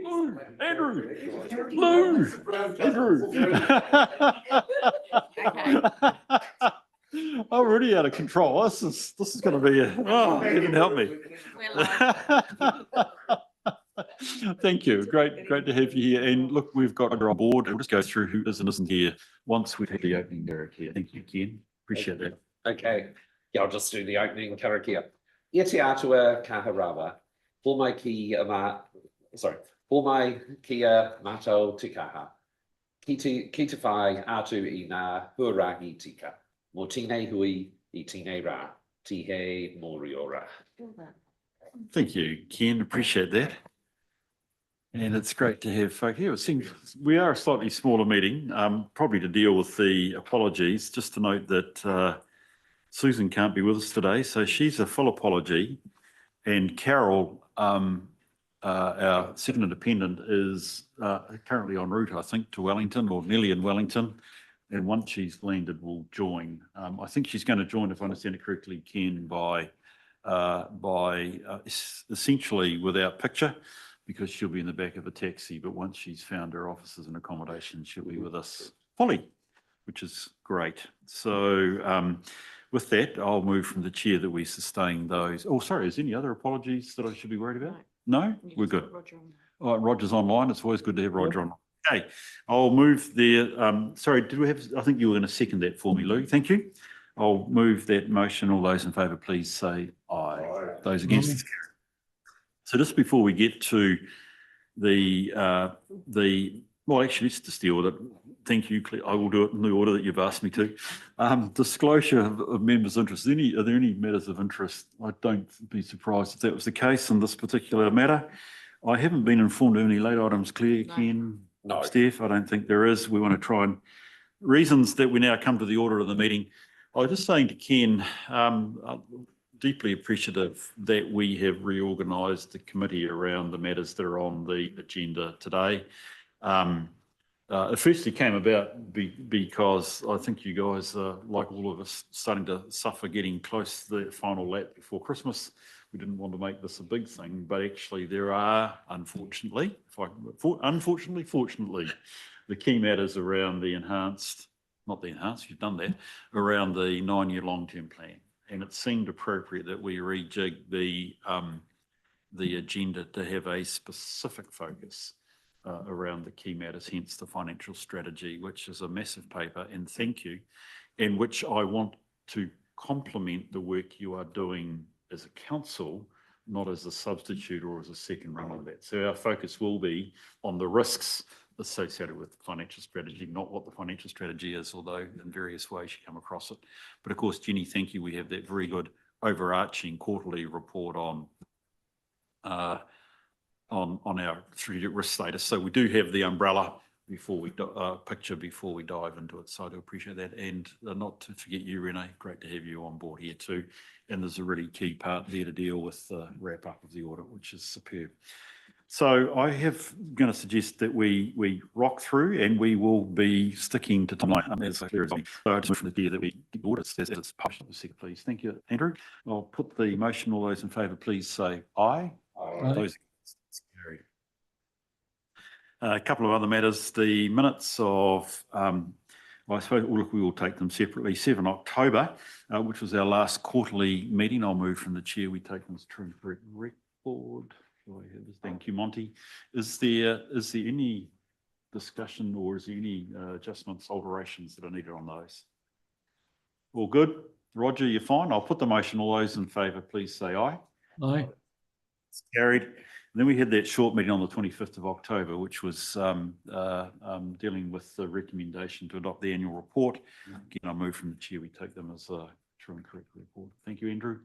Lou, Andrew, Lou, Andrew. I'm already out of control. This is going to be you didn't help me. Thank you. Great to have you here. And look, we've got her on board. We'll just go through who is and isn't here once we've had the opening karakia. Thank you, Ken. Appreciate that. Okay. Yeah, I'll just do the opening karakia. E te atua kaharawa. For my kia mātou tikaha. Ki te whai atu I ngā huarahi tika. Mō tēnei hui I tēnei rā. Tihe moriora. Thank you, Ken. Appreciate that. And it's great to have folk here. It seems we are a slightly smaller meeting, probably to deal with the apologies. Just to note that Susan can't be with us today, so she's a full apology. And Carol, our second independent, is currently en route, I think, to Wellington or nearly in Wellington. And once she's landed, we'll join. I think she's going to join, if I understand it correctly, Ken, by essentially without picture, because she'll be in the back of a taxi. But once she's found her offices and accommodation, she'll be with us fully, which is great. So with that, I'll move from the chair that we sustain those. Oh, sorry, is there any other apologies that I should be worried about? No? We're good. All right, Roger's online. It's always good to have Roger on. Okay, I'll move there. Sorry, did we have, I think you were going to second that for me, Lou. Thank you. I'll move that motion. All those in favour, please say aye. Aye. Those against. So just before we get to well, actually, let's just deal with it. Thank you, Claire. I will do it in the order that you've asked me to. Disclosure of members' interests. Are there any matters of interest? I don't be surprised if that was the case in this particular matter. I haven't been informed of any late items, Claire, Ken, no. Steph. I don't think there is. We want to try and reasons that we now come to the order of the meeting. I was just saying to Ken, deeply appreciative that we have reorganised the committee around the matters that are on the agenda today. It firstly came about because I think you guys, like all of us, starting to suffer getting close to the final lap before Christmas. We didn't want to make this a big thing, but actually there are, fortunately, the key matters around the you've done that, around the 9-year long-term plan. And it seemed appropriate that we rejig the agenda to have a specific focus around the key matters, hence the financial strategy, which is a massive paper, and thank you, and which I want to complement the work you are doing as a council, not as a substitute or as a second run on that. So our focus will be on the risks associated with the financial strategy, not what the financial strategy is, although in various ways you come across it. But of course, Jenny, thank you. We have that very good overarching quarterly report on our strategic risk status. So we do have the umbrella before we picture before we dive into it. So I do appreciate that. And not to forget you, Renee, great to have you on board here too. And there's a really key part there to deal with the wrap up of the audit, which is superb. So I have going to suggest that we rock through, and we will be sticking to timeline as clear as I. So I just want to hear that we audit as it's published. Please, thank you, Andrew. I'll put the motion. All those in favour, please say aye. Aye. Those carried. A couple of other matters. The minutes of, I suppose we will take them separately. 7 October, which was our last quarterly meeting. I'll move from the chair. We take them as true and correct record. Thank you, Monty. Is there any discussion or is there any adjustments, alterations that are needed on those? All good? Roger, you're fine. I'll put the motion. All those in favour, please say aye. Aye. It's carried. And then we had that short meeting on the 25th of October, which was dealing with the recommendation to adopt the annual report. Again, I move from the chair. We take them as a true and correct report. Thank you, Andrew.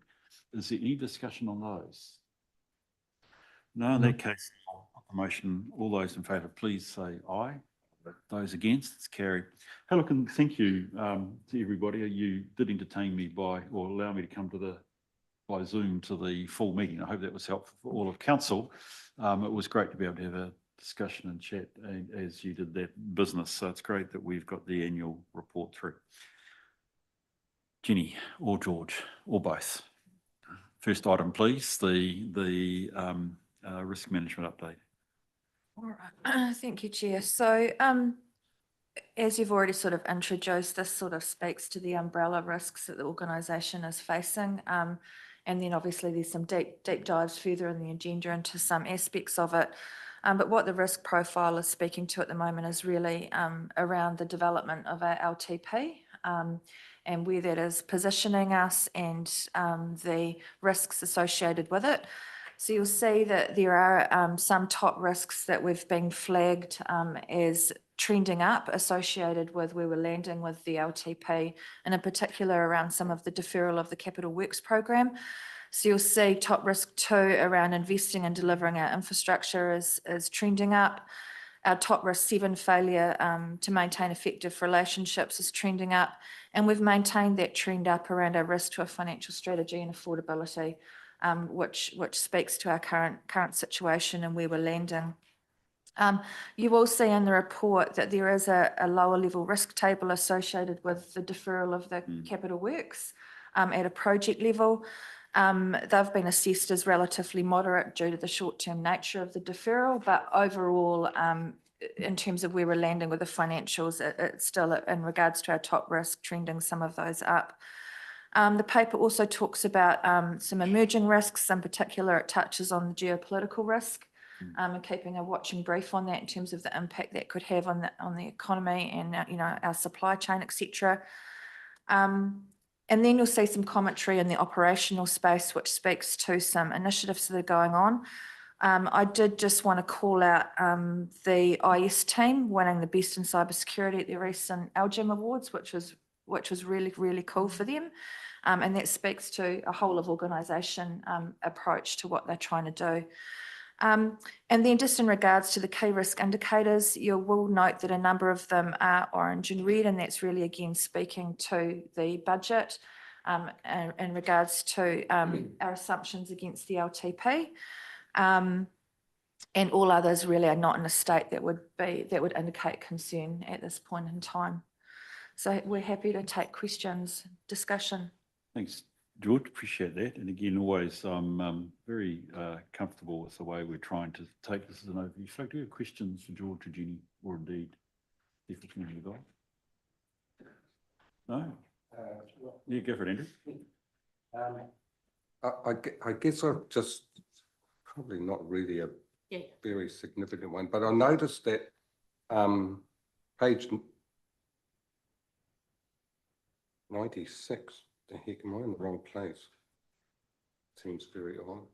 Is there any discussion on those? No, in that case, I'll put the motion. All those in favour, please say aye. Those against, it's carried. Hey, look, and thank you to everybody. You did entertain me or allow me to come by Zoom to the full meeting. I hope that was helpful for all of council. It was great to be able to have a discussion and chat as you did that business. So it's great that we've got the annual report through. Jenny or George or both. First item, please, the risk management update. All right, thank you, Chair. So, as you've already sort of introduced, this sort of speaks to the umbrella risks that the organisation is facing. And then obviously there's some deep dives further in the agenda into some aspects of it. But what the risk profile is speaking to at the moment is really around the development of our LTP and where that is positioning us and the risks associated with it. So you'll see that there are some top risks that we've been flagged as trending up associated with where we're landing with the LTP, and in particular around some of the deferral of the capital works program. So you'll see top risk 2 around investing and delivering our infrastructure is trending up. Our top risk 7 failure to maintain effective relationships is trending up, and we've maintained that trend up around our risk to a financial strategy and affordability, which speaks to our current situation and where we're landing. You will see in the report that there is a lower level risk table associated with the deferral of the capital works at a project level. They've been assessed as relatively moderate due to the short-term nature of the deferral, but overall, in terms of where we're landing with the financials, it's still in regards to our top risk trending some of those up. The paper also talks about some emerging risks. In particular, it touches on the geopolitical risk and keeping a watching brief on that in terms of the impact that could have on the economy and our supply chain, etc. And then you'll see some commentary in the operational space, which speaks to some initiatives that are going on. I did just want to call out the IS team winning the Best in Cybersecurity at the recent LGIM Awards, which was really, really cool for them. And that speaks to a whole of organisation approach to what they're trying to do. And then just in regards to the key risk indicators, you will note that a number of them are orange and red, and that's really, again, speaking to the budget in regards to our assumptions against the LTP. And all others really are not in a state that would indicate concern at this point in time. So we're happy to take questions, discussion. Thanks, George. Appreciate that. And again, always very comfortable with the way we're trying to take this as an overview. So do you have questions for George or Jenny, or indeed if it's one of you guys? No? Yeah, go for it, Andrew. I guess I've just probably not really a very significant one, but I noticed that page 96. The heck, am I in the wrong place? Seems very odd.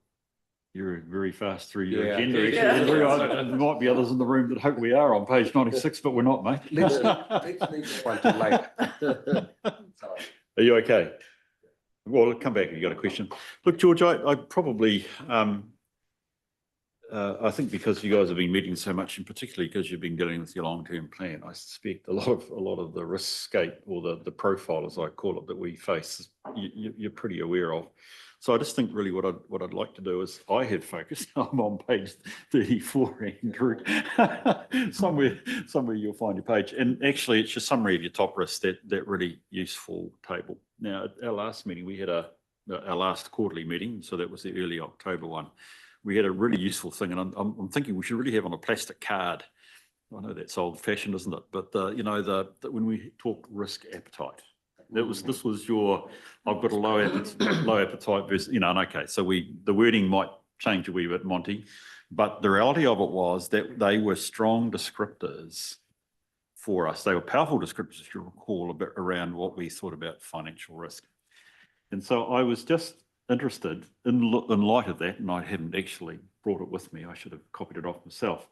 You're very fast through your Yeah. agenda. There might be others in the room that hope we are on page 96, but we're not, mate. Let's leave that one till later. Sorry. Are you okay? Well, come back if you've got a question. Look, George, I probably, I think because you guys have been meeting so much, and particularly because you've been dealing with your long-term plan, I suspect a lot of the risk scape, or the profile, as I call it, that we face, you're pretty aware of. So I just think really what I'd like to do is, I have focused. I'm on page 34, Andrew. somewhere you'll find your page, and actually it's your summary of your top risks, that really useful table. Now, at our last meeting, we had our last quarterly meeting, so that was the early October one. We had a really useful thing, and I'm thinking we should really have on a plastic card. I know that's old-fashioned, isn't it? But when we talk risk appetite, this was your, I've got a low appetite versus, and okay, so the wording might change a wee bit, Monty, but the reality of it was that they were strong descriptors for us. They were powerful descriptors, if you recall, a bit around what we thought about financial risk. And so I was just interested in light of that, and I hadn't actually brought it with me. I should have copied it off myself.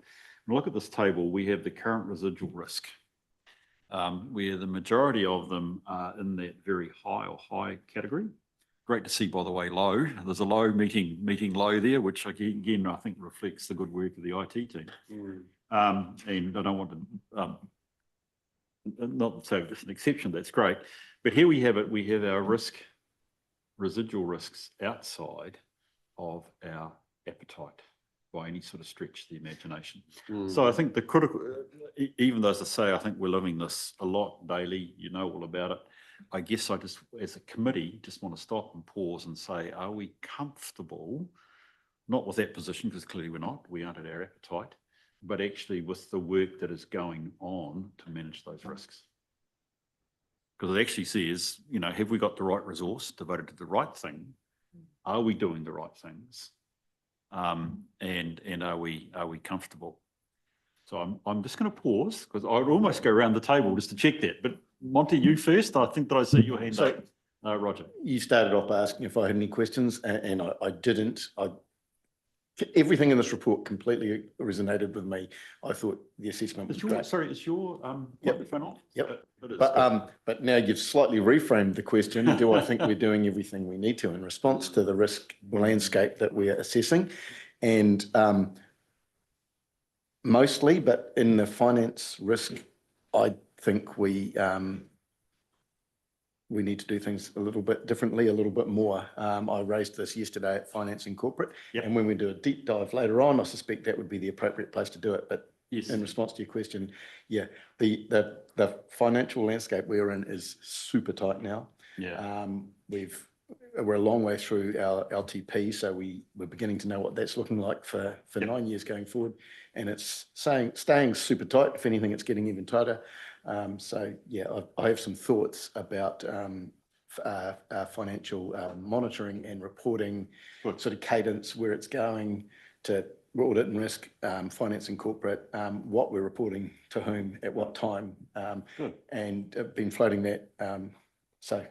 And look at this table. We have the current residual risk, where the majority of them are in that very high or high category. Great to see, by the way, low. There's a low meeting low there, which again I think reflects the good work of the IT team. And I don't want to not say it's an exception. That's great, but here we have it. We have our residual risks outside of our appetite by any sort of stretch of the imagination. So I think the critical, even though, as I say, I think we're living this a lot daily, you know all about it. I guess I just, as a committee, just want to stop and pause and say, are we comfortable, not with that position, because clearly we're not, we aren't at our appetite, but actually with the work that is going on to manage those risks. Because it actually says, you know, have we got the right resource devoted to the right thing? Are we doing the right things? And are we comfortable? So I'm just going to pause because I'd almost go around the table just to check that. But Monty, you first. I think that I see your hand So- up. Roger. You started off by asking if I had any questions, and I didn't. Everything in this report completely resonated with me. I thought the assessment was great. Sorry, is your Yep. microphone off? Yep. It is. But now you've slightly reframed the question. Do I think we're doing everything we need to in response to the risk landscape that we're assessing? And mostly, but in the finance risk, I think we need to do things a little bit differently, a little bit more. I raised this yesterday at Finance and Corporate. Yep. And when we do a deep dive later on, I suspect that would be the appropriate place to do it. But Yes. in response to your question, yeah, the financial landscape we're in is super tight now. Yeah. We're a long way through our LTP, so we're beginning to know what that's looking like for Yep. 9 years going forward. And it's staying super tight. If anything, it's getting even tighter. So yeah, I have some thoughts about financial monitoring and reporting, Good. sort of cadence, where it's going to audit and risk, finance and corporate, what we're reporting to whom at what time, Good. and I've been floating that. So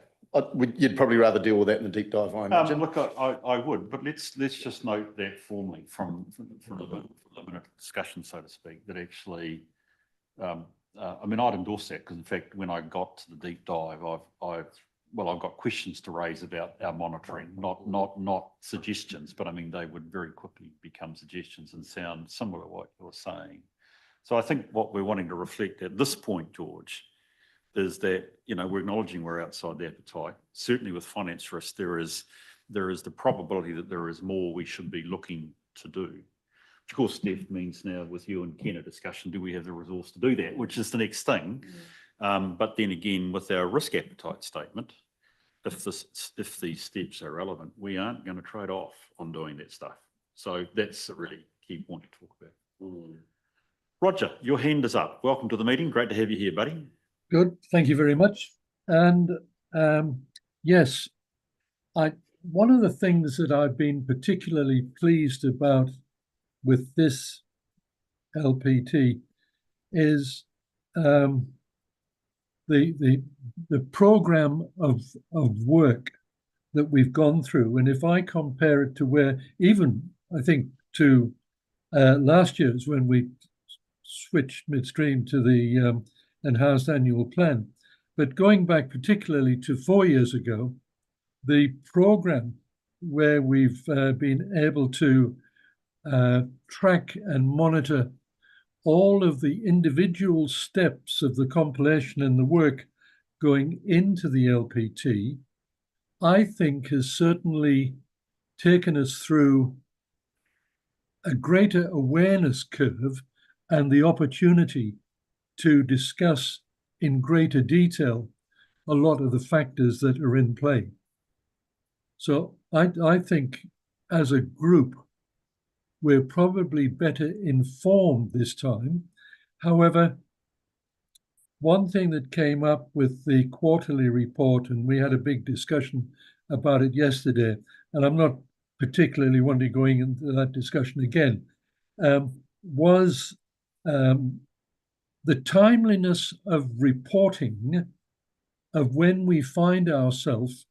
you'd probably rather deal with that in a deep dive, I imagine. Look, I would, but let's just note that formally from the minute discussion, so to speak, that actually, I mean, I'd endorse that because in fact, when I got to the deep dive, I've got questions to raise about our monitoring, not suggestions, but I mean, they would very quickly become suggestions and sound similar to what you're saying. So I think what we're wanting to reflect at this point, George, is that, you know, we're acknowledging we're outside the appetite. Certainly with finance risk, there is the probability that there is more we should be looking to do. Of course, Steph, means now with you and Ken a discussion, do we have the resource to do that, which is the next thing. But then again, with our risk appetite statement, if these steps are relevant, we aren't going to trade off on doing that stuff. So that's a really key point to talk about. Roger, your hand is up. Welcome to the meeting. Great to have you here, buddy. Good, thank you very much. And yes, one of the things that I've been particularly pleased about with this LPT is the program of work that we've gone through. And if I compare it to where, even I think to last year's, when we switched midstream to the enhanced annual plan, but going back particularly to 4 years ago, the program where we've been able to track and monitor all of the individual steps of the compilation and the work going into the LPT, I think has certainly taken us through a greater awareness curve and the opportunity to discuss in greater detail a lot of the factors that are in play. So I think as a group, we're probably better informed this time. However, one thing that came up with the quarterly report, and we had a big discussion about it yesterday, and I'm not particularly wanting to go into that discussion again, was the timeliness of reporting of when we find ourselves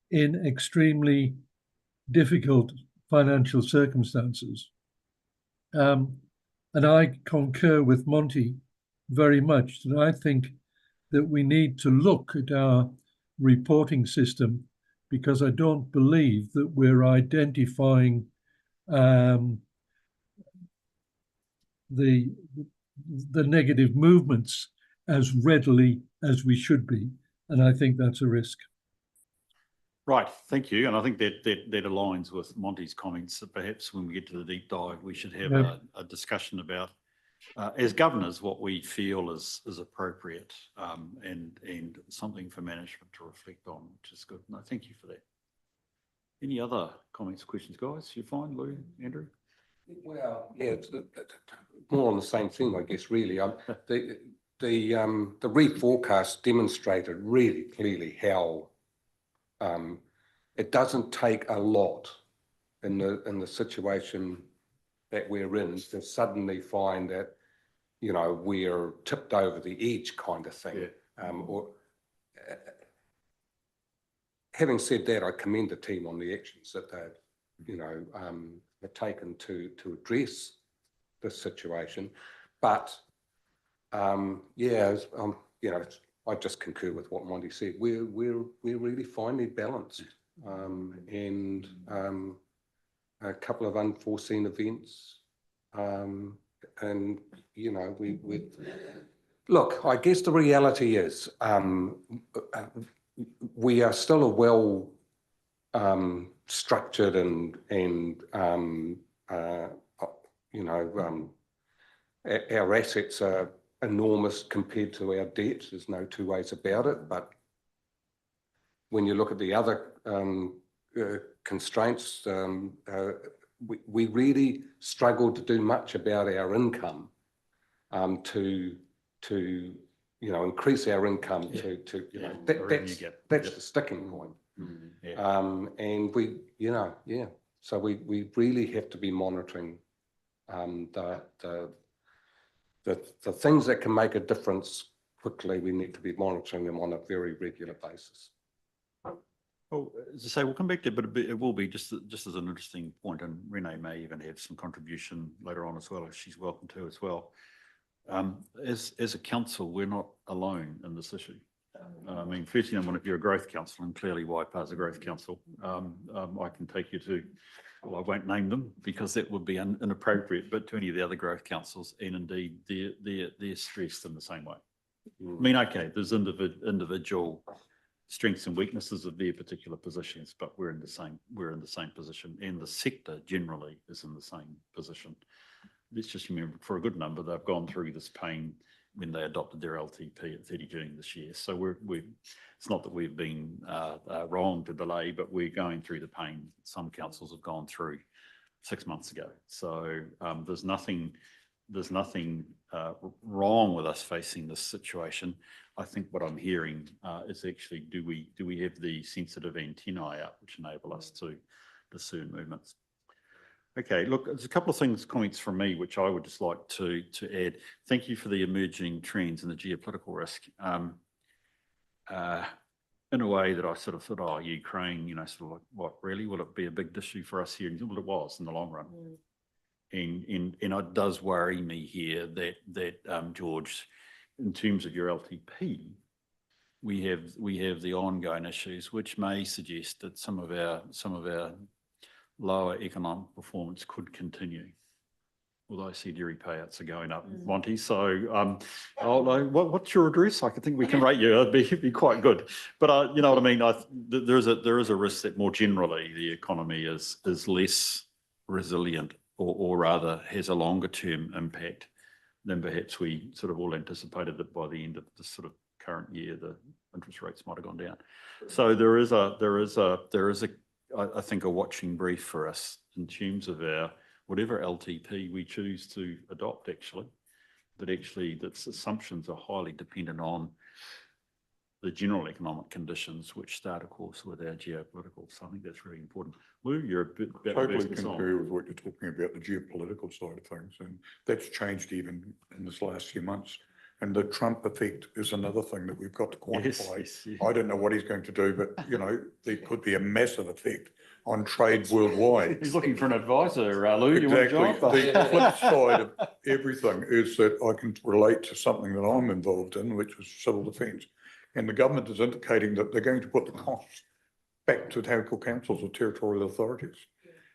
in extremely difficult financial circumstances. And I concur with Monty very much that I think that we need to look at our reporting system, because I don't believe that we're identifying the negative movements as readily as we should be. And I think that's a risk. Right, thank you. And I think that aligns with Monty's comments that perhaps when we get to the deep dive, we should have a discussion about, as governors, what we feel is appropriate, and something for management to reflect on, which is good. No, thank you for that. Any other comments or questions, guys? You fine, Lou, Andrew? Well, yeah, it's more on the same thing, I guess, really. The reforecast demonstrated really clearly how it doesn't take a lot in the situation that we're in to suddenly find that, you know, we're tipped over the edge kind of thing. Having said that, I commend the team on the actions that they've, you know, have taken to address this situation. But yeah, you know, I just concur with what Monty said. We're really finely balanced, and a couple of unforeseen events, and you know, we look. I guess the reality is, we are still a well structured and you know, our assets are enormous compared to our debt. There's no two ways about it. But when you look at the other constraints, we really struggled to do much about our income to you know, increase our income to you know, that's the sticking point. And we, you know, so we really have to be monitoring the things that can make a difference quickly. We need to be monitoring them on a very regular basis. Well, as I say, we'll come back to it, but it will be just as an interesting point, and Renee may even have some contribution later on as well, if she's welcome to as well. As a council, we're not alone in this issue. I mean, firstly, if you're a growth council, and clearly Waipa's a growth council, I can take you to, well, I won't name them because that would be inappropriate, but to any of the other growth councils, and indeed they're stressed in the same way. I mean, okay, there's individual strengths and weaknesses of their particular positions, but we're in the same position, and the sector generally is in the same position. Let's just remember, for a good number, they've gone through this pain when they adopted their LTP at 30 June this year. So it's not that we've been wrong to delay, but we're going through the pain some councils have gone through 6 months ago. So there's nothing wrong with us facing this situation. I think what I'm hearing is actually, do we have the sensitive antennae up which enable us to discern movements? Okay, look, there's a couple of comments from me which I would just like to add. Thank you for the emerging trends and the geopolitical risk. In a way that I sort of thought, oh, Ukraine, you know, sort of like, what, really? Will it be a big issue for us here? Well, it was in the long run. And it does worry me here that George, in terms of your LTP, we have the ongoing issues which may suggest that some of our lower economic performance could continue. Although I see dairy payouts are going up, Monty. So, what's your address? I think we can rate you. It'd be quite good. But you know what I mean. There is a risk that more generally the economy is less resilient, or rather has a longer term impact than perhaps we sort of all anticipated, that by the end of this sort of current year the interest rates might have gone down. So there is I think a watching brief for us in terms of our whatever LTP we choose to adopt, actually, that its assumptions are highly dependent on the general economic conditions, which start, of course, with our geopolitical. So I think that's really important. Lou, you're a bit totally concur with what you're talking about, the geopolitical side of things, and that's changed even in this last few months. And the Trump effect is another thing that we've got to quantify. Yes. I don't know what he's going to do, but you know, there could be a massive effect on trade worldwide. He's looking for an advisor, Lou. Exactly. You want a job? The flip side of everything is that I can relate to something that I'm involved in, which was civil defence. And the government is indicating that they're going to put the costs back to local councils or territorial authorities.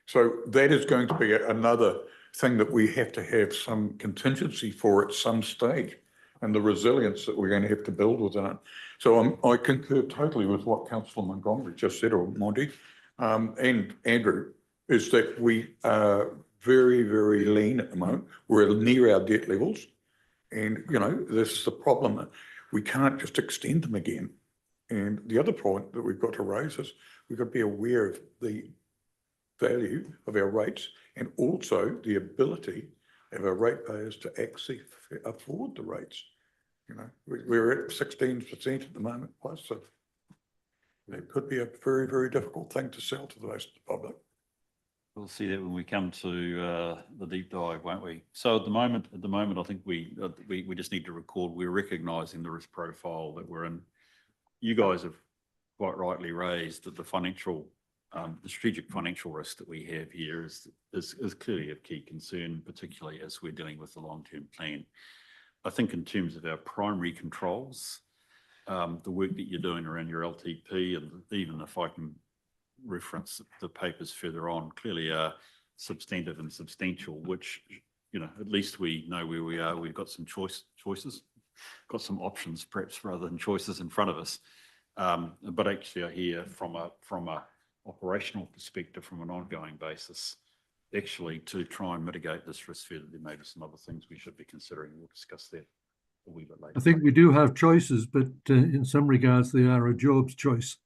So that is going to be another thing that we have to have some contingency for at some stage, and the resilience that we're going to have to build within it. So I concur totally with what Councillor Montgomery just said, or Monty, and Andrew, is that we are very, very lean at the moment. We're near our debt levels. And, you know, this is the problem. We can't just extend them again. And the other point that we've got to raise is we've got to be aware of the value of our rates and also the ability of our ratepayers to actually afford the rates. You know, we're at 16% at the moment plus, so it could be a very, very difficult thing to sell to the rest of the public. We'll see that when we come to the deep dive, won't we? So at the moment, I think we just need to record we're recognising the risk profile that we're in. You guys have quite rightly raised that the financial, the strategic financial risk that we have here is clearly of key concern, particularly as we're dealing with the long-term plan. I think in terms of our primary controls, the work that you're doing around your LTP, and even if I can reference the papers further on, clearly are substantive and substantial, which, you know, at least we know where we are. We've got some choices, got some options perhaps rather than choices in front of us. But actually I hear from a operational perspective, from an ongoing basis, actually to try and mitigate this risk further, there may be some other things we should be considering. We'll discuss that a wee bit later. I think we do have choices, but in some regards they are a Job's choice.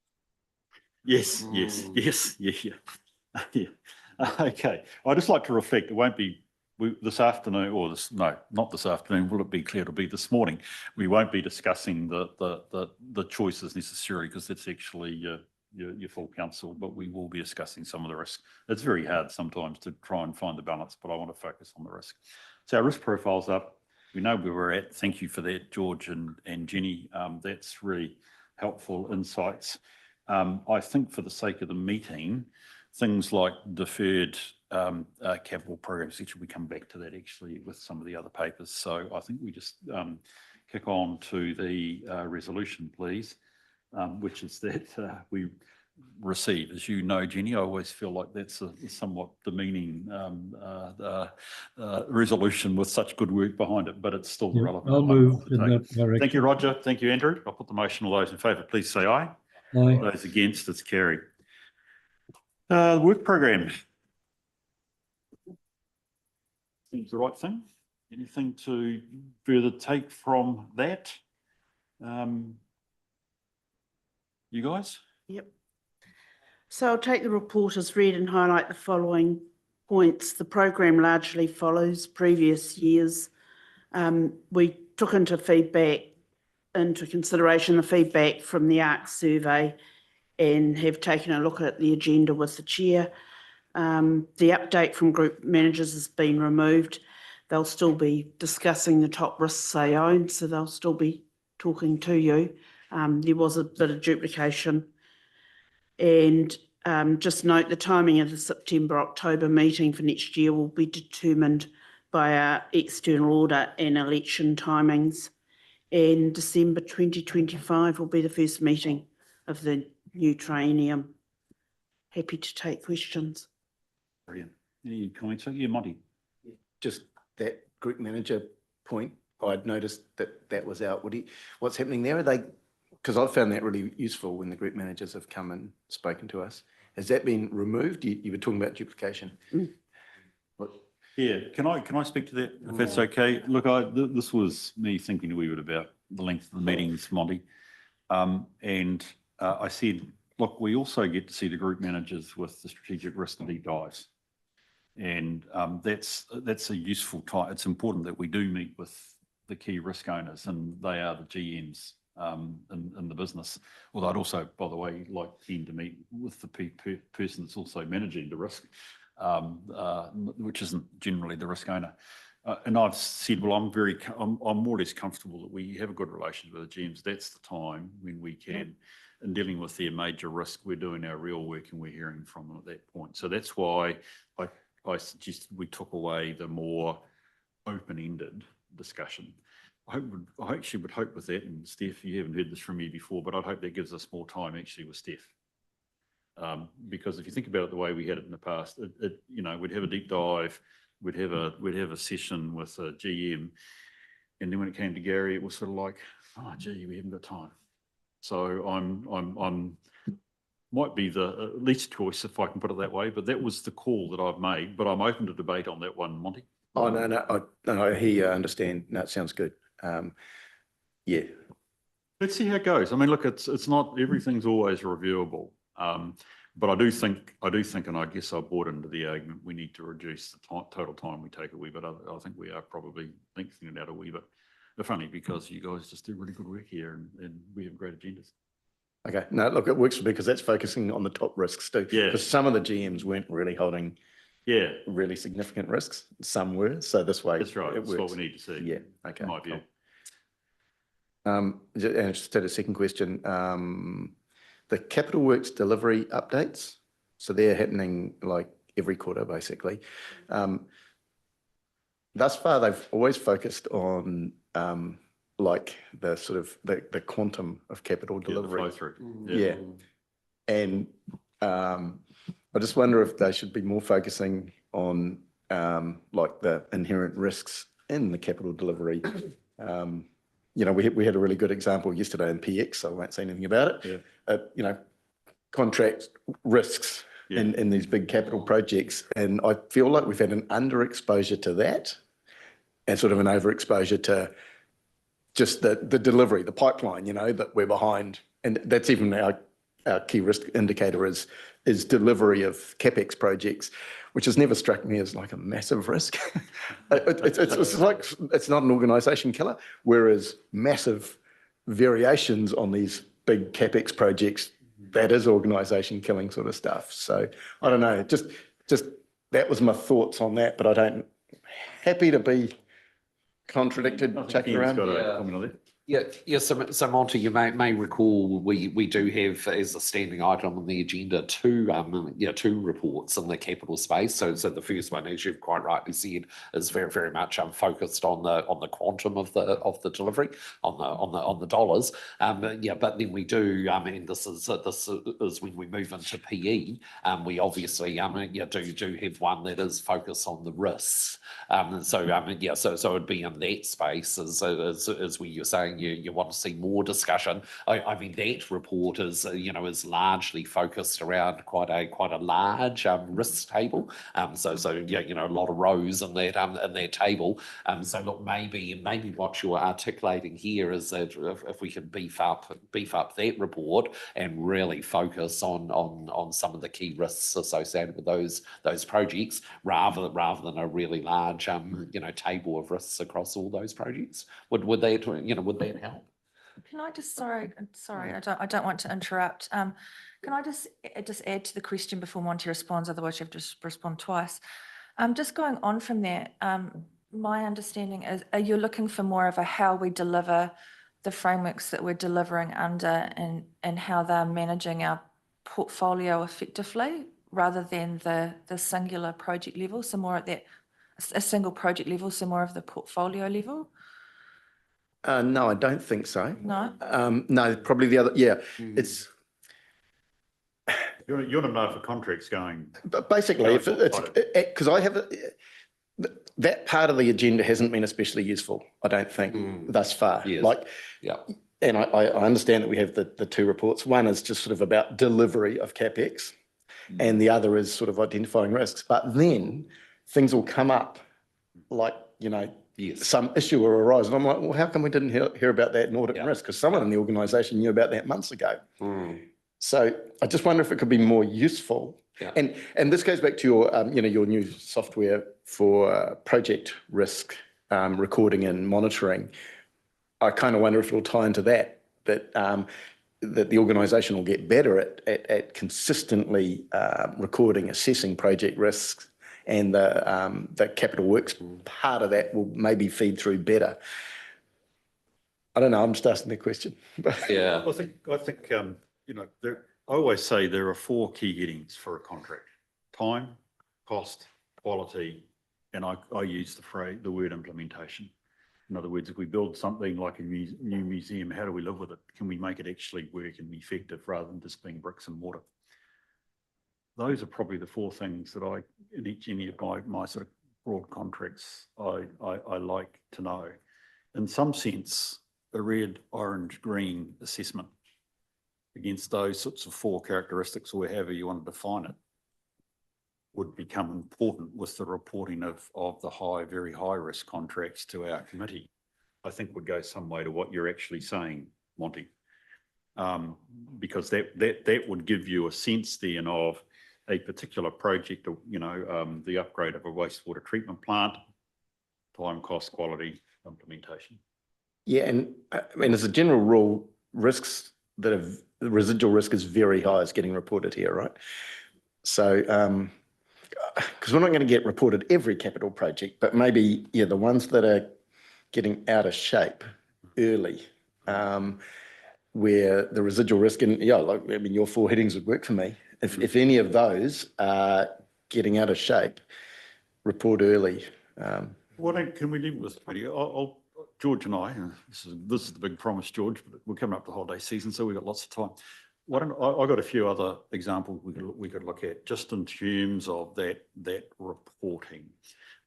Yes. Yeah. Okay. I'd just like to reflect, it won't be this afternoon, or no, not this afternoon, will it be clear? It'll be this morning. We won't be discussing the choices necessarily, because that's actually your full counsel, but we will be discussing some of the risk. It's very hard sometimes to try and find the balance, but I want to focus on the risk. So our risk profile's up. We know where we're at. Thank you for that, George and Jenny. That's really helpful insights. I think for the sake of the meeting, things like deferred capital programs, we come back to that actually with some of the other papers. So I think we just kick on to the resolution, please, which is that we receive. As you know, Jenny, I always feel like that's a somewhat demeaning resolution with such good work behind it, but it's still relevant. I'll move in that direction. Thank you, Roger. Thank you, Andrew. I'll put the motion. All those in favour, please say aye. Aye. Those against, it's carried. The work program. Seems the right thing. Anything to further take from that? You guys? Yep. So I'll take the report as read and highlight the following points. The program largely follows previous years. We took into consideration the feedback from the ARC survey and have taken a look at the agenda with the chair. The update from group managers has been removed. They'll still be discussing the top risks they own, so they'll still be talking to you. There was a bit of duplication. And just note the timing of the September-October meeting for next year will be determined by our external audit and election timings. And December 2025 will be the first meeting of the new triennium. Happy to take questions. Brilliant. Any comments? Yeah, Monty. Just that group manager point, I'd noticed that was out. What's happening there? Are they, because I've found that really useful when the group managers have come and spoken to us. Has that been removed? You were talking about duplication. Yeah, can I speak to that, if that's okay? Look, this was me thinking a wee bit about the length of the meetings, Monty. And I said, look, we also get to see the group managers with the strategic risk deep dives. And that's a useful time. It's important that we do meet with the key risk owners, and they are the GMs in the business. Although I'd also, by the way, like keen to meet with the person that's also managing the risk, which isn't generally the risk owner. And I've said, well, I'm more or less comfortable that we have a good relationship with the GMs. That's the time when we can, in dealing with their major risk, we're doing our real work and we're hearing from them at that point. So that's why I suggested we took away the more open-ended discussion. I actually would hope with that, and Steph, you haven't heard this from me before, but I'd hope that gives us more time actually with Steph. Because if you think about it the way we had it in the past, you know, we'd have a deep dive, we'd have a session with a GM, and then when it came to Gary, it was sort of like, oh gee, we haven't got time. So I'm might be the least choice, if I can put it that way, but that was the call that I've made. But I'm open to debate on that one, Monty. Oh no, I hear you. I understand. No, it sounds good. Yeah. Let's see how it goes. I mean, look, it's not everything's always reviewable. But I do think, and I guess I bought into the argument, we need to reduce the total time we take a wee bit. I think we are probably thinking it out a wee bit. If only because you guys just do really good work here and we have great agendas. Okay, no, look, it works for me because that's focusing on the top risks too. Yeah. Because some of the GMs weren't really holding Yeah, really significant risks. Some were, so this way that's right. it That's what works. we need to see. Yeah, okay. In my view. And just had a second question. The capital works delivery updates, so they're happening like every quarter, basically. Thus far, they've always focused on like the sort of the quantum of capital Yeah, the delivery. flow through. Yeah. And I just wonder if they should be more focusing on like the inherent risks in the capital delivery. You know, we had a really good example yesterday in PX, so I won't say anything about it. Yeah. You know, contract risks Yeah. in these big capital projects. And I feel like we've had an underexposure to that and sort of an overexposure to just the delivery, the pipeline, you know, that we're behind. And that's even our key risk indicator is delivery of CapEx projects, which has never struck me as like a massive risk. It's like, it's not an organisation killer, whereas massive variations on these big CapEx projects, that is organisation killing sort of stuff. So I don't know, just that was my thoughts on that, but I don't, happy to be contradicted, chucked Ian's around. got a Yeah. comment on that. Yeah. So Monty, you may recall we do have as a standing item on the agenda two reports in the capital space. So the first one, as you've quite rightly said, is very much focused on the quantum of the delivery on the dollars. But then we do and this is when we move into PE. We obviously do have one that is focused on the risks. So it'd be in that space as where you're saying you want to see more discussion. I mean that report is is largely focused around quite a large risk table. So a lot of rows in that table. So look, maybe what you're articulating here is that if we can beef up that report and really focus on some of the key risks associated with those projects, rather than a really large table of risks across all those projects. Would that help? Can I just, sorry, I don't want to interrupt. Can I just add to the question before Monty responds, otherwise you have to respond twice. Just going on from there, my understanding is, are you looking for more of a how we deliver the frameworks that we're delivering under and how they're managing our portfolio effectively rather than the singular project level? So more at that, a single project level, so more of the portfolio level? No, I don't think so. No? No, probably the other. Yeah, it's You want to know if a contract's going. but basically if it's because I have that part of the agenda hasn't been especially useful, I don't think, thus far. Yes. Like, and I understand that we have the two reports. One is just sort of about delivery of CapEx, and the other is sort of identifying risks. But then things will come up, like some issue will arise, and I'm like, well, how come we didn't hear about that in audit and risk? Because someone in the organisation knew about that months ago. So I just wonder if it could be more useful. Yeah. And this goes back to your your new software for project risk recording and monitoring. I kind of wonder if it'll tie into that the organisation will get better at consistently recording, assessing project risks, and the capital works part of that will maybe feed through better. I don't know. I'm just asking the question. Yeah. I think I always say there are 4 key headings for a contract: time, cost, quality, and I use the word implementation. In other words, if we build something like a new museum, how do we live with it? Can we make it actually work and be effective rather than just being bricks and mortar? Those are probably the 4 things that in any of my sort of broad contracts, I like to know. In some sense, a red, orange, green assessment against those sorts of 4 characteristics, or however you want to define it, would become important with the reporting of the very high risk contracts to our committee. I think would go some way to what you're actually saying, Monty. Because that would give you a sense then of a particular project, the upgrade of a wastewater treatment plant, time, cost, quality, implementation. Yeah, and I mean, as a general rule, risks that have, the residual risk is very high is getting reported here, right? So, because we're not going to get reported every capital project, but maybe, yeah, the ones that are getting out of shape early, where the residual risk, and yeah, like, I mean, your 4 headings would work for me. If any of those are getting out of shape, report early. Can we leave it with committee? George and I, this is the big promise, George, but we're coming up to the holiday season, so we've got lots of time. I got a few other examples we could look at just in terms of that reporting.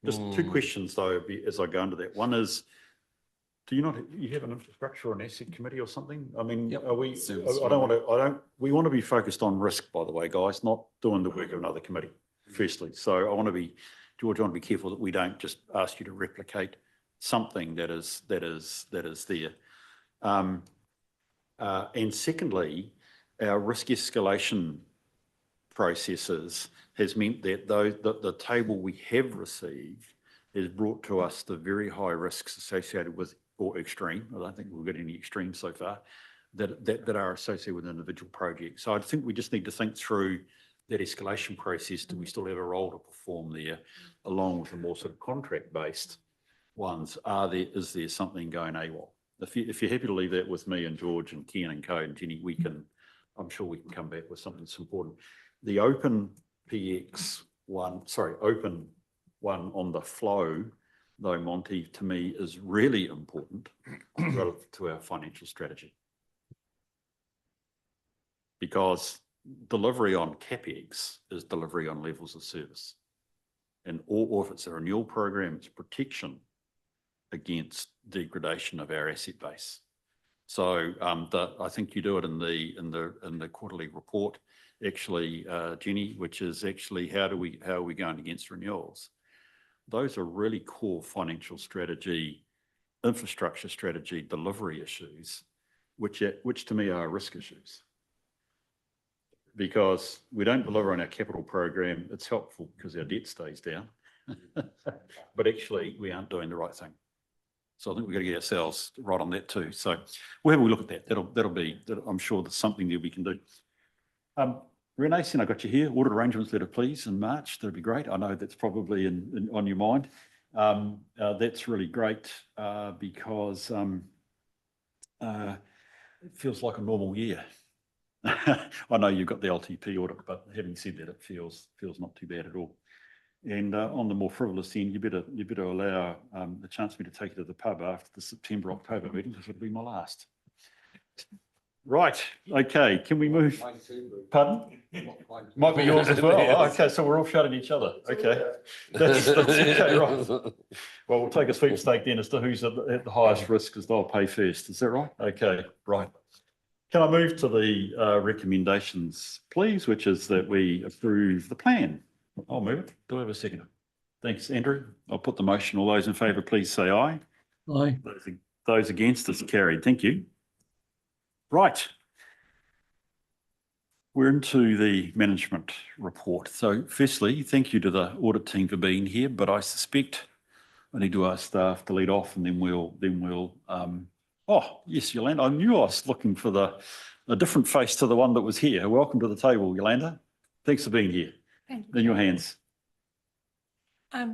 Just 2 questions though, as I go into that. One is, you have an infrastructure or an asset committee or something? I mean, Yep. we want to be focused on risk, by the way, guys, not doing the work of another committee, firstly. So George, I want to be careful that we don't just ask you to replicate something that is there. And secondly, our risk escalation processes has meant that the table we have received has brought to us the very high risks associated with, or extreme, I don't think we've got any extremes so far, that are associated with individual projects. So I think we just need to think through that escalation process. Do we still have a role to perform there, along with the more sort of contract-based ones? Is there something going AWOL? If you're happy to leave that with me and George and Ken and Co and Jenny, I'm sure we can come back with something that's important. The open one on the flow, though, Monty, to me is really important relative to our financial strategy. Because delivery on CapEx is delivery on levels of service. Or if it's a renewal program, it's protection against degradation of our asset base. So I think you do it in the quarterly report, actually, Jenny, which is actually how are we going against renewals? Those are really core financial strategy, infrastructure strategy, delivery issues, which to me are risk issues. Because we don't deliver on our capital program, it's helpful because our debt stays down, but actually we aren't doing the right thing. So I think we've got to get ourselves right on that too. So we'll have a look at that. I'm sure there's something that we can do. Renee, I got you here. Audit arrangements letter, please, in March. That'd be great. I know that's probably on your mind. That's really great because it feels like a normal year. I know you've got the LTP audit, but having said that, it feels not too bad at all. And on the more frivolous end, you better allow the chance for me to take you to the pub after the September-October meeting, because it'll be my last. Right, okay, can we move? Pardon? Might be yours as well. Oh, okay, so we're all shouting at each other. Okay, that's okay, right. Well, we'll take a sweepstake then as to who's at the highest risk, because they'll pay first. Is that right? Okay, right. Can I move to the recommendations, please, which is that we approve the plan? I'll move it. Do I have a second? Thanks, Andrew. I'll put the motion. All those in favour, please say aye. Aye. Those against, it's carried. Thank you. Right. We're into the management report. So firstly, thank you to the audit team for being here, but I suspect I need to ask staff to lead off, and then we'll oh, yes, Yolanda, I knew I was looking for a different face to the one that was here. Welcome to the table, Yolanda. Thanks for being here. Thank you. In your hands.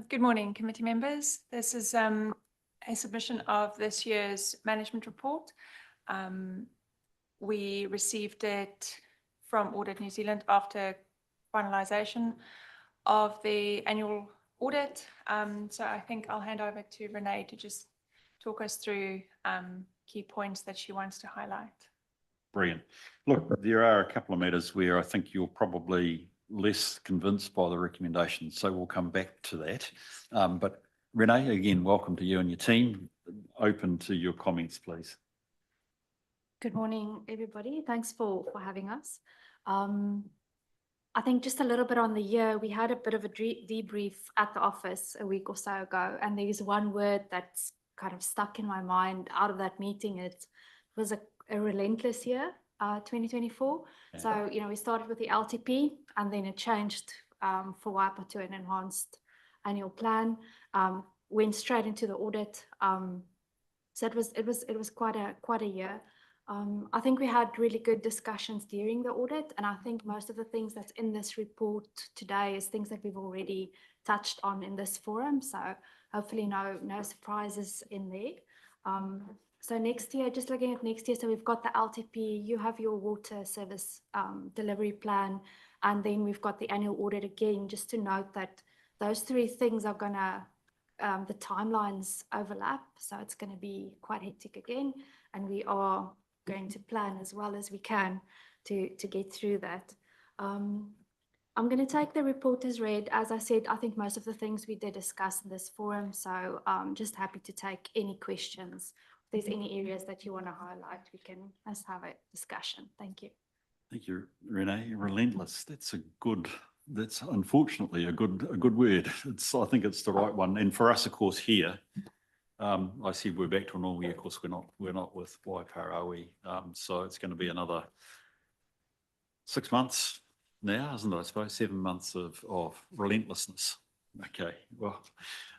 Good morning, committee members. This is a submission of this year's management report. We received it from Audit New Zealand after finalisation of the annual audit. So I think I'll hand over to Renee to just talk us through key points that she wants to highlight. Brilliant. Look, there are a couple of matters where I think you're probably less convinced by the recommendations, so we'll come back to that. But Renee, again, welcome to you and your team. Open to your comments, please. Good morning, everybody. Thanks for having us. I think just a little bit on the year, we had a bit of a debrief at the office a week or so ago, and there's one word that's kind of stuck in my mind out of that meeting. It was a relentless year. 2024. Yeah. So, you know, we started with the LTP and then it changed for WIPA to an enhanced annual plan, went straight into the audit. So it was quite a year. I think we had really good discussions during the audit, and I think most of the things that's in this report today is things that we've already touched on in this forum. So hopefully no surprises in there. So next year, just looking at next year, so we've got the LTP, you have your water service delivery plan, and then we've got the annual audit again, just to note that those three things are gonna, the timelines overlap. So it's gonna be quite hectic again, and we are going to plan as well as we can to get through that. I'm going to take the report as read. As I said, I think most of the things we did discuss in this forum, so just happy to take any questions. If there's any areas that you want to highlight, we can let's have a discussion. Thank you. Thank you, Renee. Relentless. That's unfortunately a good word. I think it's the right one. And for us, of course, here, I said we're back to normal. Of course, we're not with WIPA, are we? So it's going to be another 6 months now, isn't it? I suppose 7 months of relentlessness. Okay. Well,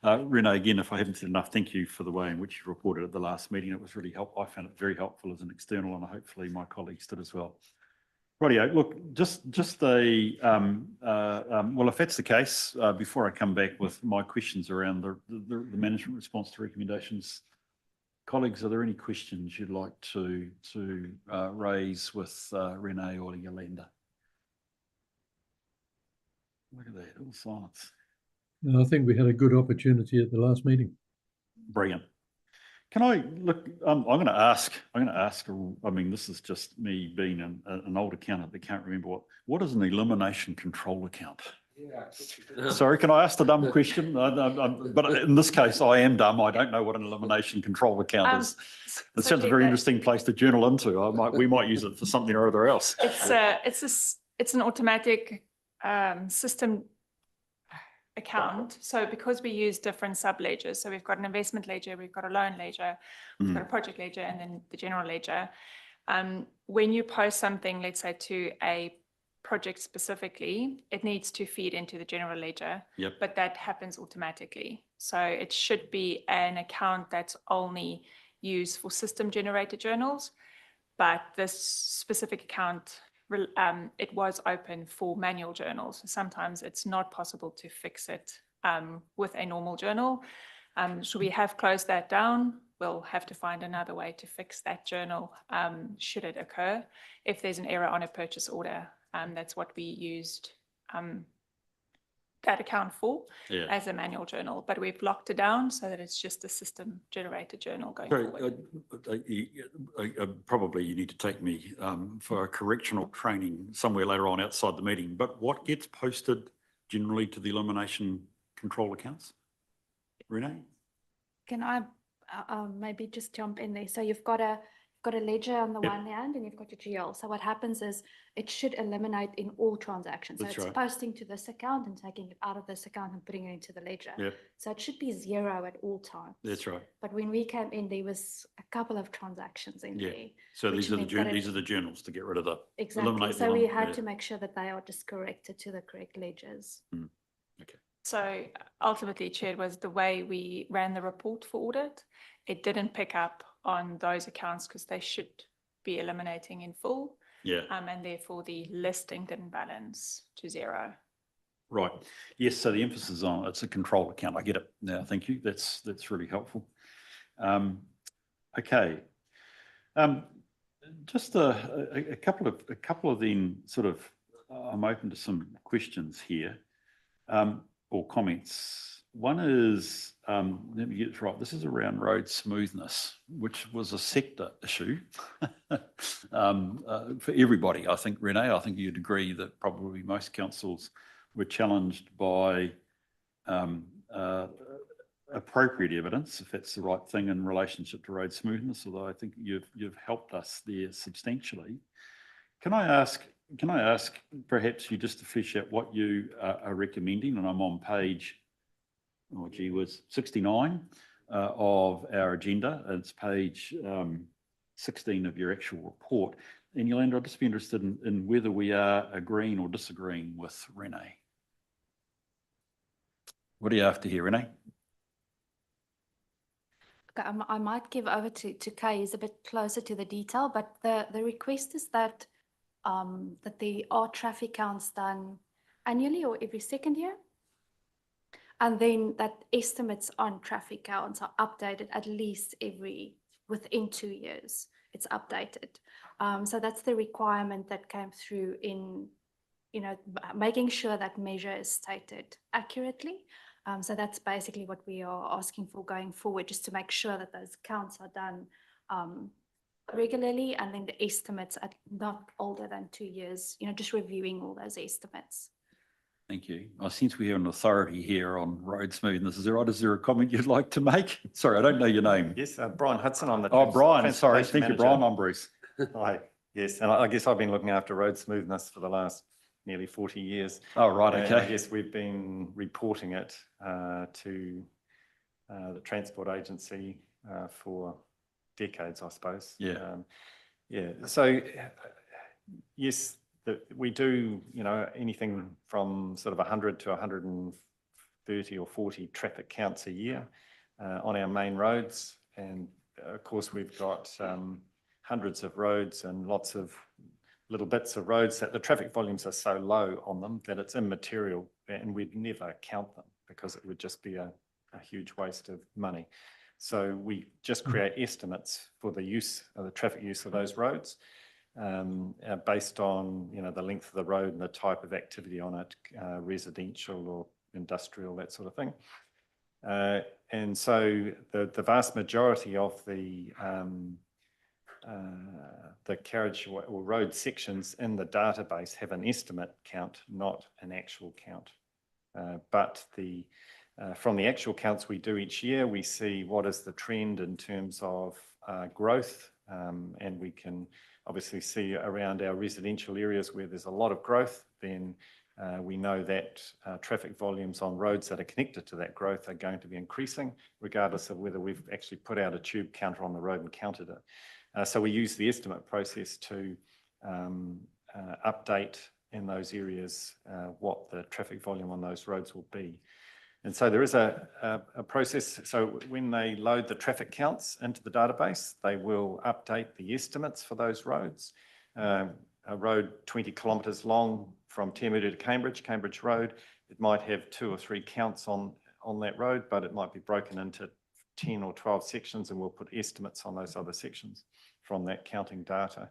Renee, again, if I haven't said enough, thank you for the way in which you reported at the last meeting. It was really helpful. I found it very helpful as an external, and hopefully my colleagues did as well. Rightio. Look, well, if that's the case, before I come back with my questions around the management response to recommendations, colleagues, are there any questions you'd like to raise with Renee or Yolanda? Look at that, all silence. No, I think we had a good opportunity at the last meeting. Brilliant. Can I look? I'm going to ask. I mean, this is just me being an old accountant that can't remember what is an elimination control account. Yeah. Sorry, can I ask the dumb question? But in this case, I am dumb. I don't know what an elimination control account is. It sounds a very interesting place to journal into. We might use it for something or other else. It's an automatic system account. So because we use different sub ledgers, so we've got an investment ledger, we've got a loan ledger, we've got a project ledger, and then the general ledger. When you post something, let's say to a project specifically, it needs to feed into the general ledger, but that happens automatically. So it should be an account that's only used for system generated journals, but this specific account, it was open for manual journals. Sometimes it's not possible to fix it with a normal journal. So we have closed that down. We'll have to find another way to fix that journal should it occur. If there's an error on a purchase order, that's what we used that account for as a manual journal, but we've locked it down so that it's just a system generated journal going forward. Probably you need to take me for a correctional training somewhere later on outside the meeting, but what gets posted generally to the elimination control accounts? Renee? Can I maybe just jump in there? So you've got a ledger on the one hand and you've got your GL. So what happens is it should eliminate in all transactions. So That's it's right. posting to this account and taking it out of this account and putting it into the ledger. So it should be 0 at all times. That's right. But when we came in, there was a couple of transactions in there. So which these are meant that these are the journals to get rid of the exactly. eliminate So the we one- had to make sure that they are just corrected to the correct ledgers. Okay. So ultimately, Chair, was the way we ran the report for audit. It didn't pick up on those accounts because they should be eliminating in full. And therefore the listing didn't balance to 0. Right. Yes. So the emphasis on it's a control account. I get it now. Thank you. That's really helpful. Okay. Just a couple of then sort of. I'm open to some questions here or comments. One is, let me get it right. This is around road smoothness, which was a sector issue for everybody. I think, Renee, I think you'd agree that probably most councils were challenged by appropriate evidence, if that's the right thing in relationship to road smoothness, although I think you've helped us there substantially. Can I ask perhaps you just to flesh out what you are recommending? And I'm on page 69 of our agenda. It's page 16 of your actual report. And Yolanda, I'd just be interested in whether we are agreeing or disagreeing with Renee. What are you after here, Renee? Okay, I might give over to Kay, he's a bit closer to the detail, but the request is that that there are traffic counts done annually or every second year. And then that estimates on traffic counts are updated at least within 2 years, it's updated. So that's the requirement that came through in, making sure that measure is stated accurately. So that's basically what we are asking for going forward, just to make sure that those counts are done regularly, and then the estimates are not older than 2 years, just reviewing all those estimates. Thank you. I sense we have an authority here on road smoothness. Is there right? Is there a comment you'd like to make? Sorry, I don't know your name. Yes, Brian Hudson. I'm the Brian, sorry. transportation Thank you, Brian. manager. I'm Bruce. Hi. Yes, and I guess I've been looking after road smoothness for the last nearly 40 years. Oh, right, And okay. I guess we've been reporting it to the Transport Agency for decades, I suppose. Yeah. So, yes, we do, anything from sort of 100 to 130 or 40 traffic counts a year on our main roads. And of course, we've got hundreds of roads and lots of little bits of roads that the traffic volumes are so low on them that it's immaterial, and we'd never count them because it would just be a huge waste of money. So we just create estimates for the use of the traffic use of those roads based on, the length of the road and the type of activity on it, residential or industrial, that sort of thing. And so the vast majority of the carriage or road sections in the database have an estimate count, not an actual count. But from the actual counts we do each year, we see what is the trend in terms of growth, and we can obviously see around our residential areas where there's a lot of growth, then we know that traffic volumes on roads that are connected to that growth are going to be increasing, regardless of whether we've actually put out a tube counter on the road and counted it. So we use the estimate process to update in those areas what the traffic volume on those roads will be. And so there is a process. So when they load the traffic counts into the database, they will update the estimates for those roads. A road 20 kilometres long from Tiamutu to Cambridge Road, it might have 2 or 3 counts on that road, but it might be broken into 10 or 12 sections, and we'll put estimates on those other sections from that counting data.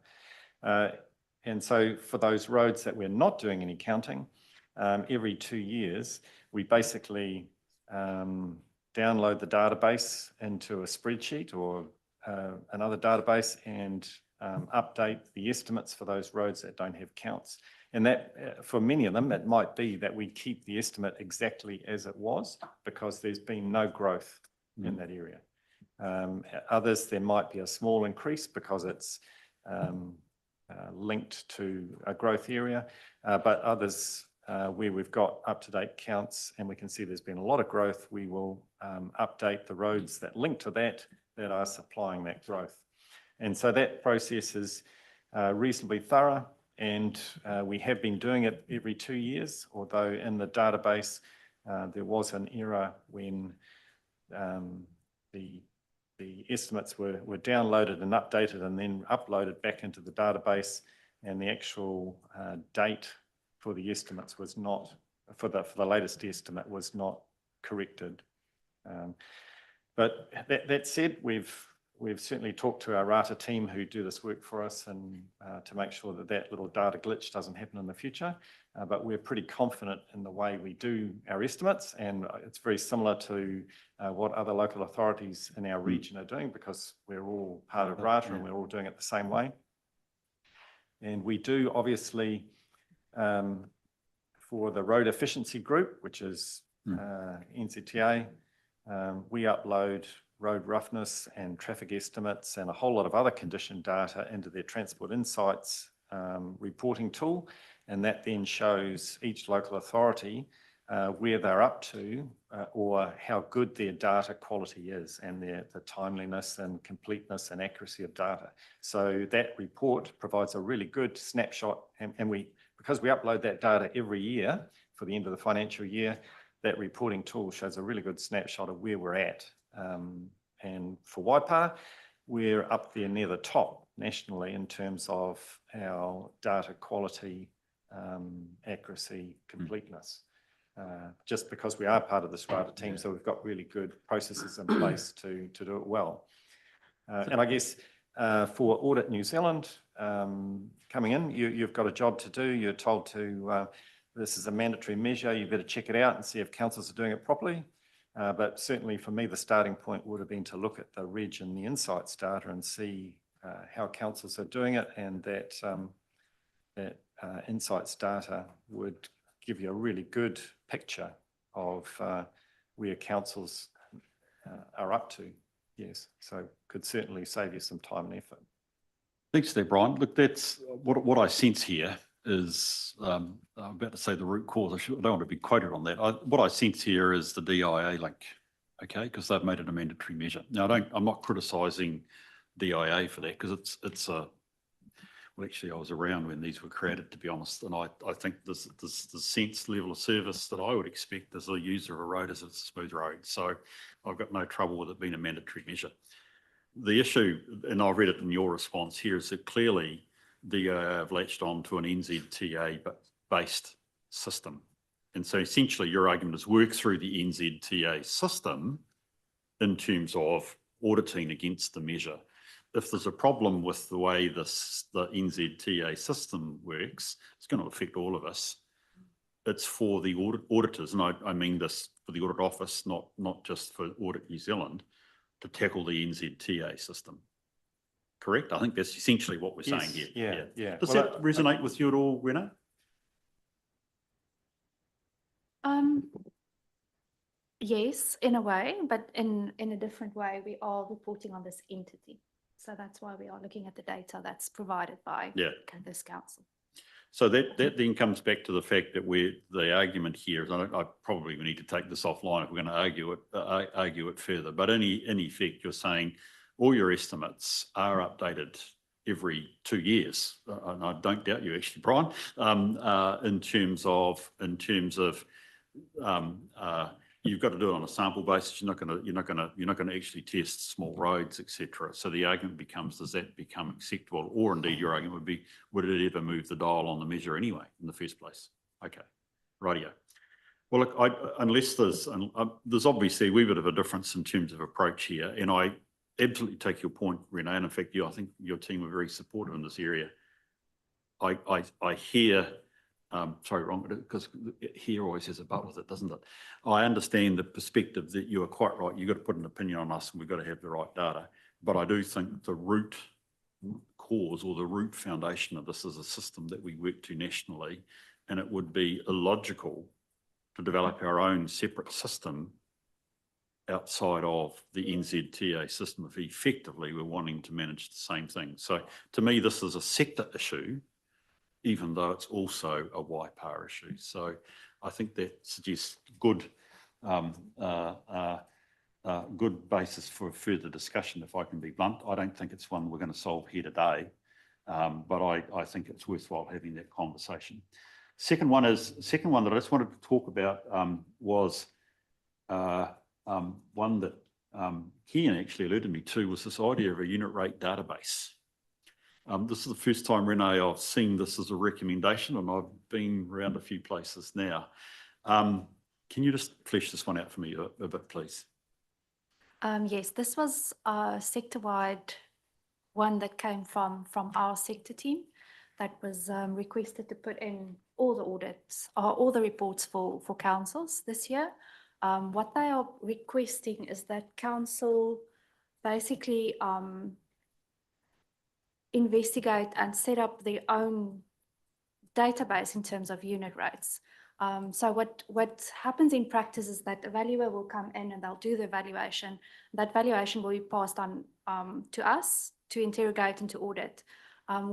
And so for those roads that we're not doing any counting, every 2 years, we basically download the database into a spreadsheet or another database and update the estimates for those roads that don't have counts. And that, for many of them, it might be that we keep the estimate exactly as it was because there's been no growth in that area. Others, there might be a small increase because it's linked to a growth area, but others where we've got up-to-date counts and we can see there's been a lot of growth, we will update the roads that link to that are supplying that growth. And so that process is reasonably thorough, and we have been doing it every 2 years, although in the database there was an error when the estimates were downloaded and updated and then uploaded back into the database, and the actual date for the estimates was not, for the latest estimate was not corrected. But that said, we've certainly talked to our RATA team who do this work for us and to make sure that little data glitch doesn't happen in the future. But we're pretty confident in the way we do our estimates, and it's very similar to what other local authorities in our region are doing because we're all part of RATA and we're all doing it the same way. And we do obviously, for the road efficiency group, which is NZTA, we upload road roughness and traffic estimates and a whole lot of other condition data into their Transport Insights reporting tool, and that then shows each local authority where they're up to or how good their data quality is and the timeliness and completeness and accuracy of data. So that report provides a really good snapshot, and because we upload that data every year for the end of the financial year, that reporting tool shows a really good snapshot of where we're at. And for Waipa, we're up there near the top nationally in terms of our data quality, accuracy, completeness. Just because we are part of the strata team, so we've got really good processes in place to do it well. And I guess for Audit New Zealand coming in, you've got a job to do. You're told to, this is a mandatory measure, you better check it out and see if councils are doing it properly. But certainly for me, the starting point would have been to look at the reg and the insights data and see how councils are doing it, and that insights data would give you a really good picture of where councils are up to. Yes, so could certainly save you some time and effort. Thanks there, Brian. Look, that's what I sense here is, I'm about to say the root cause. I don't want to be quoted on that. What I sense here is the DIA link, okay, because they've made it a mandatory measure. Now, I'm not criticising DIA for that, because it's a, well, actually, I was around when these were created, to be honest, and I think the sense level of service that I would expect as a user of a road is it's a smooth road. So I've got no trouble with it being a mandatory measure. The issue, and I read it in your response here, is that clearly DIA have latched on to an NZTA-based system. And so essentially your argument is work through the NZTA system in terms of auditing against the measure. If there's a problem with the way the NZTA system works, it's going to affect all of us. It's for the auditors, and I mean this for the audit office, not just for Audit New Zealand, to tackle the NZTA system. Correct? I think that's essentially what we're saying here. Yeah. Does that resonate with you at all, Rena? Yes, in a way, but in a different way. We are reporting on this entity. So that's why we are looking at the data that's provided by this council. So that then comes back to the fact that the argument here is, I probably need to take this offline if we're going to argue it further, but in effect, you're saying all your estimates are updated every 2 years, and I don't doubt you actually, Brian, in terms of you've got to do it on a sample basis. You're not going to actually test small roads, etc. So the argument becomes, does that become acceptable? Or indeed, your argument would be, would it ever move the dial on the measure anyway in the first place? Okay, rightio. Well, look, unless there's obviously a wee bit of a difference in terms of approach here, and I absolutely take your point, Renee. And in fact, I think your team are very supportive in this area. I hear. Sorry, wrong, because here always has a but with it, doesn't it? I understand the perspective that you are quite right. You've got to put an opinion on us and we've got to have the right data. But I do think the root cause or the root foundation of this is a system that we work to nationally, and it would be illogical to develop our own separate system outside of the NZTA system if effectively we're wanting to manage the same thing. So to me, this is a sector issue, even though it's also a Waipa issue. So I think that suggests good basis for further discussion, if I can be blunt. I don't think it's one we're going to solve here today, but I think it's worthwhile having that conversation. Second one that I just wanted to talk about was one that Kian actually alluded me to, was this idea of a unit rate database. This is the first time, Renee, I've seen this as a recommendation, and I've been around a few places now. Can you just flesh this one out for me a bit, please? Yes, this was a sector-wide one that came from our sector team that was requested to put in all the audits, all the reports for councils this year. What they are requesting is that council basically investigate and set up their own database in terms of unit rates. So what happens in practice is that a valuer will come in and they'll do the evaluation. That valuation will be passed on to us to interrogate and to audit.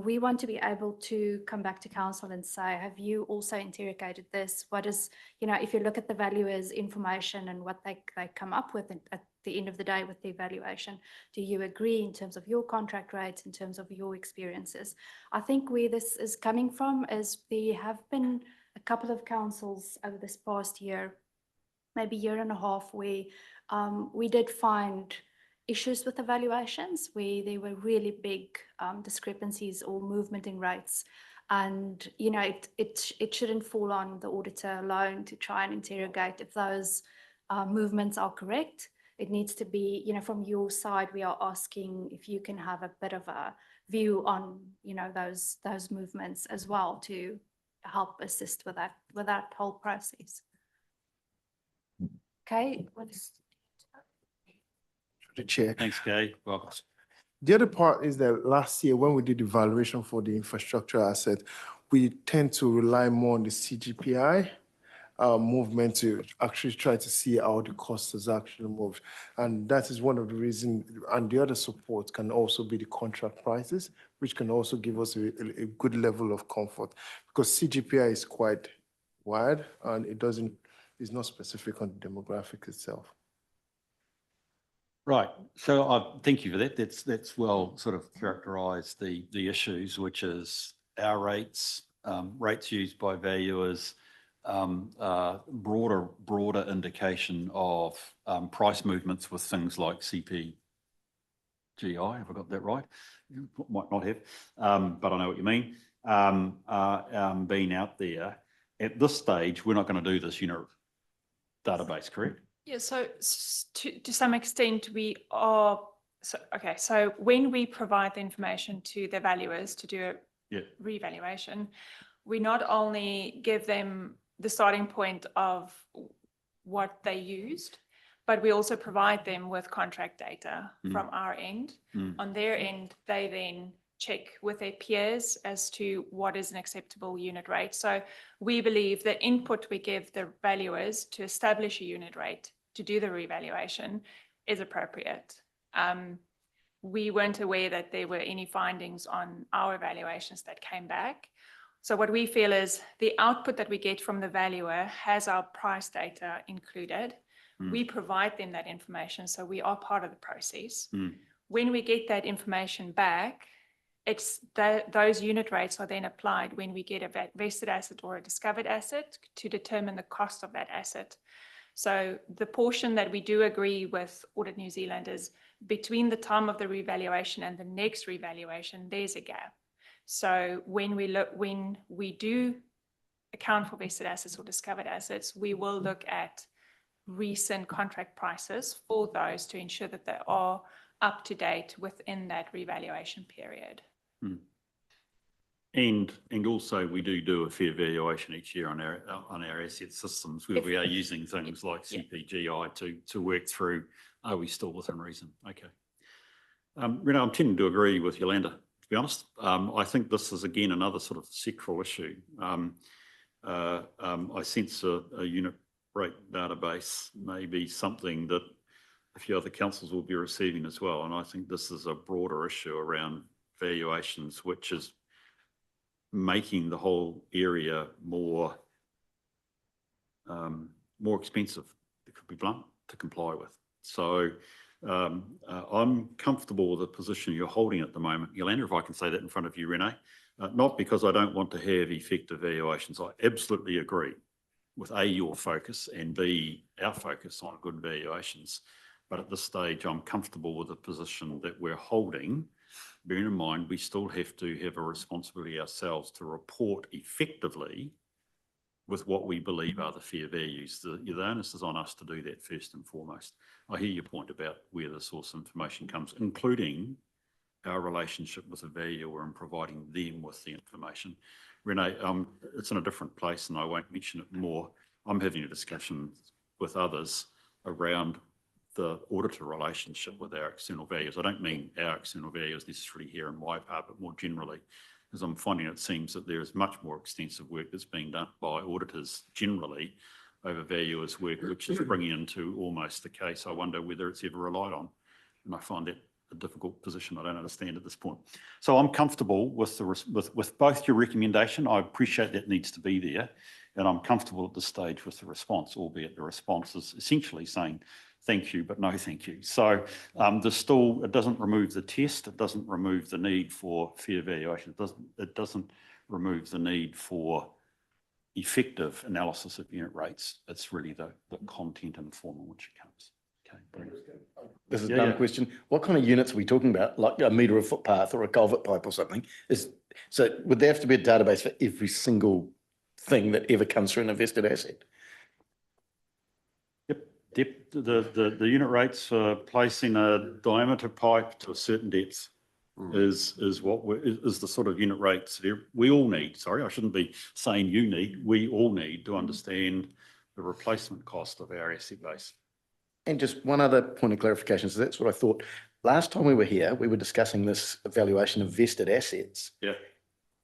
We want to be able to come back to council and say, have you also interrogated this? What is, if you look at the valuers' information and what they come up with at the end of the day with the evaluation, do you agree in terms of your contract rates, in terms of your experiences? I think where this is coming from is there have been a couple of councils over this past year, maybe year and a half, where we did find issues with evaluations where there were really big discrepancies or movement in rates. And, it shouldn't fall on the auditor alone to try and interrogate if those movements are correct. It needs to be, from your side, we are asking if you can have a bit of a view on, those movements as well to help assist with that whole process. Okay. The chair. Thanks, Kay. Welcome. The other part is that last year, when we did the valuation for the infrastructure asset, we tend to rely more on the CGPI movement to actually try to see how the cost has actually moved. And that is one of the reasons, and the other support can also be the contract prices, which can also give us a good level of comfort, because CGPI is quite wide and it's not specific on the demographic itself. Right. So thank you for that. That's well sort of characterised the issues, which is our rates, rates used by valuers, broader indication of price movements with things like CPGI. Have I got that right? You might not have, but I know what you mean. Being out there at this stage, we're not going to do this unit database, correct? Yeah, so to some extent we are, so when we provide the information to the valuers to do a revaluation, we not only give them the starting point of what they used, but we also provide them with contract data from our end. On their end, they then check with their peers as to what is an acceptable unit rate. So we believe the input we give the valuers to establish a unit rate to do the revaluation is appropriate. We weren't aware that there were any findings on our evaluations that came back. So what we feel is the output that we get from the valuer has our price data included. We provide them that information, so we are part of the process. When we get that information back, those unit rates are then applied when we get a vested asset or a discovered asset to determine the cost of that asset. So the portion that we do agree with Audit New Zealand is between the time of the revaluation and the next revaluation, there's a gap. So when we do account for vested assets or discovered assets, we will look at recent contract prices for those to ensure that they are up to date within that revaluation period. And also we do a fair valuation each year on our asset systems where we are using things like CPGI to work through, are we still within reason? Okay. Rena, I'm tending to agree with Yolanda, to be honest. I think this is again another sort of sectoral issue. I sense a unit rate database may be something that a few other councils will be receiving as well. And I think this is a broader issue around valuations, which is making the whole area more expensive, it could be blunt, to comply with. So I'm comfortable with the position you're holding at the moment. Yolanda, if I can say that in front of you, Renee, not because I don't want to have effective valuations. I absolutely agree with A, your focus, and B, our focus on good valuations. But at this stage, I'm comfortable with the position that we're holding. Bearing in mind, we still have to have a responsibility ourselves to report effectively with what we believe are the fair values. The onus is on us to do that first and foremost. I hear your point about where the source information comes, including our relationship with the valuer and providing them with the information. Renee, it's in a different place and I won't mention it more. I'm having a discussion with others around the auditor relationship with our external values. I don't mean our external values necessarily here in Waipā, but more generally, because I'm finding it seems that there is much more extensive work that's being done by auditors generally over valuers' work, which is bringing into almost the case I wonder whether it's ever relied on. And I find that a difficult position I don't understand at this point. So I'm comfortable with with both your recommendation. I appreciate that needs to be there. And I'm comfortable at this stage with the response, albeit the response is essentially saying, thank you, but no thank you. So it doesn't remove the test. It doesn't remove the need for fair valuation. It doesn't remove the need for effective analysis of unit rates. It's really the content and form in which it comes. Okay. Brilliant. This is Yeah, a dumb yeah. question. What kind of units are we talking about? Like a metre of footpath or a culvert pipe or something? So would there have to be a database for every single thing that ever comes through an invested asset? Yep. The unit rates for placing a diameter pipe to a certain depth is the sort of unit rates that we all need. Sorry, I shouldn't be saying you need. We all need to understand the replacement cost of our asset base. And just one other point of clarification. So that's what I thought. Last time we were here, we were discussing this evaluation of vested assets. Yeah.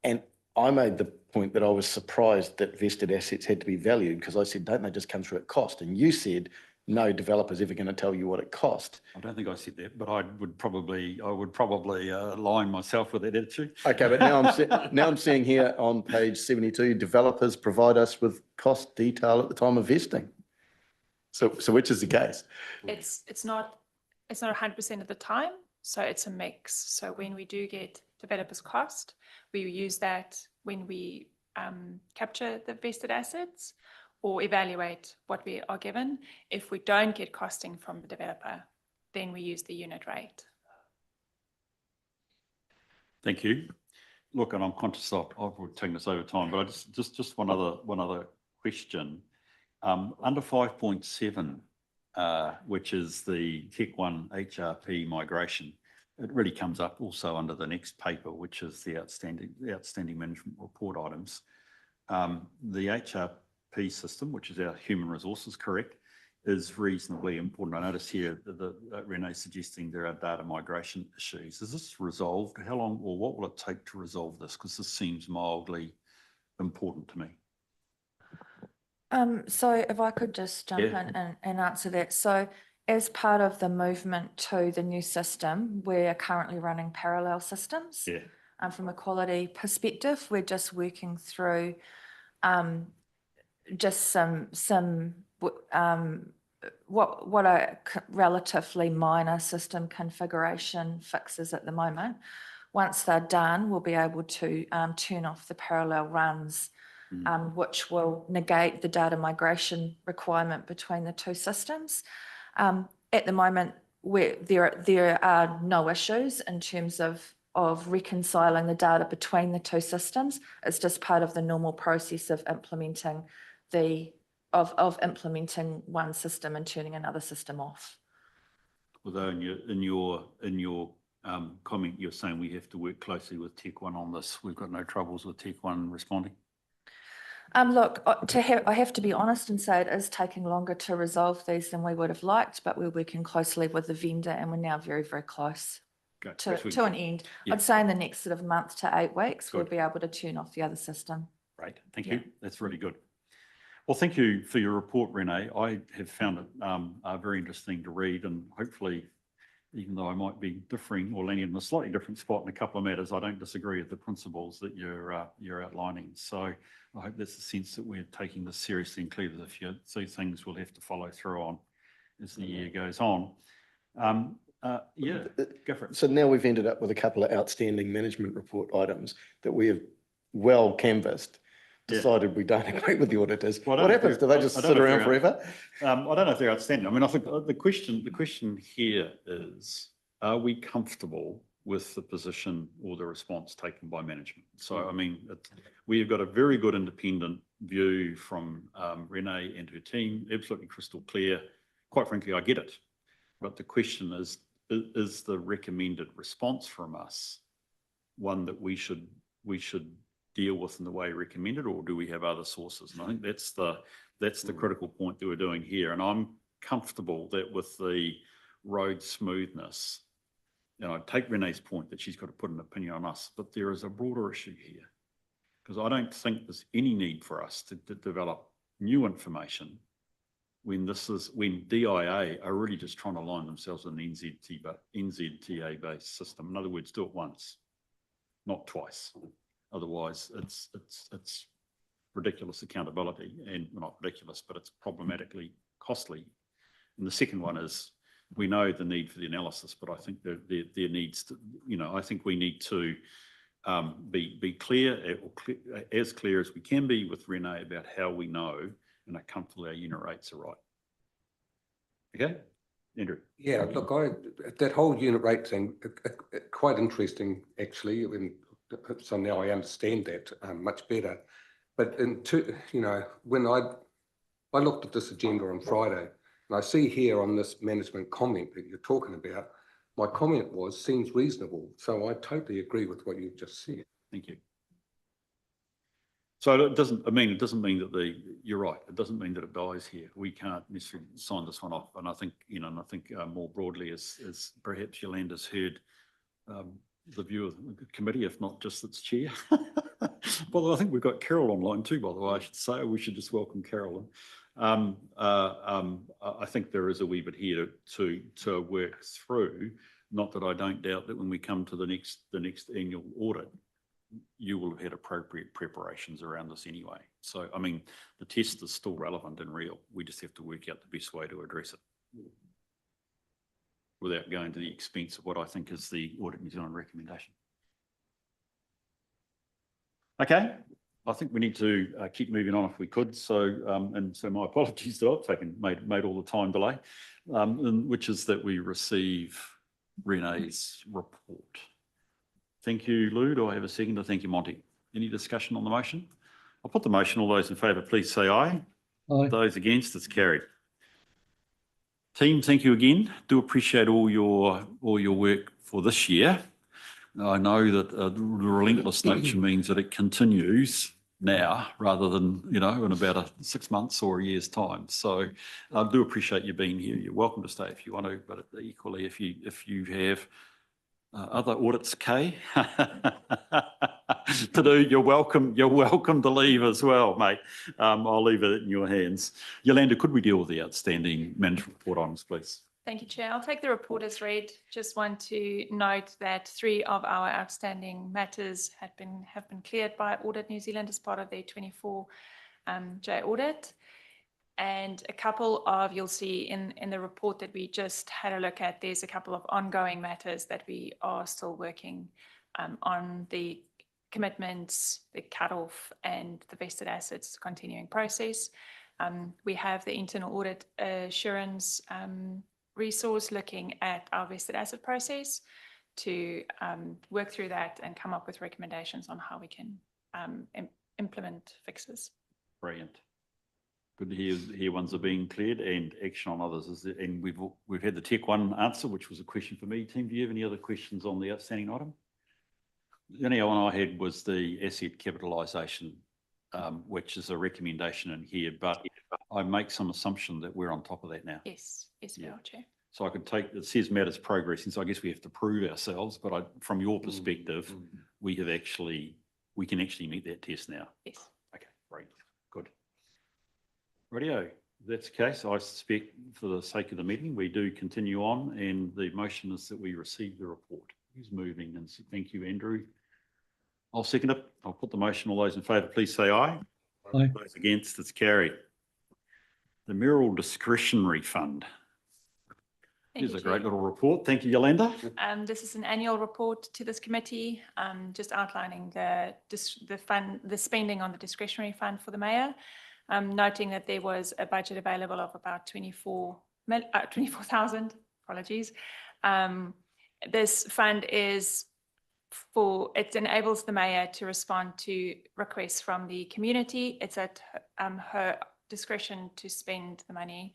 And I made the point that I was surprised that vested assets had to be valued because I said, don't they just come through at cost? And you said, no developer's ever going to tell you what it cost. I don't think I said that, but I would probably align myself with that attitude. Okay, but now I'm seeing here on page 72, developers provide us with cost detail at the time of vesting. So which is the case? It's not 100% of the time, so it's a mix. So when we do get developers' cost, we use that when we capture the vested assets or evaluate what we are given. If we don't get costing from the developer, then we use the unit rate. Thank you. Look, and I'm conscious I've taken this over time, but I just one other question. Under 5.7, which is the Tech 1 HRP migration, it really comes up also under the next paper, which is the outstanding management report items. The HRP system, which is our human resources, correct, is reasonably important. I notice here that Renee's suggesting there are data migration issues. Is this resolved? How long or what will it take to resolve this? Because this seems mildly important to me. So if I could just jump in and answer that. So as part of the movement to the new system, we're currently running parallel systems. Yeah. From a quality perspective, we're just working through just some what are relatively minor system configuration fixes at the moment. Once they're done, we'll be able to turn off the parallel runs, which will negate the data migration requirement between the two systems. At the moment, there are no issues in terms of reconciling the data between the two systems. It's just part of the normal process of implementing implementing one system and turning another system off. Although in your comment, you're saying we have to work closely with Tech 1 on this. We've got no troubles with Tech 1 responding. Look, I have to be honest and say it is taking longer to resolve these than we would have liked, but we're working closely with the vendor and we're now very, very close to an end. Yeah. I'd say in the next sort of month to 8 weeks, Good. we'll be able to turn off the other system. Great, thank you. That's really good. Well, thank you for your report, Renee. I have found it very interesting to read, and hopefully, even though I might be differing or landing in a slightly different spot in a couple of matters, I don't disagree with the principles that you're outlining. So I hope that's the sense that we're taking this seriously, and clearly there's a few things we'll have to follow through on as the year goes on. Go for it. So now we've ended up with a couple of outstanding management report items that we have well canvassed, decided we don't agree with the auditors. Well, what happens? Do they just sit around forever? I don't know if they're outstanding. I mean, I think the question here is, are we comfortable with the position or the response taken by management? So, I mean, we have got a very good independent view from Renee and her team, absolutely crystal clear. Quite frankly, I get it. But the question is the recommended response from us one that we should deal with in the way recommended, or do we have other sources? And I think that's the critical point that we're doing here. And I'm comfortable that with the road smoothness, I take Renee's point that she's got to put an opinion on us, but there is a broader issue here, because I don't think there's any need for us to develop new information when DIA are really just trying to align themselves with an NZTA based system. In other words, do it once, not twice. Otherwise, it's ridiculous accountability, and well, not ridiculous, but it's problematically costly. And the second one is, we know the need for the analysis, but I think there needs to, I think we need to be clear, as clear as we can be with Renee about how we know and are comfortable our unit rates are right. Okay, Andrew. Yeah, look, that whole unit rate thing, quite interesting actually. So now I understand that much better. But when I looked at this agenda on Friday, and I see here on this management comment that you're talking about, my comment was, seems reasonable. So I totally agree with what you've just said. Thank you. So it doesn't mean that you're right. It doesn't mean that it dies here. We can't necessarily sign this one off. And I think, more broadly, as perhaps Yolanda's heard the view of the committee, if not just its chair. Well, I think we've got Carol online too, by the way, I should say. We should just welcome Carol. I think there is a wee bit here to work through. Not that I don't doubt that when we come to the next annual audit, you will have had appropriate preparations around this anyway. So, I mean, the test is still relevant and real. We just have to work out the best way to address it without going to the expense of what I think is the Audit New Zealand recommendation. Okay, I think we need to keep moving on if we could. So, and so my apologies that I've made all the time delay, which is that we receive Renee's report. Thank you, Lou. Do I have a second? Thank you, Monty. Any discussion on the motion? I'll put the motion. All those in favour, please say aye. Aye. Those against, it's carried. Team, thank you again. Do appreciate all your work for this year. I know that the relentless nature means that it continues now rather than, in about 6 months or a year's time. So I do appreciate you being here. You're welcome to stay if you want to, but equally, if you have other audits, Kay, to do, you're welcome to leave as well, mate. I'll leave it in your hands. Yolanda, could we deal with the outstanding management report items, please? Thank you, Chair. I'll take the report as read. Just want to note that 3 of our outstanding matters have been cleared by Audit New Zealand as part of their 24J audit. And a couple of, you'll see in the report that we just had a look at, there's a couple of ongoing matters that we are still working on, the commitments, the cutoff, and the vested assets continuing process. We have the internal audit assurance resource looking at our vested asset process to work through that and come up with recommendations on how we can implement fixes. Brilliant. Good to hear ones are being cleared and action on others. And we've had the Tech One answer, which was a question for me. Team, do you have any other questions on the outstanding item? The only one I had was the asset capitalisation, which is a recommendation in here, but I make some assumption that we're on top of that now. Yes, we are, Chair. So I could take, it says matters progressing, so I guess we have to prove ourselves, but from your perspective, we can actually meet that test now. Yes. Okay, great, good. Radio, if that's the case, I suspect for the sake of the meeting, we do continue on, and the motion is that we receive the report. Who's moving? And thank you, Andrew. I'll second it. I'll put the motion. All those in favour, please say aye. Aye. Those against, it's carried. The Mayoral Discretionary Fund. Here's a great little report. Thank you, Yolanda. This is an annual report to this committee, just outlining the spending on the discretionary fund for the mayor, noting that there was a budget available of about 24,000. Apologies. This fund is it enables the mayor to respond to requests from the community. It's at her discretion to spend the money.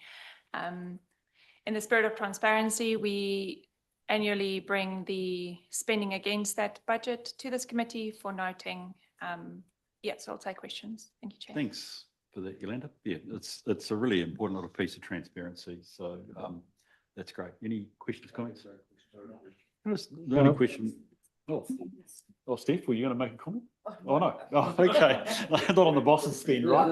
In the spirit of transparency, we annually bring the spending against that budget to this committee for noting. So I'll take questions. Thank you, Chair. Thanks for that, Yolanda. Yeah, it's a really important little piece of transparency. So that's great. Any questions, comments? The only question. Oh, Steph, were you going to make a comment? Oh, no. Oh, okay. Not on the boss's spin, right?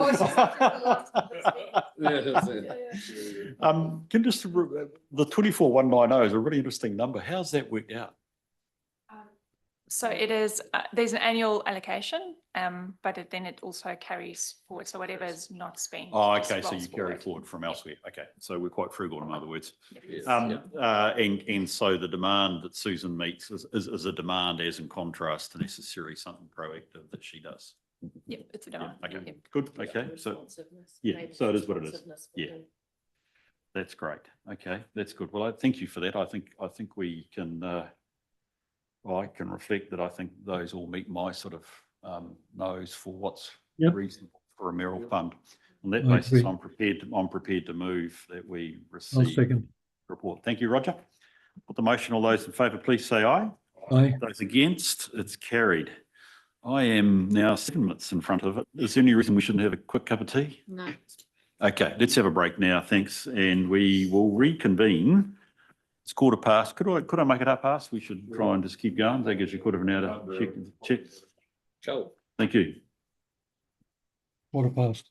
Can just, the 24190 is a really interesting number. How's that worked out? So it is, there's an annual allocation, but then it also carries forward. So whatever is not spent. Oh, just okay, so rolls you carry forward from Yeah. elsewhere. Okay, so we're quite frugal in other words. Yes, And so the demand that Susan meets is a demand as in contrast to necessarily something proactive that she does. Yeah, it's a Yeah, demand. okay, Yep. good, okay, so, yeah, so it is what it is. Yeah. That's great. Okay, that's good. Well, I thank you for that. I think we can, well, I can reflect that I think those all meet my sort of nose for what's Yep. reasonable for a Merrill fund. On that I basis, agree. I'm prepared to move that we I'll receive the second. report. Thank you, Roger. Put the motion. All those in favour, please say aye. Aye. Those against, it's carried. I am now 7 minutes in front of it. Is there any reason we shouldn't have a quick cup of tea? No. Okay, let's have a break now, thanks, and we will reconvene. It's 1:15. Could I make it 1:30? We should try and just keep going. That gives you 1/4 hour to check. Cool. Thank you. 1:15.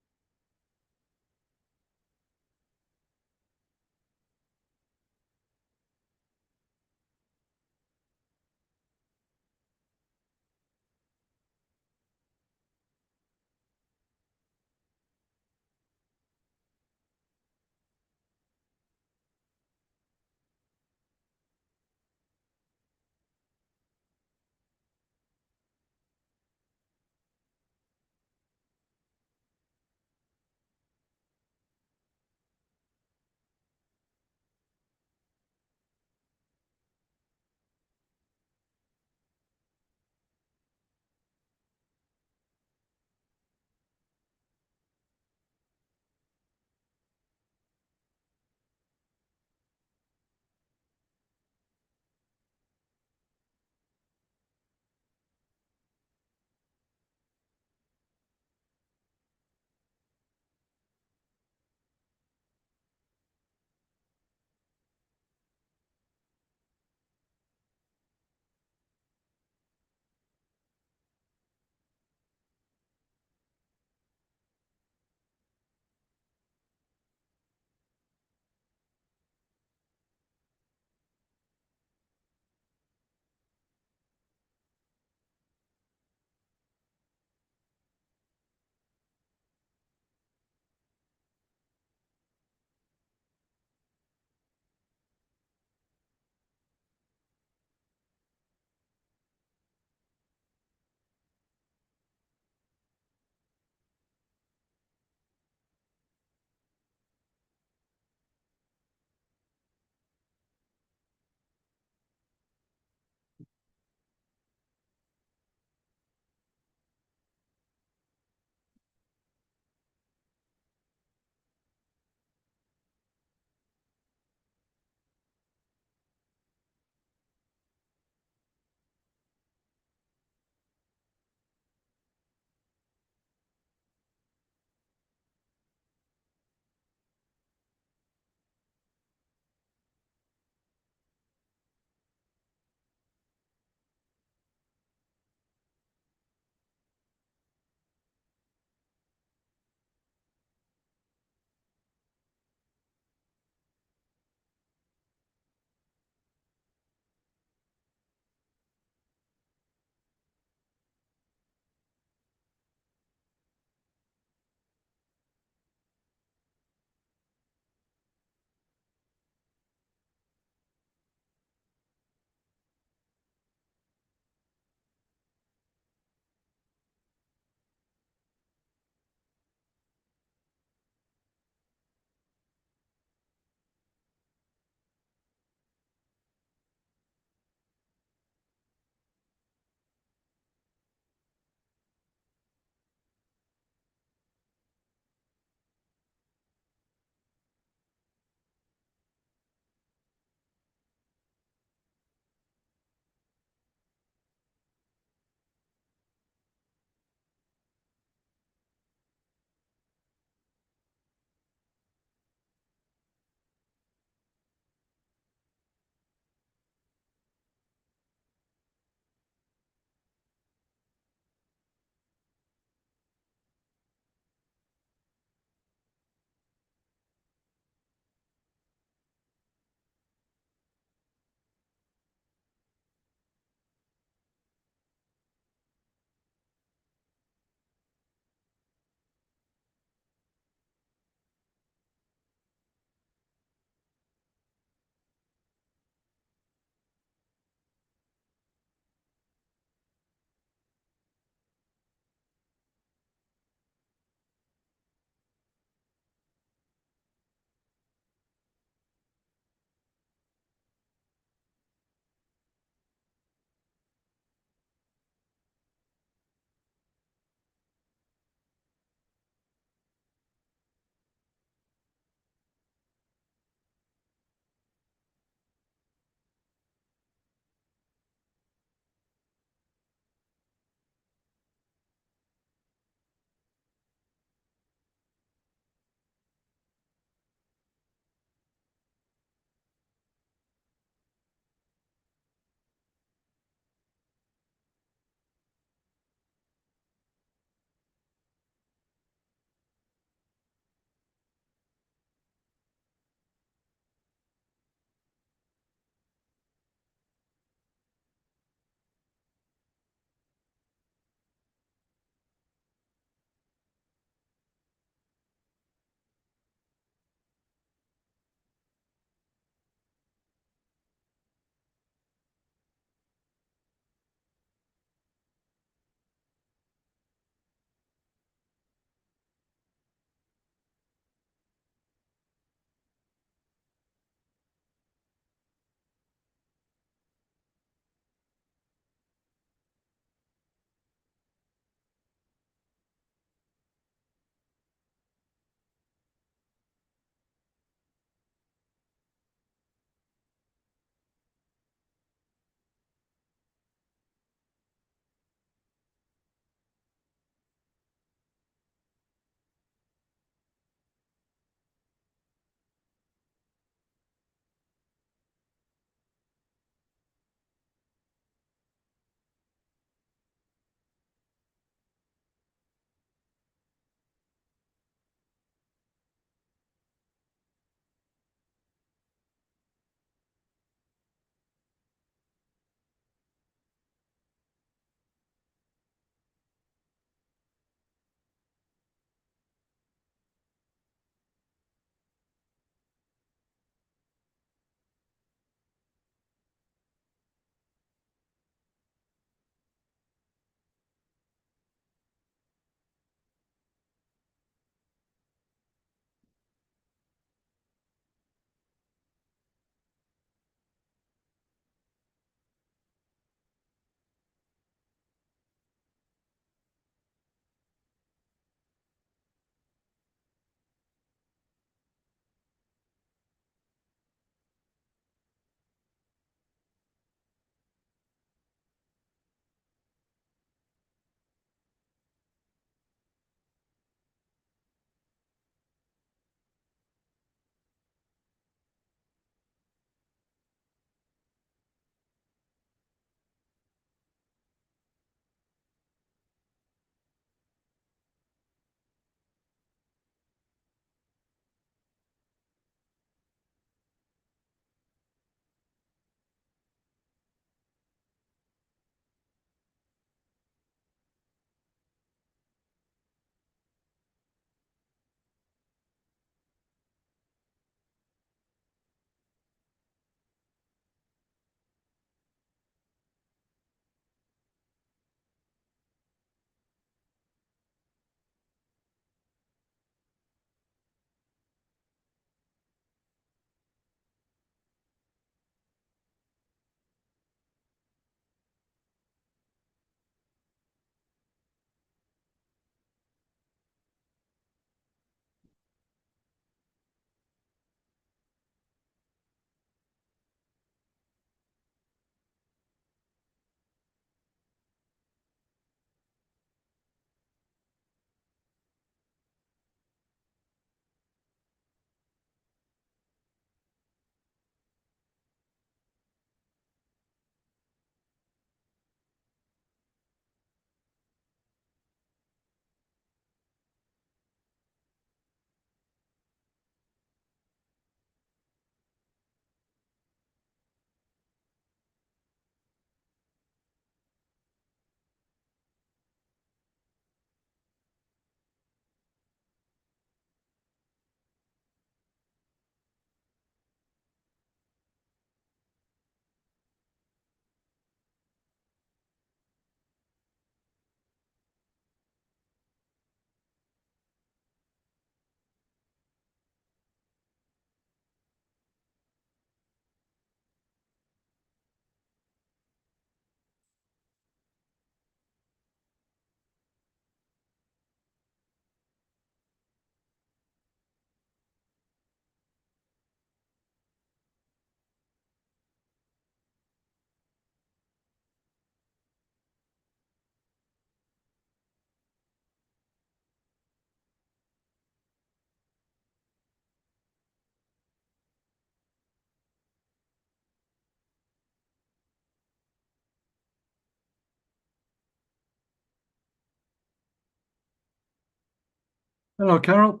Hello, Carol.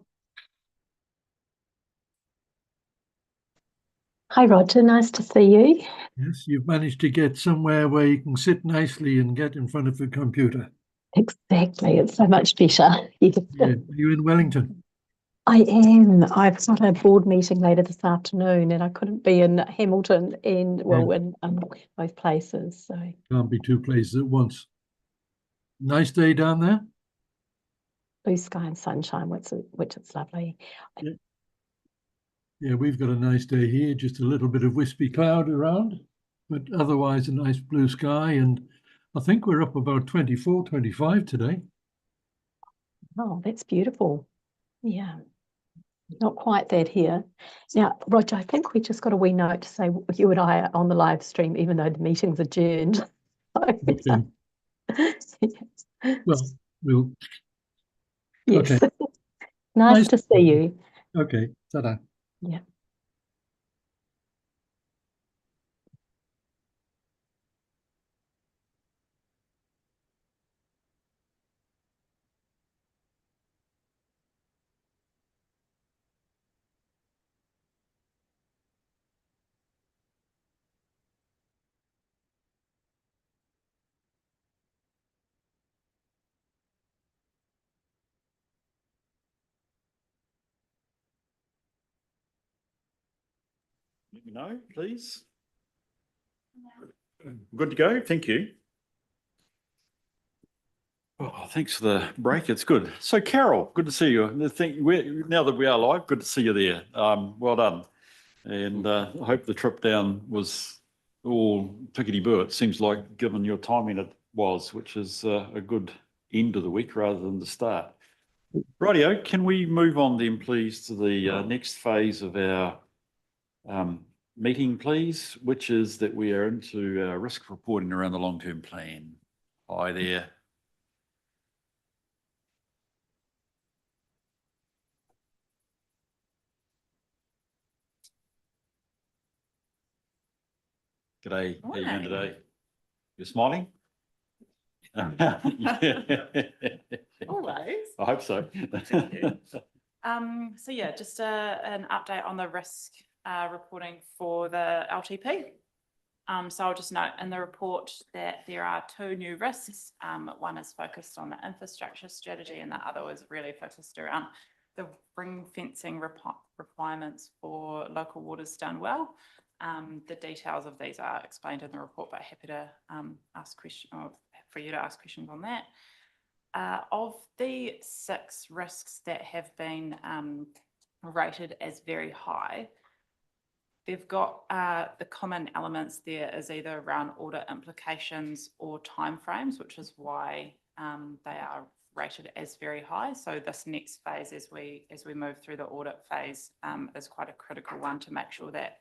Hi, Roger. Nice to see you. Yes, you've managed to get somewhere where you can sit nicely and get in front of the computer. Exactly. It's so much better. Yes. Yeah. Are you in Wellington? I am. I've got a board meeting later this afternoon and I couldn't be in Hamilton and in both places. So Can't be two places at once. Nice day down there? blue sky and sunshine, which is lovely. Yeah, we've got a nice day here, just a little bit of wispy cloud around, but otherwise a nice blue sky. And I think we're up about 24, 25 today. Oh, that's beautiful. Yeah. Not quite that here. Now, Roger, I think we just got a wee note to say you and I are on the live stream, even though the meeting's adjourned. Okay. Well, we'll, Yes. okay. Nice to see you. Okay, ta-da. Yeah. Let me know, please. Good to go. Thank you. Oh, thanks for the break. It's good. So, Carol, good to see you. Now that we are live, good to see you there. Well done. And I hope the trip down was all tickety-boo. It seems like, given your timing, it was, which is a good end of the week rather than the start. Rightio, can we move on then, please, to the next phase of our meeting, please, which is that we are into risk reporting around the long-term plan. Hi there. G'day, how you going today? You're smiling? Always. I hope so. So yeah, just an update on the risk reporting for the LTP. So I'll just note in the report that there are 2 new risks. One is focused on the infrastructure strategy and the other is really focused around the ring fencing requirements for local waters done well. The details of these are explained in the report, but happy to ask questions or for you to ask questions on that. Of the 6 risks that have been rated as very high, they've got the common elements there is either around audit implications or timeframes, which is why they are rated as very high. So this next phase, as we move through the audit phase, is quite a critical one to make sure that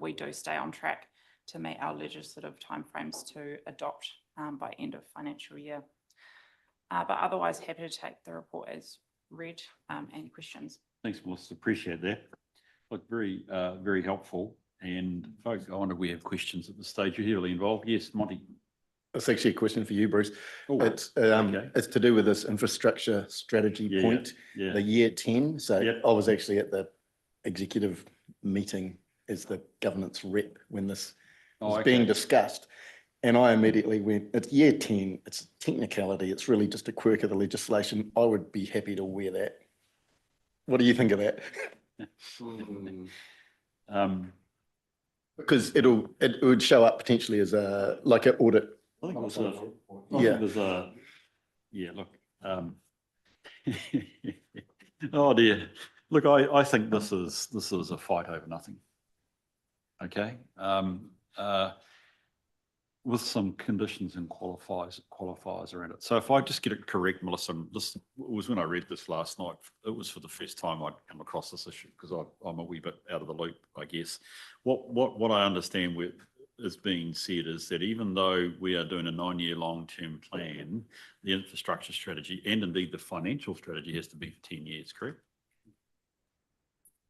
we do stay on track to meet our legislative timeframes to adopt by end of financial year. But otherwise, happy to take the report as read. Any questions? Thanks, Melissa. Appreciate that. Look, very, very helpful. And folks, I wonder if we have questions at this stage. You're heavily involved. Yes, Monty. It's actually a question for you, Bruce. Oh, it's okay. it's to do with this infrastructure strategy point, Yeah. the year 10. So Yep. I was actually at the executive meeting as the governance rep when this was being discussed. And I immediately went, it's year 10, it's a technicality, it's really just a quirk of the legislation. I would be happy to wear that. What do you think of that? Because it would show up potentially as like an audit. I think there's look. Oh dear. Look, I think this is a fight over nothing. Okay. With some conditions and qualifiers around it. So if I just get it correct, Melissa, this was when I read this last night. It was for the first time I'd come across this issue because I'm a wee bit out of the loop, I guess. What I understand is being said is that even though we are doing a 9-year long-term plan, the infrastructure strategy and indeed the financial strategy has to be for 10 years, correct?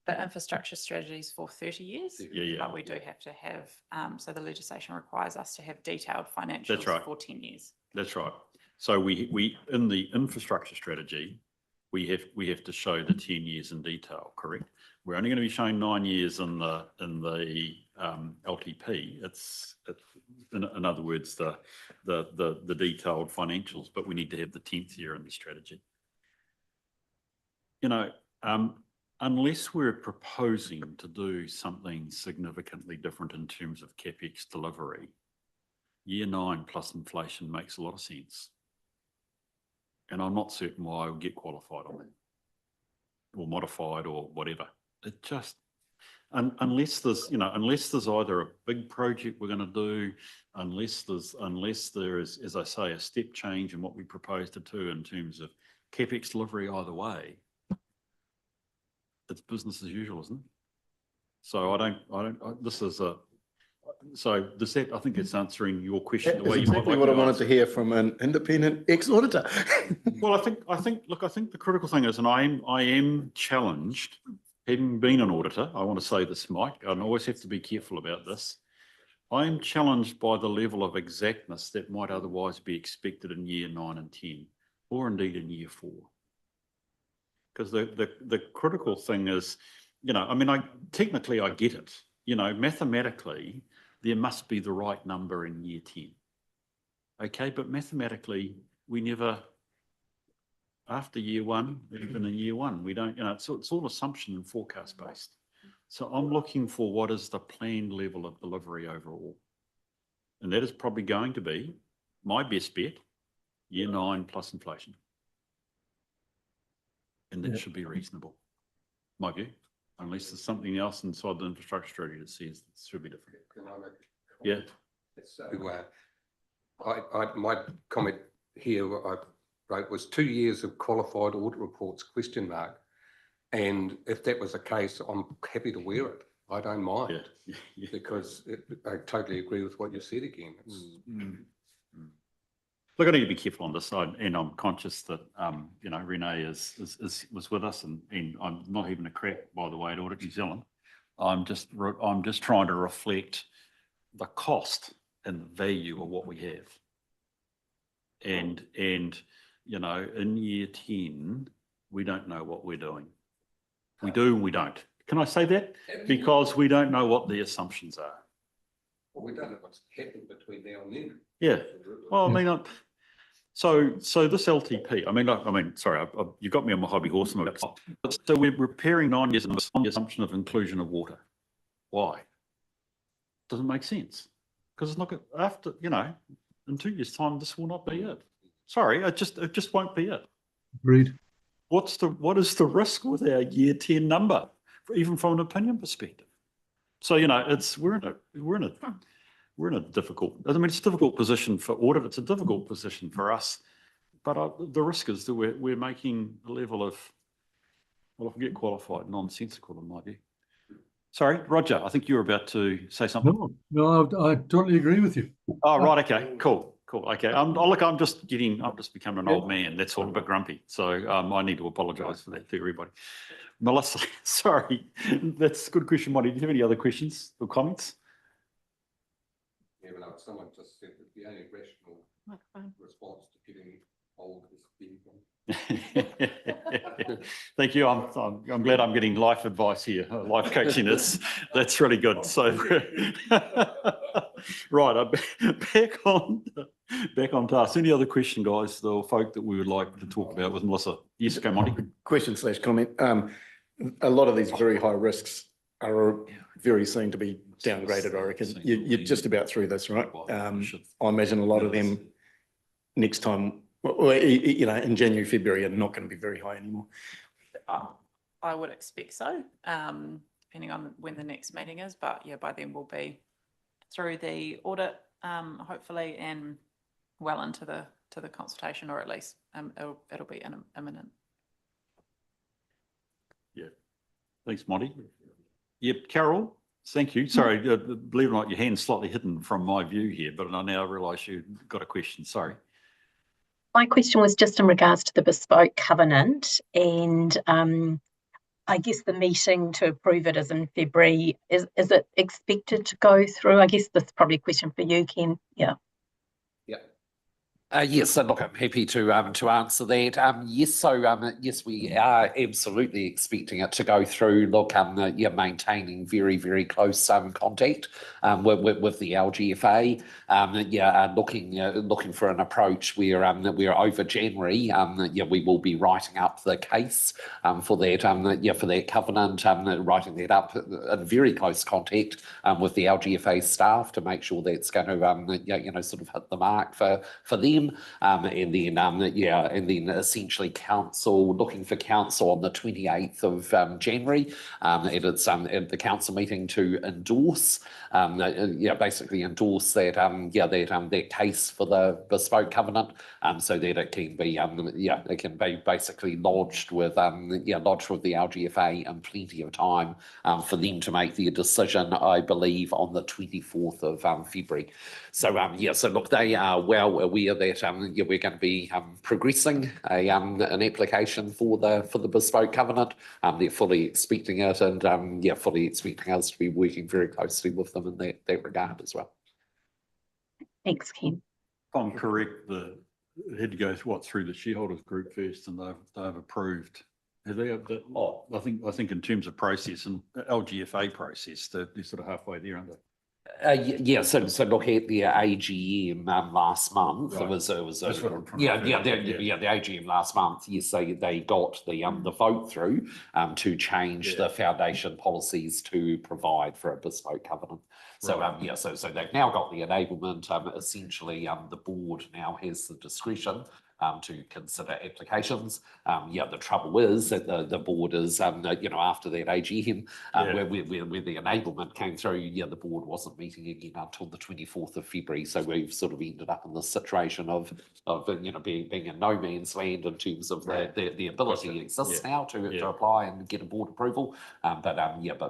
The infrastructure strategies for 30 years. Yeah. But we do have to have, so the legislation requires us to have detailed financials for 10 years. That's right. So we in the infrastructure strategy, we have to show the 10 years in detail, correct? We're only going to be showing 9 years in the LTP. It's in other words, the detailed financials, but we need to have the 10th year in the strategy. You know, unless we're proposing to do something significantly different in terms of CapEx delivery, year 9 plus inflation makes a lot of sense. And I'm not certain why I would get qualified on it or modified or whatever. It just, unless there's either a big project we're going to do, unless there is, as I say, a step change in what we propose to do in terms of CapEx delivery either way, it's business as usual, isn't it? So does that, I think it's answering your question the way you might exactly like what I to wanted answer. to hear from an independent ex-auditor. Well, I think the critical thing is, and I am challenged, having been an auditor, I want to say this, Mike, I always have to be careful about this. I am challenged by the level of exactness that might otherwise be expected in year 9 and 10, or indeed in year 4. Because the critical thing is, you know, I mean, technically I get it. You know, mathematically, there must be the right number in year 10. Okay, but mathematically, we never, after year 1, even in year 1, we don't, you know, it's all assumption and forecast based. So I'm looking for what is the planned level of delivery overall. And that is probably going to be, my best bet, year 9 plus inflation. And that should be reasonable, my view, unless there's something else inside the infrastructure strategy that says it should be different. Can I make a Yeah. comment? So my comment here I wrote was 2 years of qualified audit reports, ? And if that was the case, I'm happy to wear it. I don't mind, Yeah. because I totally agree with what you said again. Look, I need to be careful on this side, and I'm conscious that you know, Renee was with us, and I'm not even a crack, by the way, at Audit New Zealand. I'm just trying to reflect the cost and the value of what we have. And you know, in year 10, we don't know what we're doing. We do and we don't. Can I say that? Because we don't know what the assumptions are. Well, we don't know what's happening between now and then. Yeah. Well, I mean, so this LTP, sorry, you got me on my hobby horse. So we're repairing 9 years on the assumption of inclusion of water. Why? Doesn't make sense. Because it's not good after, you know, in 2 years' time, this will not be it. Sorry, it just won't be it. Agreed. What is the risk with our year 10 number, even from an opinion perspective? So, you know, we're in a difficult, I mean, it's a difficult position for audit. It's a difficult position for us, but the risk is that we're making a level of, well, if we get qualified, nonsensical in my view. Sorry, Roger, I think you were about to say something. No, I totally agree with you. Oh, right. Okay, cool. Okay. I'm just becoming an old man. That's all, a bit grumpy. So I need to apologise for that to everybody. Melissa, sorry. That's a good question, Monty. Do you have any other questions or comments? Yeah, but no, someone just said that the only rational response to getting old is being Thank you. I'm glad I'm getting life advice here. Life coaching that's really good. So right, back on task. Any other question, guys, or folk that we would like to talk about with Melissa? Yes, go Monty. Question/comment. A lot of these very high risks are very soon to be downgraded, I reckon. You're just about through this, right? I imagine a lot of them next time, well, you know, in January, February, are not going to be very high anymore. I would expect so, depending on when the next meeting is. But yeah, by then we'll be through the audit, hopefully, and well into the consultation, or at least it'll be imminent. Yeah. Thanks, Monty. Yep, Carol, thank you. Sorry, believe it or not, your hand's slightly hidden from my view here, but I now realise you've got a question. Sorry. My question was just in regards to the bespoke covenant, and I guess the meeting to approve it is in February. Is it expected to go through? I guess this is probably a question for you, Ken. Yeah. Yeah. Yes, so look, I'm happy to answer that. Yes, so yes, we are absolutely expecting it to go through. Look, yeah, maintaining very, very close contact with the LGFA. Yeah, looking for an approach where over January, yeah, we will be writing up the case for that yeah, for that covenant, writing that up in very close contact with the LGFA staff to make sure that's going to yeah, you know, sort of hit the mark for them. And then yeah, and then essentially council looking for council on the 28th of January, and it's the council meeting to endorse, yeah, basically endorse that yeah, that case for the bespoke covenant, so that it can be yeah, it can be basically lodged with yeah, lodged with the LGFA in plenty of time for them to make their decision, I believe, on the 24th of February. So yeah, so look, they are well aware that yeah, we're going to be progressing an application for the bespoke covenant. They're fully expecting it, and yeah, fully expecting us to be working very closely with them in that regard as well. Thanks, Ken. If I'm correct, it had to go through the shareholders group first, and they've approved. Have they? I think in terms of process and LGFA process, they're sort of halfway there, aren't they? Yeah, so look at the AGM last month. Right. It was That's what I'm trying yeah, to yeah, figure out, yeah, the AGM last month. Yes, they got the vote through to change the foundation policies to provide for a bespoke covenant. So Right. yeah, so they've now got the enablement. Essentially, the board now has the discretion to consider applications. Yeah, the trouble is that the board is, you know, after that AGM, where the enablement came through, yeah, the board wasn't meeting again until the 24th of February. So we've sort of ended up in this situation of you know, being in no man's land in terms of the ability exists now to apply and get a board approval. But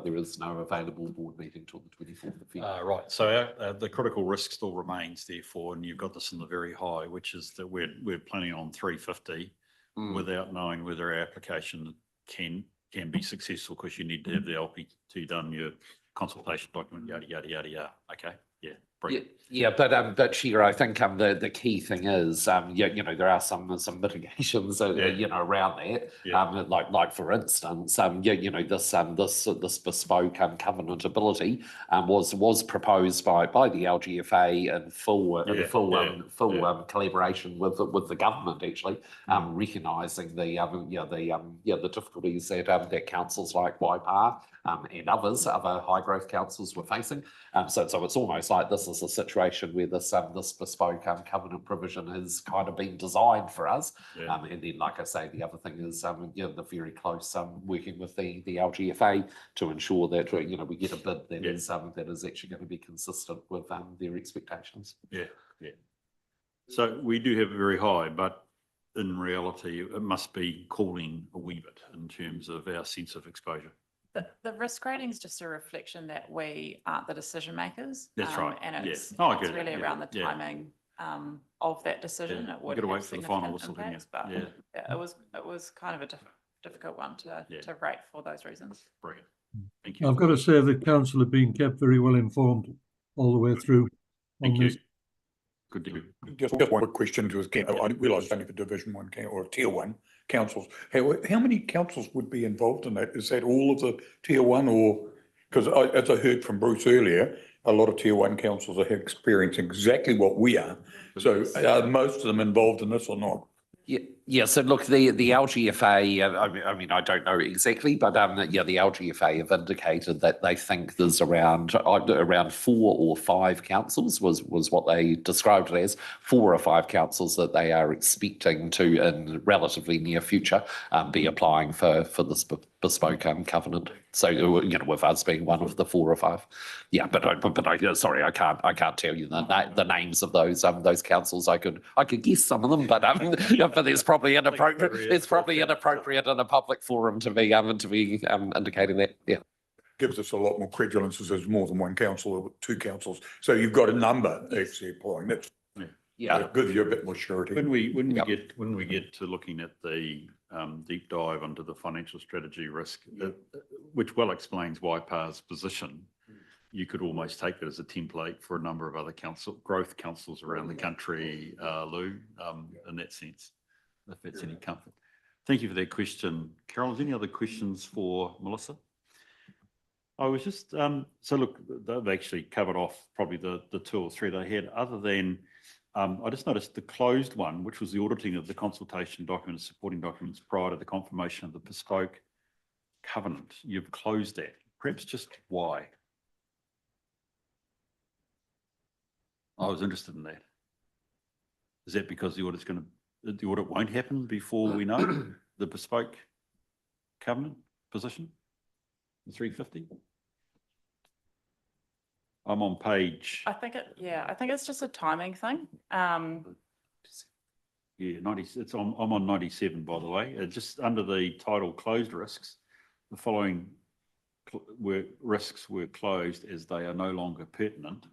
there is no available board meeting till the 24th of February. Right. So the critical risk still remains, therefore, and you've got this in the very high, which is that we're planning on 350 without knowing whether our application can be successful, because you need to have the LPT done, your consultation document, yada, yada, yada, yada. Okay. Yeah. Brilliant. Yeah, but Sheila, I think the key thing is, yeah, you know, there are some mitigations, you know, around that. Like for instance, yeah, you know, this bespoke covenant ability was proposed by the LGFA in full collaboration with the government, actually, recognising the difficulties that councils like Waipa and other high growth councils were facing. So it's almost like this is a situation where this bespoke covenant provision has kind of been designed for us. And then, like I say, the other thing is you know, the very close working with the LGFA to ensure that you know, we get a bid that is actually going to be consistent with their expectations. Yeah. So we do have it very high, but in reality, it must be cooling a wee bit in terms of our sense of exposure. The risk rating is just a reflection that we aren't the decision makers. That's right. And it's, I get it's really around the timing of that decision. It would gotta have wait for the final significant whistle, didn't impacts, you? but it was kind of a difficult one to rate for those reasons. Brilliant. Thank you. I've got to say the council have been kept very well informed all the way through. Thank you. Good to go. Just one quick question to us, Ken. I didn't realise it's only for Division 1 or Tier 1 councils. How many councils would be involved in that? Is that all of the Tier 1, or, because as I heard from Bruce earlier, a lot of Tier 1 councils are experiencing exactly what we are. So are most of them involved in this or not? Yeah. So look, the LGFA. I mean, I don't know exactly, but yeah, the LGFA have indicated that they think there's around 4 or 5 councils was what they described it as, 4 or 5 councils that they are expecting to, in relatively near future, be applying for this bespoke covenant. So you know, with us being one of the 4 or 5. Yeah, but I sorry, I can't tell you the names of those councils. I could guess some of them, but there's probably inappropriate. It's probably inappropriate in a public forum to be indicating that. Yeah. Gives us a lot more credulence as there's more than one council or 2 councils. So you've got a number actually applying. That's gives you a bit more surety. When we get to looking at the deep dive into the financial strategy risk, which well explains Waipa's position, you could almost take that as a template for a number of other growth councils around the country, Lou, in that sense, if that's any comfort. Thank you for that question. Carol, is any other questions for Melissa? I was just, so look, they've actually covered off probably the 2 or 3 they had, other than, I just noticed the closed one, which was the auditing of the consultation documents, supporting documents prior to the confirmation of the bespoke covenant. You've closed that. Perhaps just why? I was interested in that. Is that because the audit won't happen before we know the bespoke covenant position? The 350? I'm on page. I think it's just a timing thing. Yeah, 90, I'm on 97, by the way. Just under the title closed risks, the following risks were closed as they are no longer pertinent.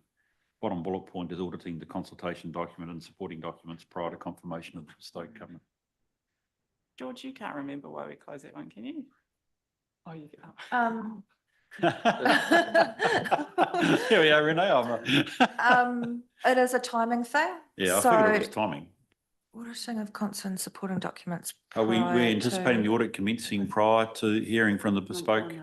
Bottom bullet point is auditing the consultation document and supporting documents prior to confirmation of the bespoke covenant. George, you can't remember why we closed that one, can you? Oh, you Here we are, Renee. It is a timing thing. Yeah, I So figured it was timing. auditing of constant supporting documents. Are we're prior anticipating to- the audit commencing prior to hearing from the bespoke?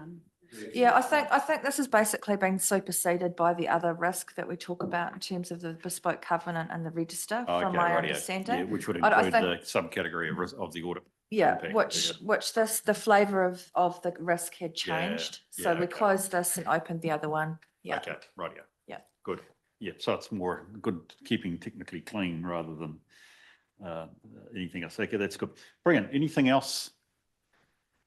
Yeah, I think this has basically been superseded by the other risk that we talk about in terms of the bespoke covenant and the register, Oh, from okay, my rightio. understanding. Yeah, which would I include think- the subcategory of the audit. Yeah, impact. which the flavour of the risk had Yeah, changed. So yeah, we okay. closed this and opened the other one. Yeah. Okay, right, yeah. Yeah. Good. Yeah, so it's more good keeping technically clean rather than anything else. Okay, that's good. Brilliant. Anything else?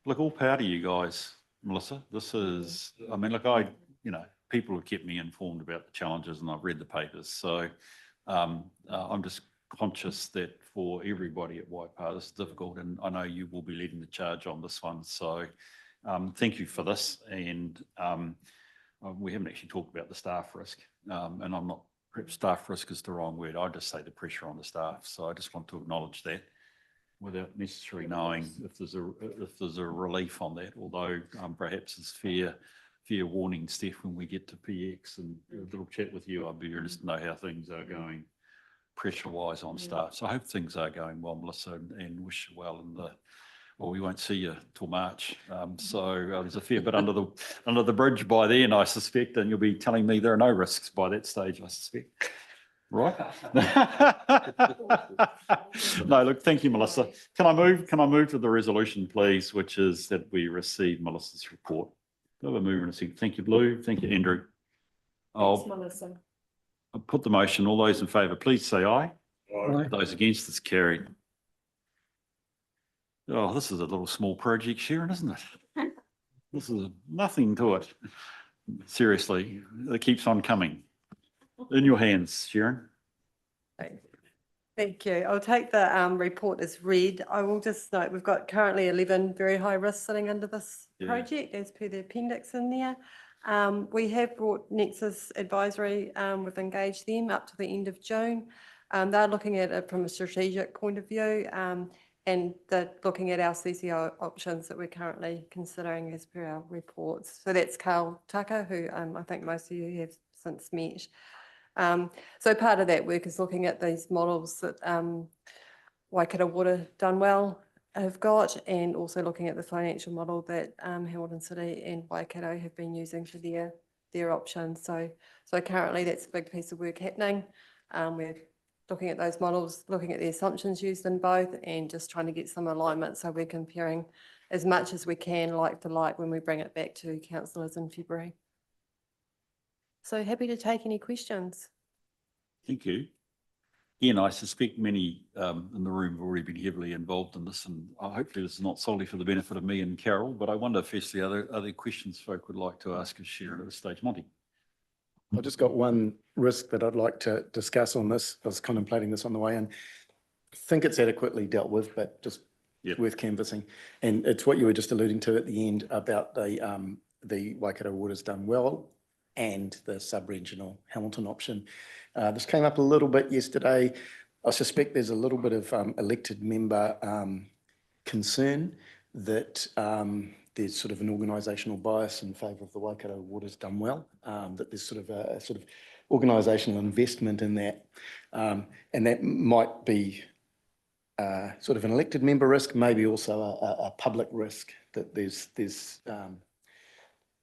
Look, all power to you guys, Melissa. This is, I mean, look, people have kept me informed about the challenges and I've read the papers. So I'm just conscious that for everybody at Waipā, this is difficult, and I know you will be leading the charge on this one. So thank you for this. And we haven't actually talked about the staff risk, and I'm not, perhaps staff risk is the wrong word. I just say the pressure on the staff. So I just want to acknowledge that without necessarily knowing if there's a relief on that, although perhaps it's fair warning, Steph, when we get to PX and a little chat with you, I'd be interested to know how things are going pressure-wise on staff. So I hope things are going well, Melissa, and wish you well in well, we won't see you till March. So there's a fair bit under the bridge by then, I suspect, and you'll be telling me there are no risks by that stage, I suspect. Right? No, look, thank you, Melissa. Can I move to the resolution, please, which is that we receive Melissa's report. Have a move and a second. Thank you, Lou. Thank you, Andrew. Thanks, Melissa. I'll put the motion. All those in favour, please say aye. Aye. Those against, it's carried. Oh, this is a little small project, Sharon, isn't it? This is nothing to it. Seriously, it keeps on coming. In your hands, Sharon. Thank you. I'll take the report as read. I will just note we've got currently 11 very high risks sitting under this Yeah. project as per the appendix in there. We have brought Nexus Advisory, we've engaged them up to the end of June. They're looking at it from a strategic point of view, and they're looking at our CCO options that we're currently considering as per our reports. So that's Carl Tucker, who I think most of you have since met. So part of that work is looking at these models that Waikato Water Done Well have got, and also looking at the financial model that Hamilton City and Waikato have been using for their options. So currently that's a big piece of work happening. We're looking at those models, looking at the assumptions used in both, and just trying to get some alignment so we're comparing as much as we can like to like when we bring it back to councillors in February. So happy to take any questions. Thank you. Ian, I suspect many in the room have already been heavily involved in this, and hopefully this is not solely for the benefit of me and Carol, but I wonder firstly, are there questions folk would like to ask of Sharon at this stage? Monty? I've just got one risk that I'd like to discuss on this. I was contemplating this on the way in. I think it's adequately dealt with, but just worth canvassing. And it's what you were just alluding to at the end about the Waikato Water's Done Well and the sub-regional Hamilton option. This came up a little bit yesterday. I suspect there's a little bit of elected member concern that there's sort of an organisational bias in favour of the Waikato Waters done well, that there's sort of a sort of organisational investment in that, and that might be sort of an elected member risk, maybe also a public risk, that there's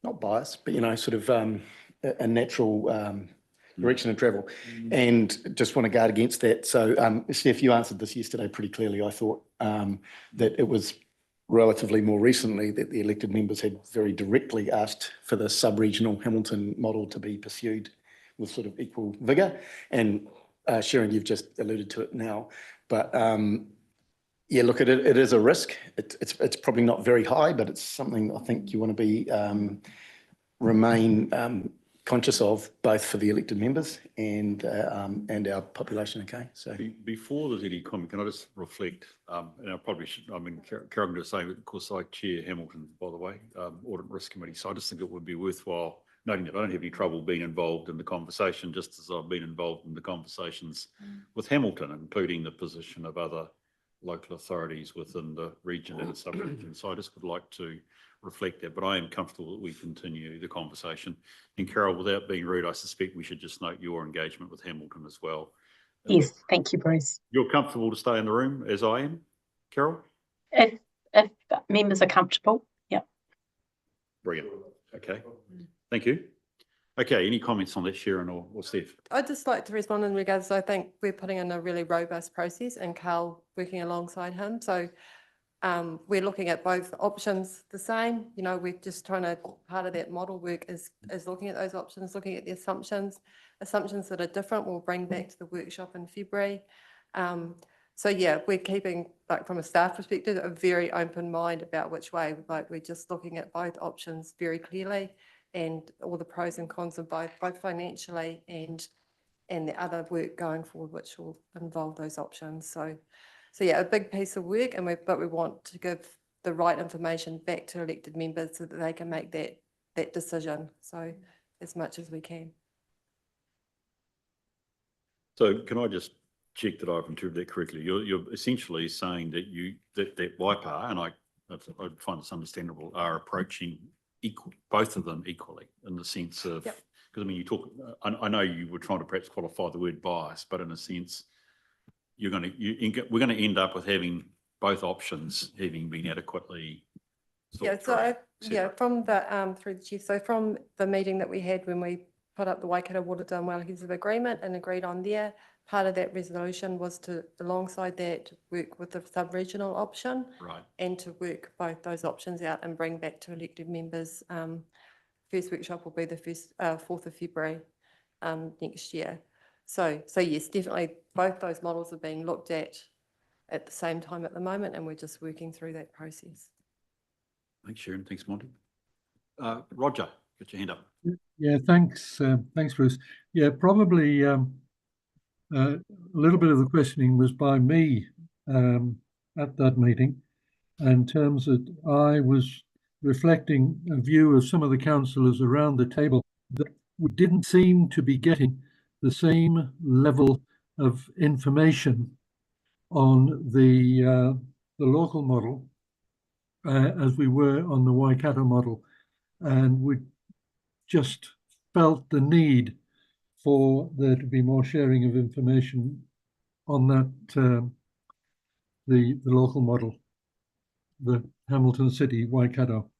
not bias, but, you know, sort of a natural direction of travel. And just want to guard against that. So, Steph, you answered this yesterday pretty clearly. I thought that it was relatively more recently that the elected members had very directly asked for the sub-regional Hamilton model to be pursued with sort of equal vigour. And Sharon, you've just alluded to it now. But yeah, look, it is a risk. It's probably not very high, but it's something I think you want to be remain conscious of, both for the elected members and our population. Okay, so before there's any comment, can I just reflect? And I probably should. I mean, Carol, I'm going to say, of course, I chair Hamilton, by the way, Audit and Risk Committee. So I just think it would be worthwhile noting that I don't have any trouble being involved in the conversation, just as I've been involved in the conversations with Hamilton, including the position of other local authorities within the region and sub-region. So I just would like to reflect that, but I am comfortable that we continue the conversation. And Carol, without being rude, I suspect we should just note your engagement with Hamilton as well. Yes, thank you, Bruce. You're comfortable to stay in the room, as I am, Carol? If members are comfortable, yeah. Brilliant. Okay, thank you. Okay, any comments on that, Sharon or Steph? I'd just like to respond in regards, I think we're putting in a really robust process and Carl working alongside him. So we're looking at both options the same. You know, we're just trying to, part of that model work is looking at those options, looking at the assumptions that are different, we'll bring back to the workshop in February. So yeah, we're keeping, like from a staff perspective, a very open mind about which way, like we're just looking at both options very clearly and all the pros and cons of both financially and the other work going forward, which will involve those options. So yeah, a big piece of work, and but we want to give the right information back to elected members so that they can make that decision. So as much as we can. So can I just check that I've interpreted that correctly? You're essentially saying that that Waipa, and I find this understandable, are approaching both of them equally in the sense of, because I mean, you talk, I know you were trying to perhaps qualify the word bias, but in a sense, we're going to end up with having both options having been adequately thought through. From the through the chief. So from the meeting that we had when we put up the Waikato Water Done Well Heads of Agreement and agreed on there, part of that resolution was to, alongside that, work with the sub-regional option, right, and to work both those options out and bring back to elected members. First workshop will be the 4th of February next year. So yes, definitely both those models are being looked at the same time at the moment, and we're just working through that process. Thanks, Sharon. Thanks, Monty. Roger, get your hand up. Yeah, thanks, Bruce. Yeah, probably a little bit of the questioning was by me at that meeting, in terms that I was reflecting a view of some of the councillors around the table that we didn't seem to be getting the same level of information on the local model as we were on the Waikato model, and we just felt the need for there to be more sharing of information on that, the local model, the Hamilton City Waikato.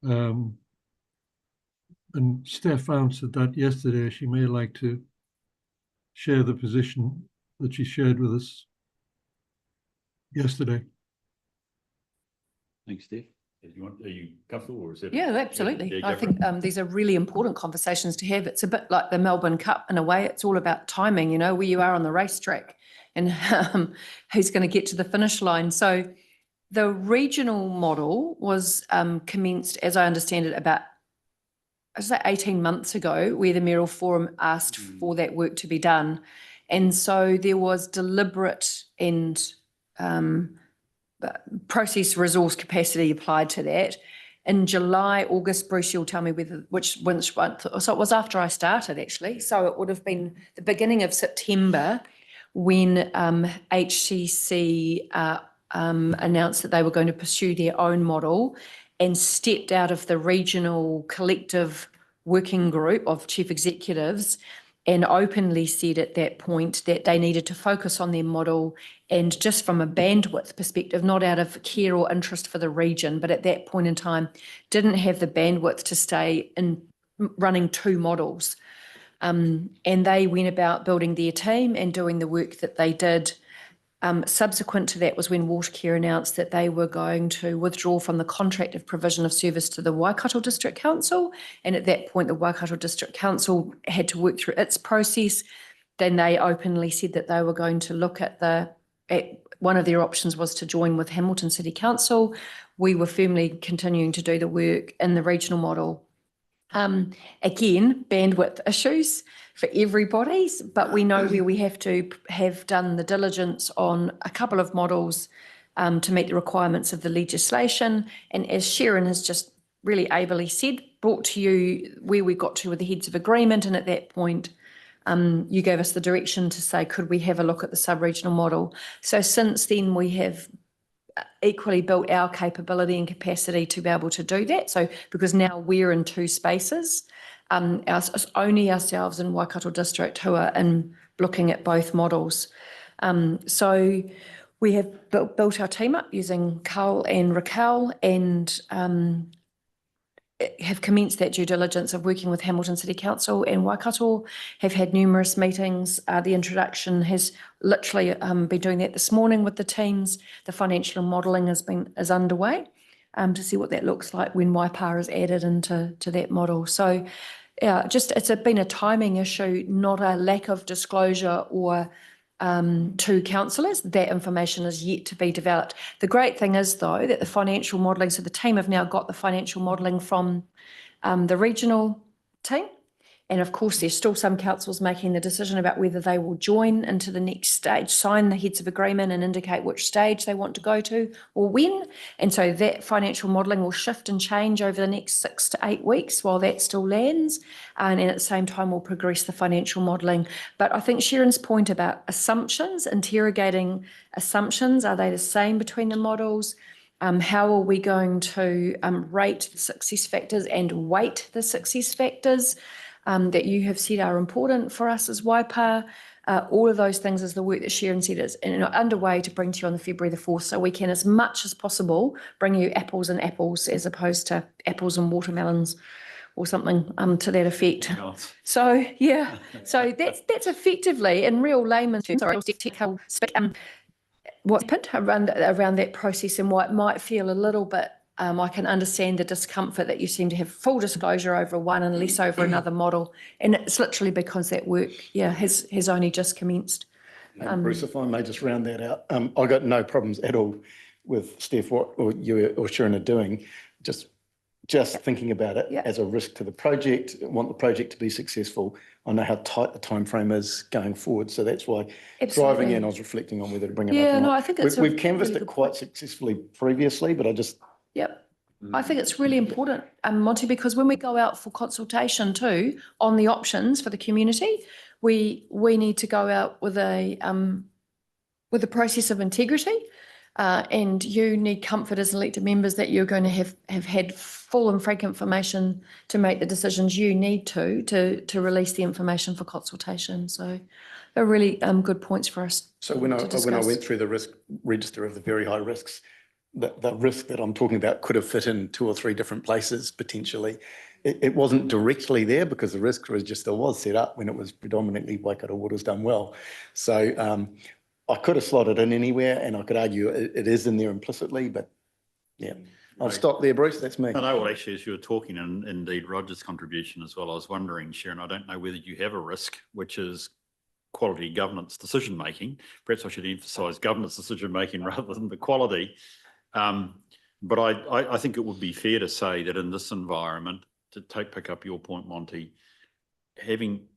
And Steph answered that yesterday. She may like to share the position that she shared with us yesterday. Thanks, Steph. Are you comfortable, or is that? Yeah, absolutely. Yeah, I think these are really important conversations to have. It's a bit like the Melbourne Cup in a way. It's all about timing, you know, where you are on the racetrack and who's going to get to the finish line. So the regional model was commenced, as I understand it, about 18 months ago, where the Mayoral Forum asked for that work to be done. And so there was deliberate and process resource capacity applied to that. In July, August, Bruce, you'll tell me which one. So it was after I started, actually. So it would have been the beginning of September when HCC announced that they were going to pursue their own model. and stepped out of the regional collective working group of chief executives and openly said at that point that they needed to focus on their model, and just from a bandwidth perspective, not out of care or interest for the region, but at that point in time, didn't have the bandwidth to stay in running two models. And they went about building their team and doing the work that they did. Subsequent to that was when Watercare announced that they were going to withdraw from the contract of provision of service to the Waikato District Council. And at that point, the Waikato District Council had to work through its process. Then they openly said that they were going to look at one of their options was to join with Hamilton City Council. We were firmly continuing to do the work in the regional model. Again, bandwidth issues for everybody, but we know where we have to have done the diligence on a couple of models to meet the requirements of the legislation. And as Sharon has just really ably said, brought to you where we got to with the heads of agreement. And at that point, you gave us the direction to say, could we have a look at the sub-regional model? So since then, we have equally built our capability and capacity to be able to do that. So because now we're in two spaces, it's only ourselves in Waikato District who are looking at both models. So we have built our team up using Carl and Raquel, and have commenced that due diligence of working with Hamilton City Council and Waikato, have had numerous meetings. The introduction has literally been doing that this morning with the teams. The financial modelling is underway to see what that looks like when Waipa is added into that model. So yeah, it's been a timing issue, not a lack of disclosure or to councillors. That information is yet to be developed. The great thing is, though, that the financial modelling, so the team have now got the financial modelling from the regional team. And of course, there's still some councils making the decision about whether they will join into the next stage, sign the heads of agreement and indicate which stage they want to go to or when. And so that financial modelling will shift and change over the next 6 to 8 weeks while that still lands. And at the same time, we'll progress the financial modelling. But I think Sharon's point about assumptions, interrogating assumptions, are they the same between the models? How are we going to rate the success factors and weight the success factors that you have said are important for us as Waipa? All of those things is the work that Sharon said is underway to bring to you on the February the 4th, so we can, as much as possible, bring you apples and apples as opposed to apples and watermelons or something to that effect. So yeah, so that's effectively in real layman's terms, what's happened around that process, and why it might feel a little bit. I can understand the discomfort that you seem to have full disclosure over one and less over another model. And it's literally because that work, has only just commenced. Bruce, if I may just round that out, I got no problems at all with Steph, what or you or Sharon are doing. Just thinking about it as a risk to the project, want the project to be successful. I know how tight the time frame is going forward, so that's why driving in, I was reflecting on whether to bring it up or not. I think we've canvassed it quite successfully previously, but I just I think it's really important, Monty, because when we go out for consultation too on the options for the community, we need to go out with a process of integrity, and you need comfort as elected members that you're going to have had full and frank information to make the decisions you need to release the information for consultation. So they're really good points for us. So when I went through the risk register of the very high risks, the risk that I'm talking about could have fit in 2 or 3 different places potentially. It wasn't directly there because the risk register was set up when it was predominantly Waikato Water's done well. So I could have slotted in anywhere, and I could argue it is in there implicitly, but yeah. I'll stop there, Bruce. That's me. I know, well, actually, as you were talking, and indeed Roger's contribution as well, I was wondering, Sharon, I don't know whether you have a risk, which is quality governance decision-making. Perhaps I should emphasise governance decision-making rather than the quality. But I think it would be fair to say that in this environment, to pick up your point, Monty, adding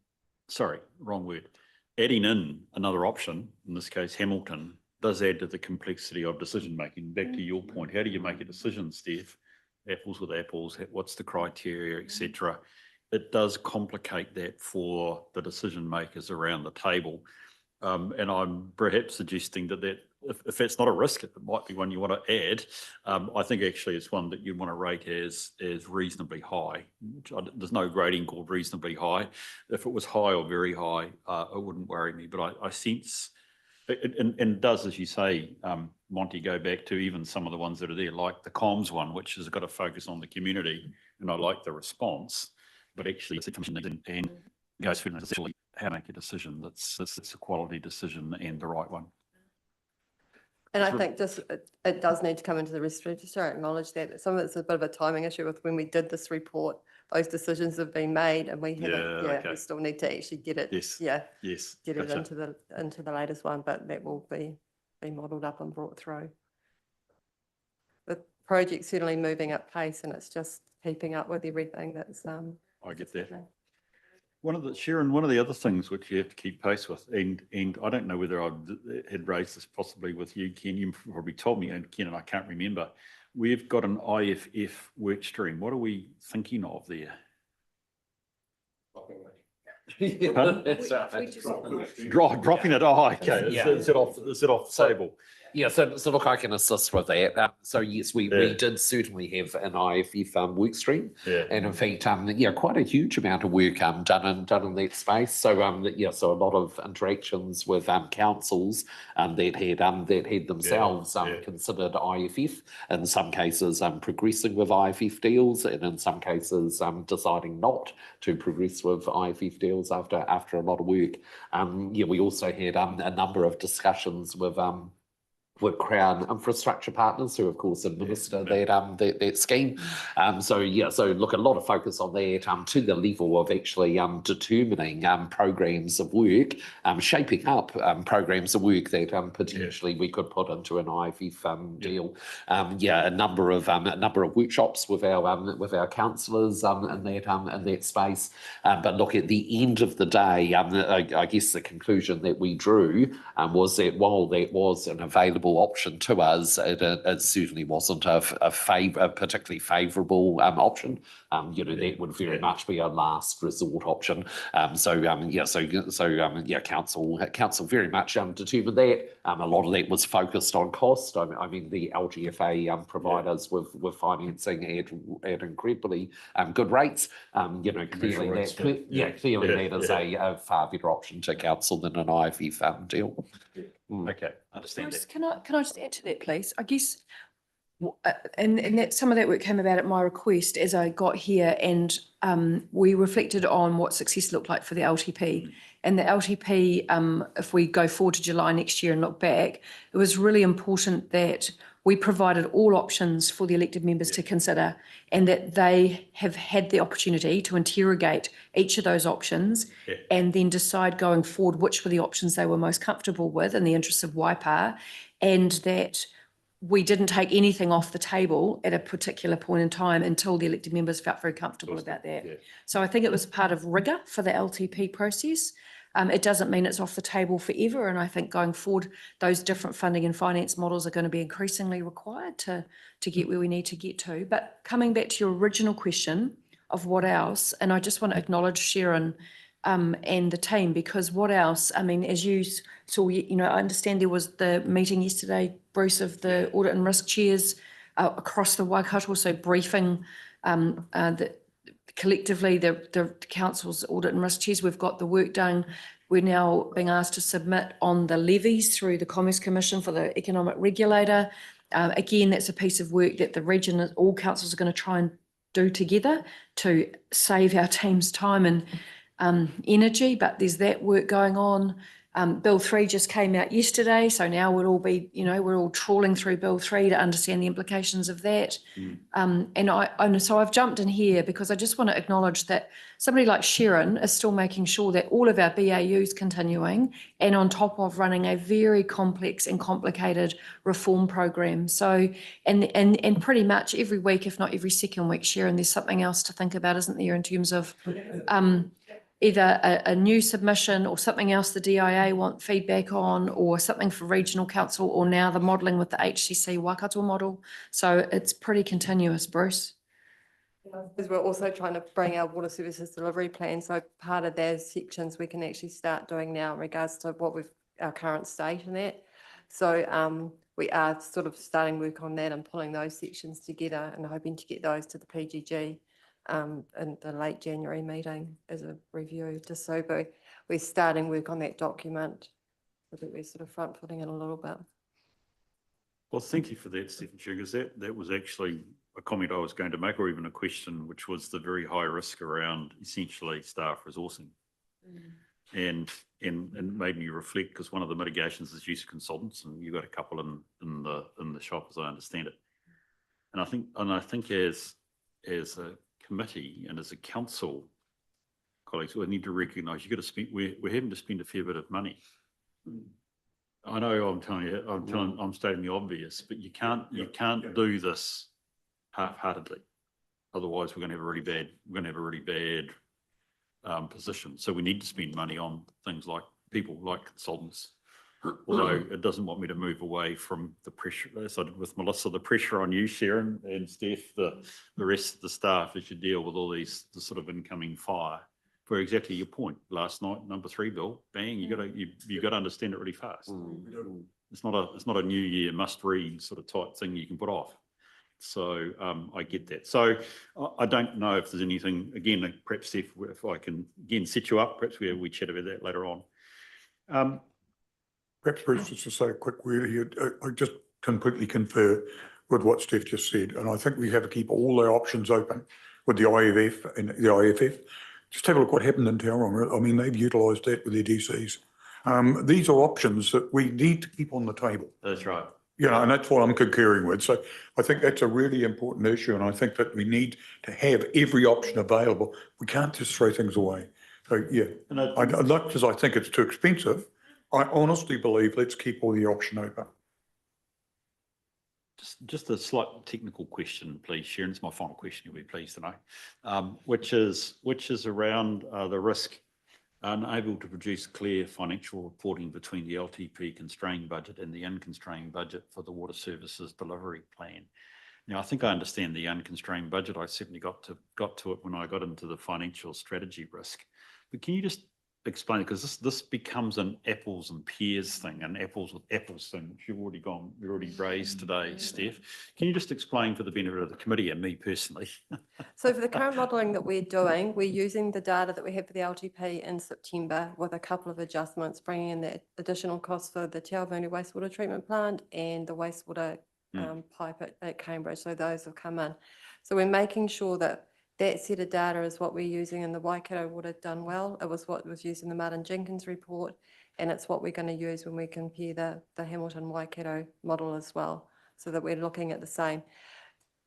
in another option, in this case Hamilton, does add to the complexity of decision making. Back to your point, how do you make a decision, Steph? Apples with apples, what's the criteria, etc. It does complicate that for the decision makers around the table. And I'm perhaps suggesting that if that's not a risk, it might be one you want to add. I think actually it's one that you want to rate as reasonably high. There's no grading called reasonably high. If it was high or very high, it wouldn't worry me. But I sense, and it does, as you say, Monty, go back to even some of the ones that are there, like the comms one, which has got to focus on the community, and I like the response. But actually, it's and goes through how to make a decision that's a quality decision and the right one. And I think just it does need to come into the risk register. I acknowledge that some of it's a bit of a timing issue with when we did this report. Those decisions have been made, and we haven't. We still need to actually get it. Yes. Yes. Get it into the latest one, but that will be modelled up and brought through. The project's certainly moving at pace, and it's just keeping up with everything that's. I get that. Sharon, one of the other things which you have to keep pace with, and I don't know whether I had raised this possibly with you, Ken, you probably told me, and Ken, and I can't remember. We've got an IFF work stream. What are we thinking of there? Dropping it. Oh, okay. Is it off the table? Yeah, so look, I can assist with that. So yes, we did certainly have an IFF work stream, and in fact, quite a huge amount of work done in that space. So so a lot of interactions with councils that had themselves considered IFF. In some cases, progressing with IFF deals, and in some cases, deciding not to progress with IFF deals after a lot of work. We also had a number of discussions with Crown Infrastructure Partners, who of course administer that scheme. So look, a lot of focus on that to the level of actually determining programs of work, shaping up programs of work that potentially we could put into an IFF deal. A number of workshops with our councillors in that space. But look, at the end of the day, I guess the conclusion that we drew was that while that was an available option to us, it certainly wasn't a particularly favourable option. That would very much be a last resort option. Council very much determined that. A lot of that was focused on cost. I mean, the LGFA providers with financing at incredibly good rates. Clearly that is a far better option to council than an IFF deal. Okay, understand Bruce, that. can I just add to that, please? I guess, and that some of that work came about at my request as I got here, and we reflected on what success looked like for the LTP. And the LTP, if we go forward to July next year and look back, it was really important that we provided all options for the elected members to consider, and that they have had the opportunity to interrogate each of those options and then decide going forward which were the options they were most comfortable with in the interests of Waipa, and that we didn't take anything off the table at a particular point in time until the elected members felt very comfortable about that. So I think it was part of rigour for the LTP process. It doesn't mean it's off the table forever, and I think going forward, those different funding and finance models are going to be increasingly required to get where we need to get to. But coming back to your original question of what else, and I just want to acknowledge Sharon and the team, because what else? I mean, as you saw, I understand there was the meeting yesterday, Bruce, of the audit and risk chairs across the Waikato, so briefing collectively the council's audit and risk chairs. We've got the work done. We're now being asked to submit on the levies through the Commerce Commission for the economic regulator. Again, that's a piece of work that the region, all councils are going to try and do together to save our team's time and energy, but there's that work going on. Bill 3 just came out yesterday, so now we'll all be, we're all trawling through Bill 3 to understand the implications of that. And so I've jumped in here because I just want to acknowledge that somebody like Sharon is still making sure that all of our BAU's continuing, and on top of running a very complex and complicated reform program. So, and pretty much every week, if not every second week, Sharon, there's something else to think about, isn't there, in terms of either a new submission or something else the DIA want feedback on, or something for regional council, or now the modelling with the HCC Waikato model. So it's pretty continuous, Bruce. Because we're also trying to bring our water services delivery plan. So part of those sections we can actually start doing now in regards to what our current state in that. So we are sort of starting work on that and pulling those sections together and hoping to get those to the PGG in the late January meeting as a review, just so we're starting work on that document. I think we're sort of front footing it a little bit. Well, thank you for that, Stephen, because that was actually a comment I was going to make, or even a question, which was the very high risk around essentially staff resourcing. And made me reflect, because one of the mitigations is use of consultants, and you've got a couple in the shop, as I understand it. And I think as a committee and as a council, colleagues, we need to recognise you've got to spend. We're having to spend a fair bit of money. I know I'm telling you, I'm stating the obvious, but you can't do this half-heartedly. Otherwise, we're going to have a really bad position. So we need to spend money on things like people, like consultants. Although it doesn't want me to move away from the pressure, as I did with Melissa, the pressure on you, Sharon, and Steph, the rest of the staff as you deal with all the sort of incoming fire. For exactly your point, last night, number 3 bill, bang, you got to understand it really fast. It's not a New Year must read sort of type thing you can put off. So I get that. So I don't know if there's anything, again, perhaps Steph, if I can again set you up, perhaps we chat about that later on. Perhaps Bruce, just to say a quick word here, I just completely confer with what Steph just said, and I think we have to keep all our options open with the IFF and the IFF. Just have a look what happened in Tauranga. I mean, they've utilised that with their DCs. These are options that we need to keep on the table. That's right. You know, and that's what I'm concurring with. So I think that's a really important issue, and I think that we need to have every option available. We can't just throw things away. So yeah, I'd like, because I think it's too expensive. I honestly believe let's keep all the option open. Just a slight technical question, please, Sharon. It's my final question. You'll be pleased to know, which is around the risk unable to produce clear financial reporting between the LTP constrained budget and the unconstrained budget for the water services delivery plan. Now, I think I understand the unconstrained budget. I certainly got to it when I got into the financial strategy risk. But can you just explain it? Because this becomes an apples and pears thing, an apples with apples thing, which you've already raised today, Steph. Can you just explain for the benefit of the committee and me personally? So for the current modelling that we're doing, we're using the data that we have for the LTP in September with a couple of adjustments, bringing in the additional costs for the Te Awamutu wastewater treatment plant and the wastewater pipe at Cambridge. So those have come in. So we're making sure that that set of data is what we're using in the Waikato Water Done Well. It was what was used in the Martin Jenkins report, and it's what we're going to use when we compare the Hamilton Waikato model as well, so that we're looking at the same.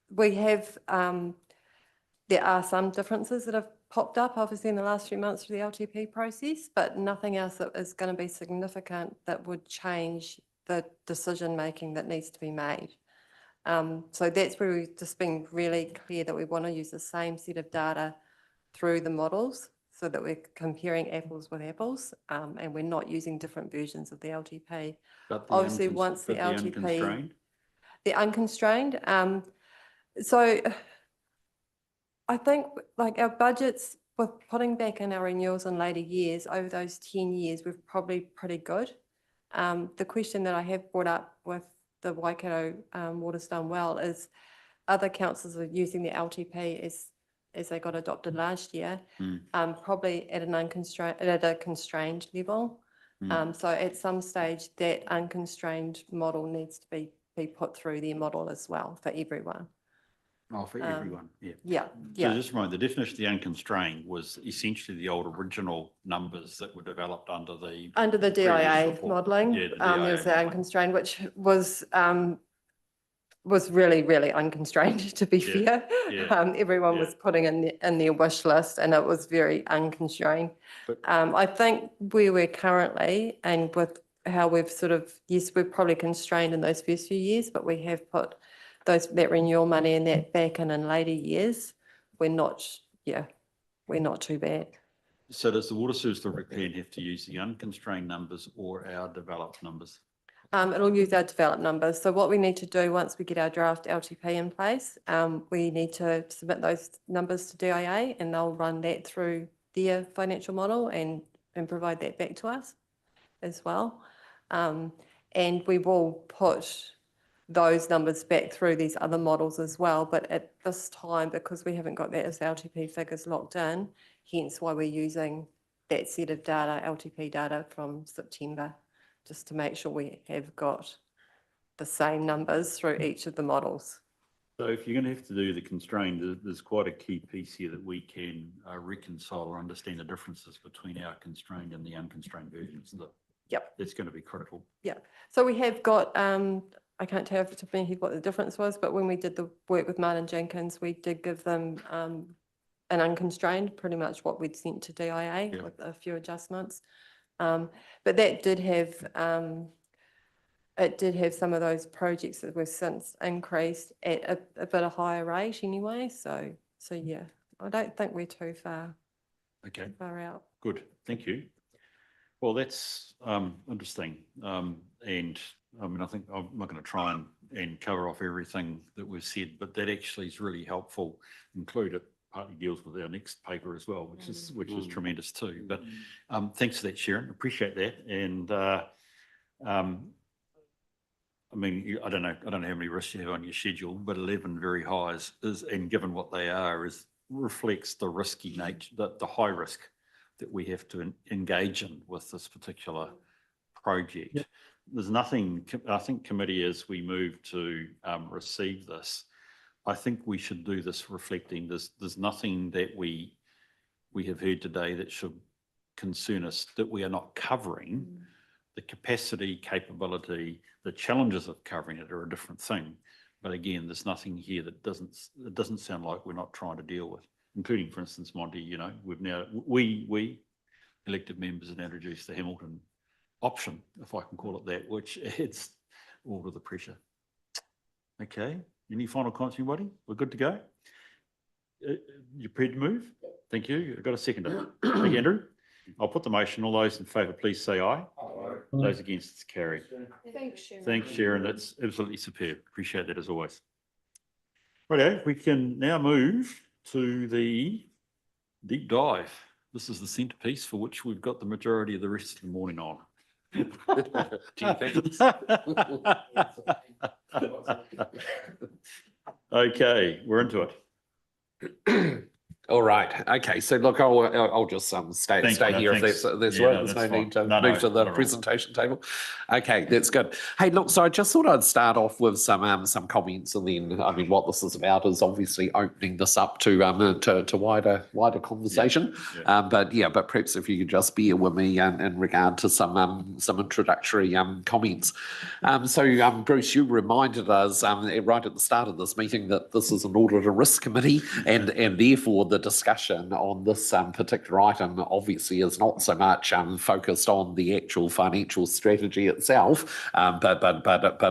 We have, there are some differences that have popped up, obviously, in the last few months through the LTP process, but nothing else that is going to be significant that would change the decision-making that needs to be made. So that's where we've just been really clear that we want to use the same set of data through the models so that we're comparing apples with apples, and we're not using different versions of the LTP. Obviously, once the LTP, the unconstrained. So I think like our budgets, with putting back in our renewals in later years, over those 10 years, we're probably pretty good. The question that I have brought up with the Waikato Water's Done Well is other councils are using the LTP as they got adopted last year, probably at a constrained level. So at some stage, that unconstrained model needs to be put through their model as well for everyone. Oh, for everyone, yeah. Yeah, So just remind, the definition of the unconstrained was essentially the old original numbers that were developed under the DIA modelling. Yeah, there's the unconstrained, which was really, really unconstrained, to be fair. Everyone was putting in their wish list, and it was very unconstrained. I think where we're currently, and with how we've sort of, yes, we're probably constrained in those first few years, but we have put that renewal money and that back in later years. We're not too bad. So does the water service delivery plan have to use the unconstrained numbers or our developed numbers? It'll use our developed numbers. So what we need to do once we get our draft LTP in place, we need to submit those numbers to DIA, and they'll run that through their financial model and provide that back to us as well. And we will put those numbers back through these other models as well. But at this time, because we haven't got those LTP figures locked in, hence why we're using that set of data, LTP data from September, just to make sure we have got the same numbers through each of the models. So if you're going to have to do the constrained, there's quite a key piece here that we can reconcile or understand the differences between our constrained and the unconstrained versions. Yep. That's going to be critical. Yeah. So we have got, I can't tell off the top of my head what the difference was, but when we did the work with Martin Jenkins, we did give them an unconstrained, pretty much what we'd sent to DIA with a few adjustments. But that did have, it did have some of those projects that were since increased at a bit of higher rate anyway. So yeah, I don't think we're too far out. Good. Thank you. Well, that's interesting. And I mean, I think I'm not going to try and cover off everything that was said, but that actually is really helpful. Include it partly deals with our next paper as well, which is tremendous too. But thanks for that, Sharon. Appreciate that. And I mean, I don't know how many risks you have on your schedule, but 11 very highs is, and given what they are, reflects the risky nature, the high risk that we have to engage in with this particular project. Yep. There's nothing, I think committee, as we move to receive this, I think we should do this reflecting there's nothing that we have heard today that should concern us that we are not covering. The capacity, capability, the challenges of covering it are a different thing. But again, there's nothing here that doesn't sound like we're not trying to deal with, including, for instance, Monty, you know, we elected members have introduced the Hamilton option, if I can call it that, which adds all to the pressure. Okay, any final comments, anybody? We're good to go? You prepared to move? Thank you. I've got a seconder. Thank you, Andrew. I'll put the motion. All those in favour, please say aye. Aye. Those against, it's carried. Thanks, Sharon. Thanks, Sharon. That's absolutely superb. Appreciate that as always. Righto, we can now move to the deep dive. This is the centrepiece for which we've got the majority of the rest of the morning on. Okay, we're into it. All right. Okay. So look, I'll just stay here if there's no need to move to the presentation table. Okay, that's good. Hey, look, so I just thought I'd start off with some comments, and then I mean, what this is about is obviously opening this up to wider conversation. But perhaps if you could just bear with me in regard to some introductory comments. So Bruce, you reminded us right at the start of this meeting that this is an audit and risk committee, and therefore the discussion on this particular item obviously is not so much focused on the actual financial strategy itself, but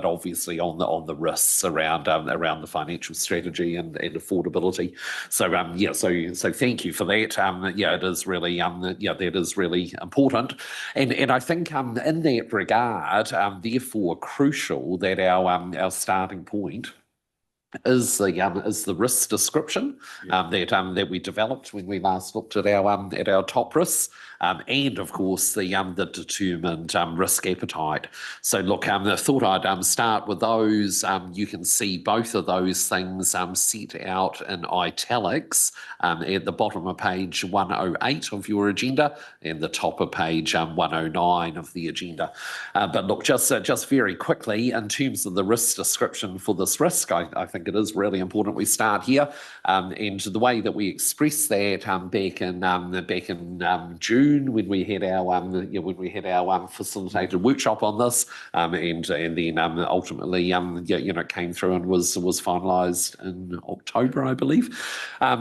obviously on the risks around the financial strategy and affordability. So thank you for that. It is really that is really important, and I think in that regard, therefore crucial that our starting point is the risk description that we developed when we last looked at our top risks, and of course the determined risk appetite. So look, I thought I'd start with those. You can see both of those things set out in italics at the bottom of page 108 of your agenda and the top of page 109 of the agenda. But look, just very quickly, in terms of the risk description for this risk, I think it is really important we start here, and the way that we expressed that back in June when we had our facilitated workshop on this, and then ultimately it came through and was finalised in October, I believe,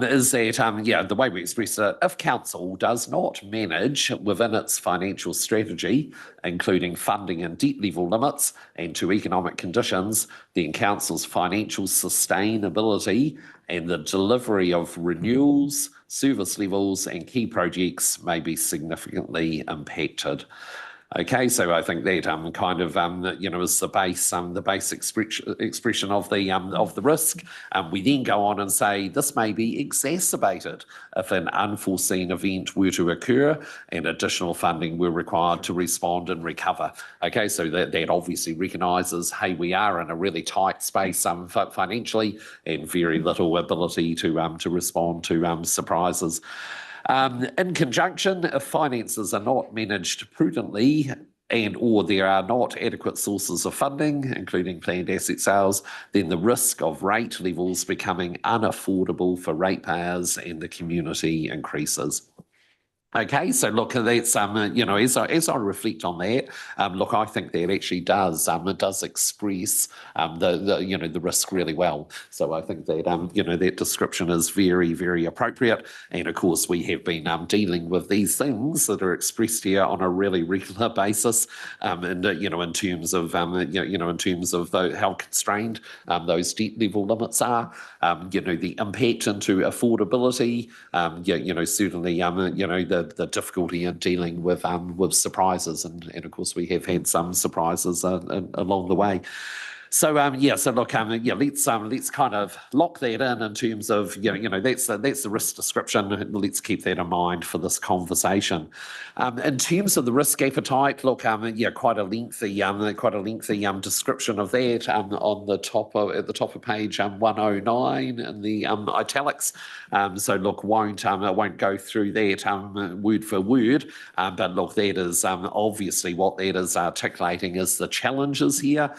is that the way we express it, if council does not manage within its financial strategy, including funding and debt level limits and to economic conditions, then council's financial sustainability and the delivery of renewals, service levels and key projects may be significantly impacted. Okay, so I think that kind of is the base expression of the risk. We then go on and say this may be exacerbated if an unforeseen event were to occur and additional funding were required to respond and recover. Okay, so that obviously recognises, hey, we are in a really tight space financially and very little ability to respond to surprises. In conjunction, if finances are not managed prudently and or there are not adequate sources of funding, including planned asset sales, then the risk of rate levels becoming unaffordable for ratepayers and the community increases. Okay, so look, that's as I reflect on that, look, I think that actually does express the risk really well. So I think that that description is very, very appropriate. And of course, we have been dealing with these things that are expressed here on a really regular basis, and in terms of in terms of how constrained those debt level limits are, the impact into affordability, certainly the difficulty in dealing with surprises, and of course we have had some surprises along the way. So so look, let's kind of lock that in terms of that's the risk description. Let's keep that in mind for this conversation. In terms of the risk appetite, look, quite a lengthy description of that on the top at the top of page 109 in the italics. So look, I won't go through that word for word, but look, that is obviously what that is articulating is the challenges here.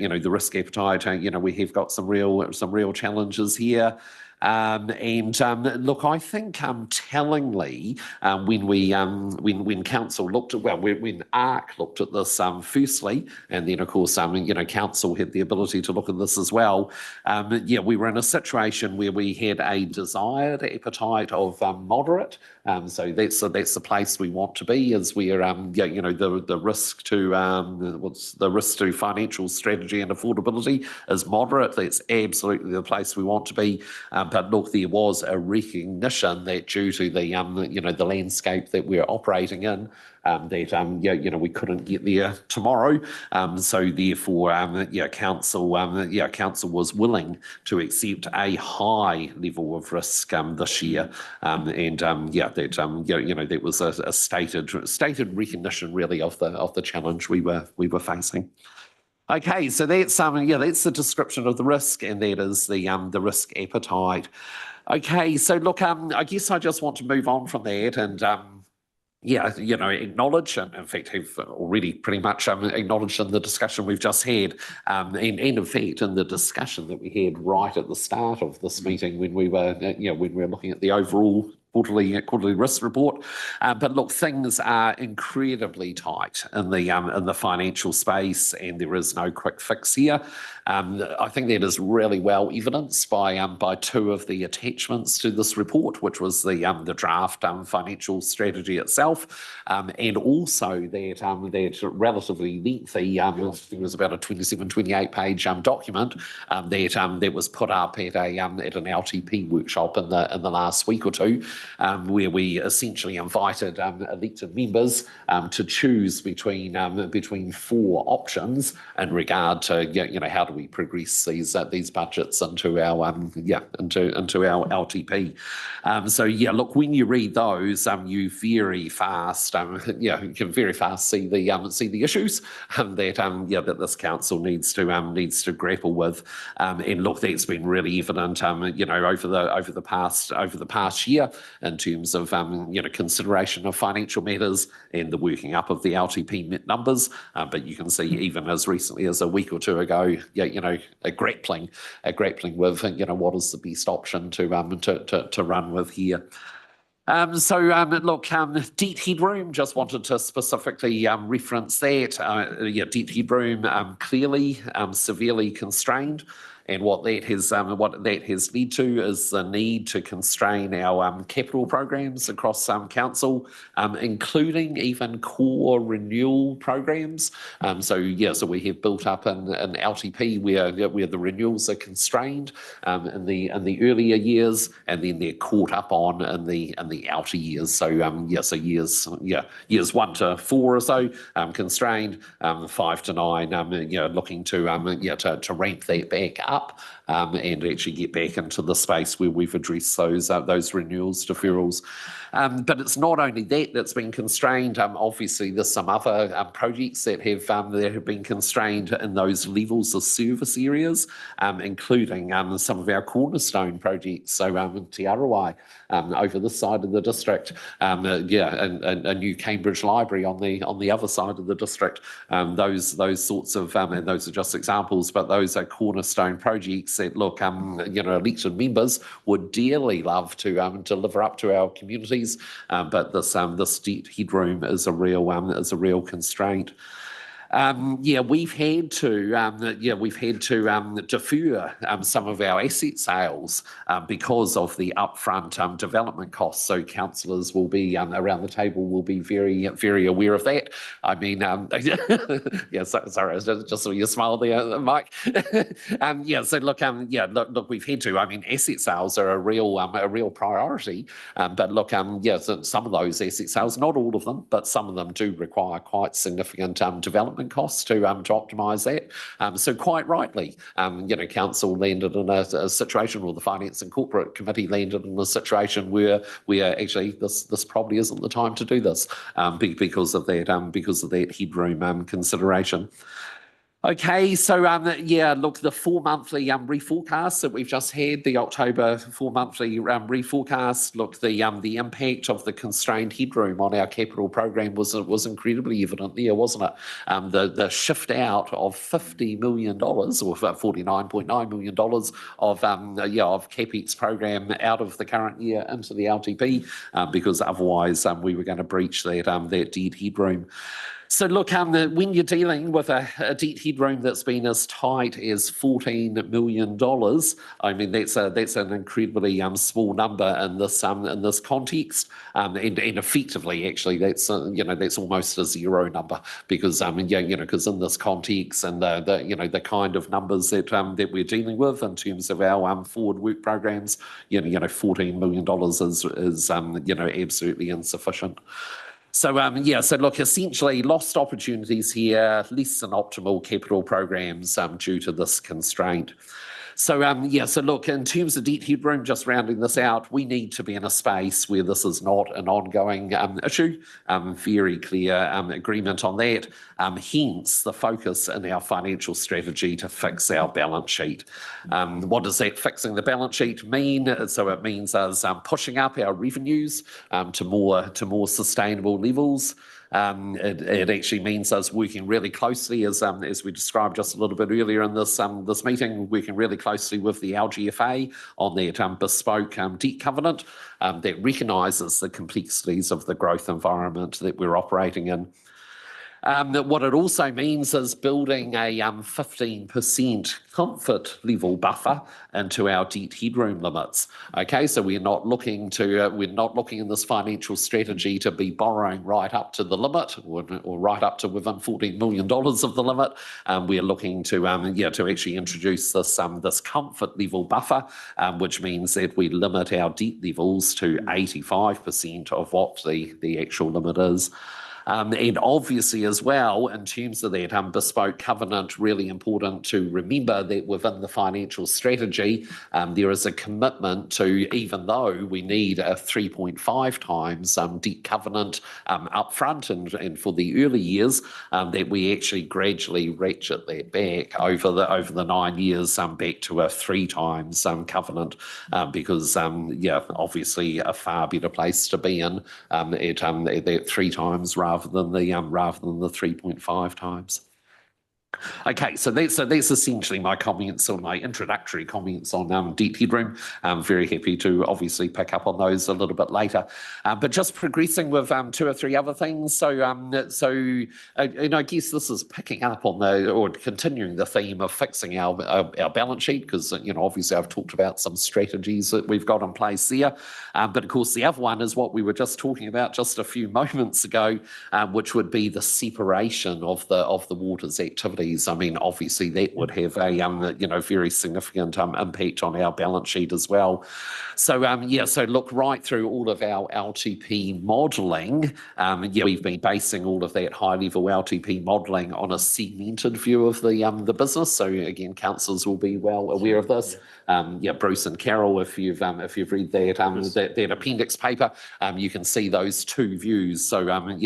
The risk appetite, we have got some real challenges here. Look, I think tellingly, when council looked at, when ARC looked at this firstly, and then of course, council had the ability to look at this as well. We were in a situation where we had a desired appetite of moderate. So that's the place we want to be, is where the risk to financial strategy and affordability is moderate. That's absolutely the place we want to be. But look, there was a recognition that due to the landscape that we're operating in, that we couldn't get there tomorrow. So therefore, council was willing to accept a high level of risk this year, that was a stated recognition really of the challenge we were facing. Okay, so that's that's the description of the risk, and that is the risk appetite. Okay, so look, I guess I just want to move on from that and acknowledge, and in fact have already pretty much acknowledged in the discussion we've just had, and in fact in the discussion that we had right at the start of this meeting when we were looking at the overall quarterly risk report. But look, things are incredibly tight in the financial space, and there is no quick fix here. I think that is really well evidenced by two of the attachments to this report, which was the draft financial strategy itself, and also that relatively lengthy, I think it was about a 28 page document that was put up at an LTP workshop in the last week or two, where we essentially invited elected members to choose between four options in regard to how do we progress these budgets into our into our LTP. So look, when you read those, you very fast you can very fast see the issues that this council needs to grapple with. And look, that's been really evident over the past year in terms of consideration of financial matters and the working up of the LTP numbers. But you can see even as recently as a week or two ago, a grappling with what is the best option to run with here. Look, debt headroom, just wanted to specifically reference that. Debt headroom clearly severely constrained. And what that has led to is the need to constrain our capital programs across council, including even core renewal programs. So we have built up an LTP where the renewals are constrained in the earlier years, and then they're caught up on in the outer years. So years 1 to 4 or so constrained, 5 to 9 looking to ramp that back up and actually get back into the space where we've addressed those renewals deferrals. But it's not only that that's been constrained. Obviously, there's some other projects that have been constrained in those levels of service areas, including some of our cornerstone projects. So Te Arawai, over this side of the district, and a new Cambridge library on the other side of the district. Those sorts of and those are just examples, but those are cornerstone projects that look, elected members would dearly love to deliver up to our communities, but this debt headroom is a real constraint. We've had to defer some of our asset sales because of the upfront development costs. So councillors will be around the table will be very, very aware of that. I mean, sorry, just saw you smile there, Mike. So look, we've had to. I mean, asset sales are a real priority. But look, so some of those asset sales, not all of them, but some of them do require quite significant development costs to optimise that. So quite rightly, council landed in a situation, or the Finance and Corporate Committee landed in a situation where actually this probably isn't the time to do this because of that headroom consideration. Okay, so look, the 4 monthly reforecast that we've just had, the October 4 monthly reforecast, look, the impact of the constrained headroom on our capital program was incredibly evident there, wasn't it? The shift out of $50 million or $49.9 million of CapEx program out of the current year into the LTP because otherwise we were going to breach that debt headroom. So look, when you're dealing with a debt headroom that's been as tight as $14 million, I mean that's an incredibly small number in this context, and effectively actually that's almost a zero number because because in this context and the kind of numbers that we're dealing with in terms of our forward work programs, $14 million is absolutely insufficient. So so look, essentially lost opportunities here, less than optimal capital programs due to this constraint. So so look, in terms of debt headroom, just rounding this out, we need to be in a space where this is not an ongoing issue. Very clear agreement on that. Hence the focus in our financial strategy to fix our balance sheet. What does that fixing the balance sheet mean? So it means us pushing up our revenues to more sustainable levels. It actually means us working really closely, as we described just a little bit earlier in this meeting, working really closely with the LGFA on that bespoke debt covenant that recognises the complexities of the growth environment that we're operating in. What it also means is building a 15% comfort level buffer into our debt headroom limits. Okay, so we're not looking in this financial strategy to be borrowing right up to the limit or right up to within $14 million of the limit. We're looking to actually introduce this comfort level buffer, which means that we limit our debt levels to 85% of what the actual limit is. And obviously as well, in terms of that bespoke covenant, really important to remember that within the financial strategy, there is a commitment to, even though we need a 3.5 times debt covenant upfront and for the early years, that we actually gradually ratchet that back over the 9 years back to a 3 times covenant, because obviously a far better place to be in at that 3 times rather than the 3.5 times. Okay, so that's essentially my comments or my introductory comments on debt headroom. I'm very happy to obviously pick up on those a little bit later. But just progressing with 2 or 3 other things. So and I guess this is picking up on or continuing the theme of fixing our balance sheet, because obviously I've talked about some strategies that we've got in place there. But of course the other one is what we were just talking about just a few moments ago, which would be the separation of the waters activities. I mean, obviously that would have a very significant impact on our balance sheet as well. So so look, right through all of our LTP modelling, we've been basing all of that high level LTP modelling on a segmented view of the business. So again, councillors will be well aware of this. Bruce and Carol, if you've read that appendix paper, you can see those 2 views. So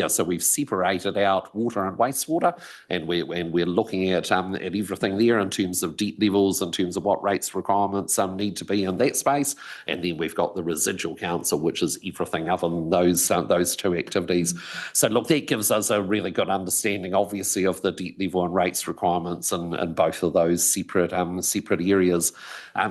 so we've separated out water and wastewater, and we're looking at everything there in terms of debt levels, in terms of what rates requirements need to be in that space, and then we've got the residual council, which is everything other than those 2 activities. So look, that gives us a really good understanding, obviously, of the debt level and rates requirements in both of those separate areas.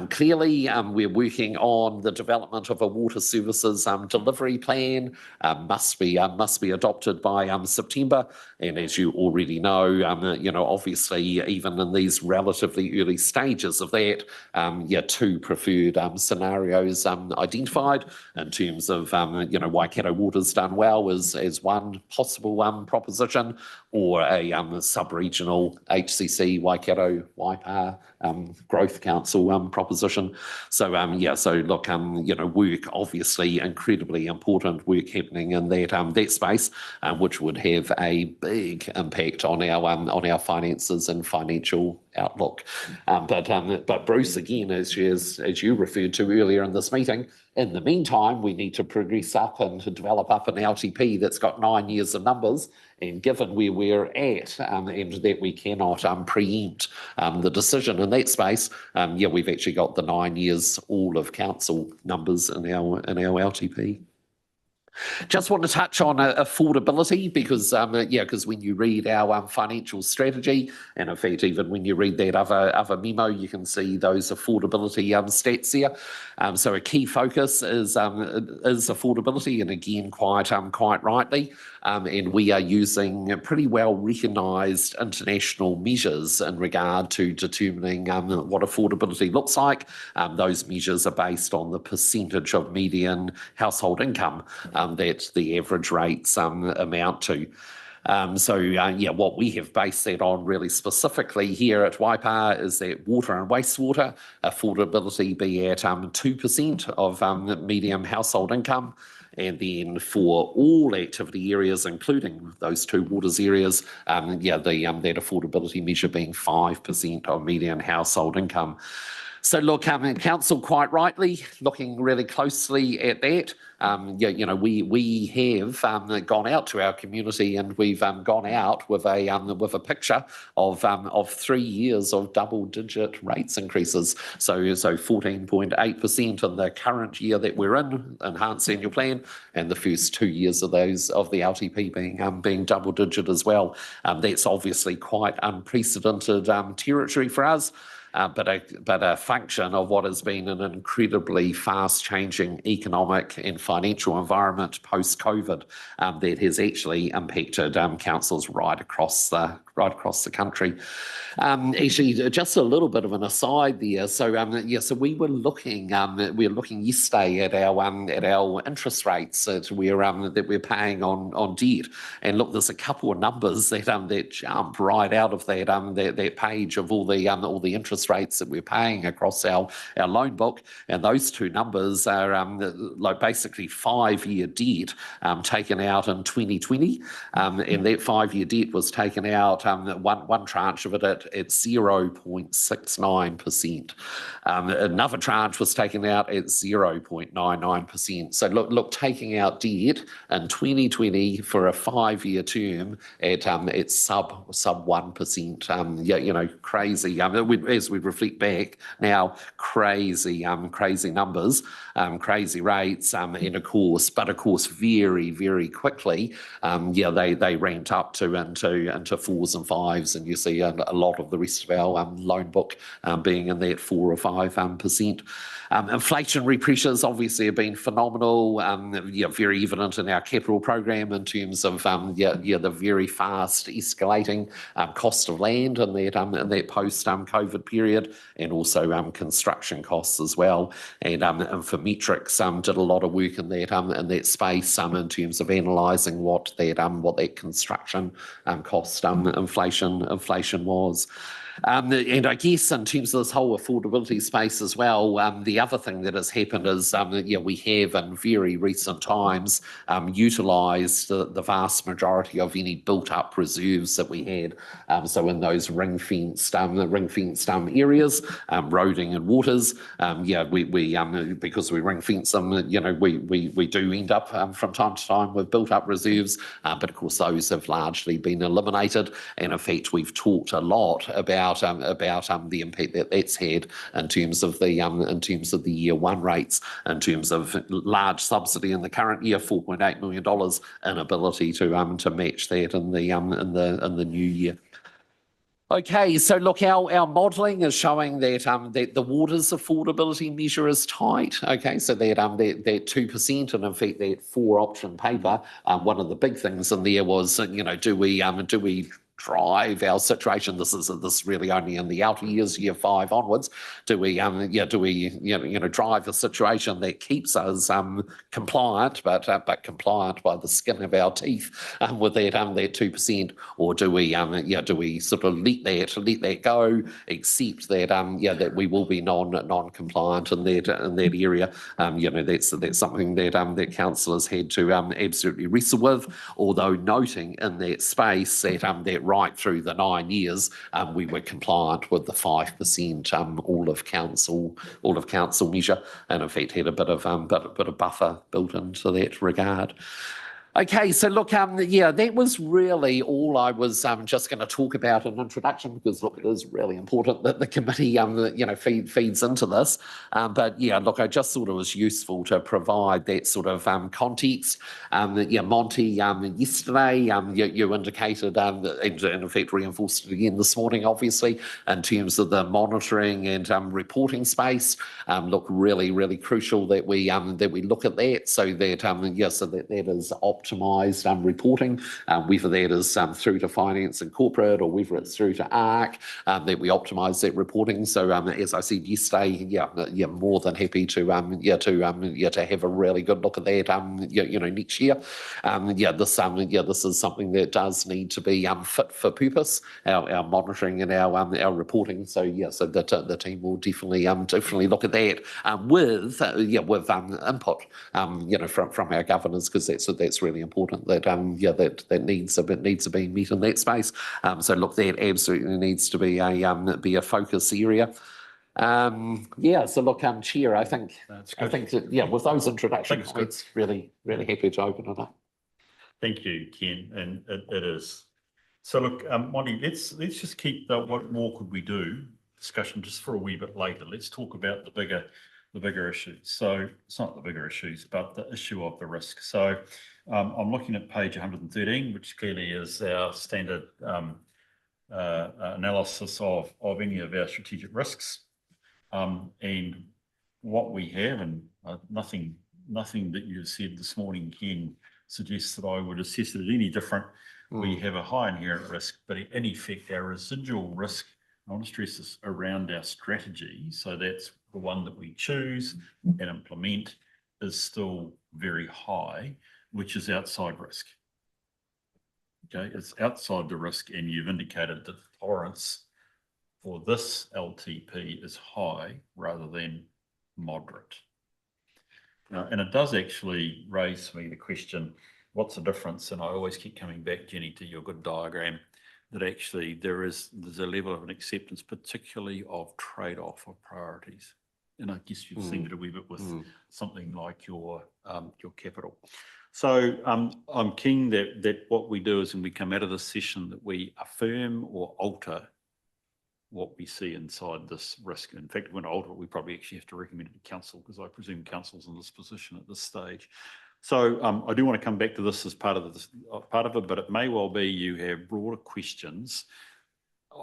Clearly, we're working on the development of a water services delivery plan. Must be adopted by September. And as you already know, obviously, even in these relatively early stages of that, 2 preferred scenarios identified in terms of Waikato Waters done well as one possible proposition, or a sub-regional HCC Waikato Waipa Growth Council proposition. So so look, work, obviously incredibly important work happening in that space, which would have a big impact on our finances and financial outlook. But Bruce, again, as you referred to earlier in this meeting, in the meantime, we need to progress up and to develop up an LTP that's got 9 years of numbers. And given where we're at, and that we cannot preempt the decision in that space, we've actually got the 9 years all of council numbers in our LTP. Just want to touch on affordability, because because when you read our financial strategy, and in fact even when you read that other memo, you can see those affordability stats there. So a key focus is affordability, and again quite rightly, and we are using pretty well recognised international measures in regard to determining what affordability looks like. Those measures are based on the percentage of median household income that the average rates amount to. What we have based that on really specifically here at Waipa is that water and wastewater affordability be at 2% of median household income. And then for all activity areas, including those 2 waters areas, that affordability measure being 5% of median household income. So look, council quite rightly looking really closely at that. We have gone out to our community, and we've gone out with a picture of 3 years of double-digit rates increases. So 14.8% in the current year that we're in, enhanced annual plan, and the first 2 years of the LTP being double-digit as well. That's obviously quite unprecedented territory for us. But a function of what has been an incredibly fast-changing economic and financial environment post-COVID that has actually impacted councils right across the country. Actually, just a little bit of an aside there. So we were looking yesterday at our interest rates that we're paying on debt, and look, there's a couple of numbers that jump right out of that page of all the interest rates that we're paying across our loan book, and those 2 numbers are like basically 5-year debt taken out in 2020, and that 5-year debt was taken out one tranche of it at 0.69%. Another tranche was taken out at 0.99%. So look, taking out debt in 2020 for a 5-year term at sub 1%. Crazy. As we reflect back now, crazy numbers, crazy rates, and of course very, very quickly, they ramped up into 4s fours and fives, and you see a lot of the rest of our loan book being in that 4 or 5%. Inflationary pressures obviously have been phenomenal, very evident in our capital program in terms of the very fast escalating cost of land in that post-COVID period, and also construction costs as well. And for metrics, did a lot of work in that space in terms of analysing what that construction cost inflation was. And I guess in terms of this whole affordability space as well, the other thing that has happened is we have in very recent times utilised the vast majority of any built-up reserves that we had. So in those ring-fenced areas, roading and waters, because we ring-fence them, we do end up from time to time with built-up reserves, but of course those have largely been eliminated. And in fact, we've talked a lot about the impact that that's had in terms of the year one rates, in terms of large subsidy in the current year, $4.8 million, inability to match that in the new year. Okay, so look, our modelling is showing that the waters affordability measure is tight. Okay, so that 2%, and in fact that 4 option paper, one of the big things in there was, do we drive our situation? This is really only in the outer years, year 5 onwards. Do we drive a situation that keeps us compliant, but compliant by the skin of our teeth with that 2%, or do we sort of let that go, accept that that we will be non-compliant in that area? That's something that councillors had to absolutely wrestle with, although noting in that space that right through the 9 years, we were compliant with the 5% all of council measure, and in fact had a bit of buffer built into that regard. Okay, so look, that was really all I was just going to talk about in introduction, because look, it is really important that the committee feeds into this. But yeah, look, I just thought it was useful to provide that sort of context. Monty, yesterday, you indicated, and in fact reinforced it again this morning, obviously, in terms of the monitoring and reporting space. Look, really crucial that we look at that, so that that is optimised reporting, whether that is through to finance and corporate, or whether it's through to ARC, that we optimise that reporting. So as I said yesterday, more than happy to have a really good look at that next year. This is something that does need to be fit for purpose, our monitoring and our reporting. So so the team will definitely look at that with input from our governors, because that's really important, that that needs to be met in that space. So look, that absolutely needs to be a focus area. So look, Chair, I think that, with those introduction points, really happy to open it up. Thank you, Ken, and it is. So look, Monty, let's just keep the what more could we do discussion just for a wee bit later. Let's talk about the bigger issues. So it's not the bigger issues, but the issue of the risk. So I'm looking at page 113, which clearly is our standard analysis of any of our strategic risks. And what we have, and nothing that you said this morning, Ken, suggests that I would assess it as any different. We have a high inherent risk, but in effect, our residual risk, I want to stress this, around our strategy, so that's the one that we choose and implement, is still very high, which is outside risk. Okay, it's outside the risk, and you've indicated that the tolerance for this LTP is high rather than moderate. And it does actually raise for me the question, what's the difference? And I always keep coming back, Jenny, to your good diagram, that actually there's a level of an acceptance, particularly of trade-off of priorities. And I guess you've seen it a wee bit with something like your capital. So I'm keen that what we do is when we come out of this session, that we affirm or alter what we see inside this risk. In fact, when alter it, we probably actually have to recommend it to council, because I presume council's in this position at this stage. So I do want to come back to this as part of it, but it may well be you have broader questions,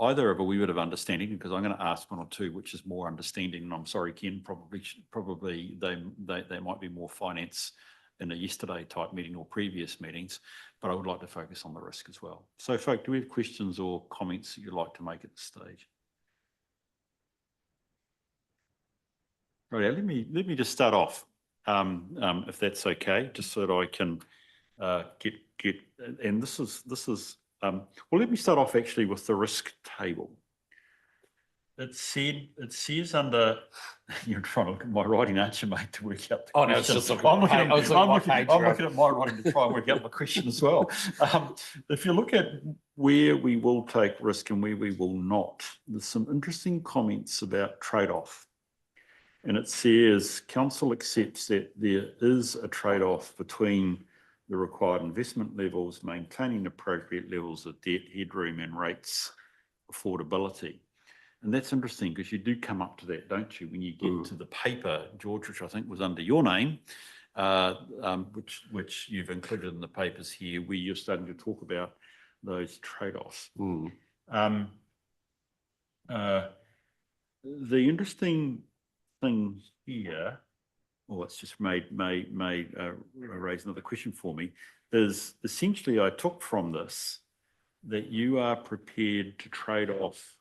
either of a wee bit of understanding, because I'm going to ask one or two, which is more understanding. And I'm sorry, Ken, probably they might be more finance in a yesterday type meeting or previous meetings, but I would like to focus on the risk as well. So folk, do we have questions or comments that you'd like to make at this stage? Right, let me just start off, if that's okay, just so that I can get, and this is well, let me start off actually with the risk table. It says under, you're trying to look at my writing, aren't you, mate, to work out the Oh, no, it's question. just I'm looking looking at my writing to try and work out my question as well. If you look at where we will take risk and where we will not, there's some interesting comments about trade-off. And it says, council accepts that there is a trade-off between the required investment levels, maintaining appropriate levels of debt, headroom and rates affordability. And that's interesting because you do come up to that, don't you, when you get to the paper, George, which I think was under your name, which you've included in the papers here, where you're starting to talk about those trade-offs. The interesting thing here, or it's just raise another question for me, is essentially I took from this that you are prepared to trade off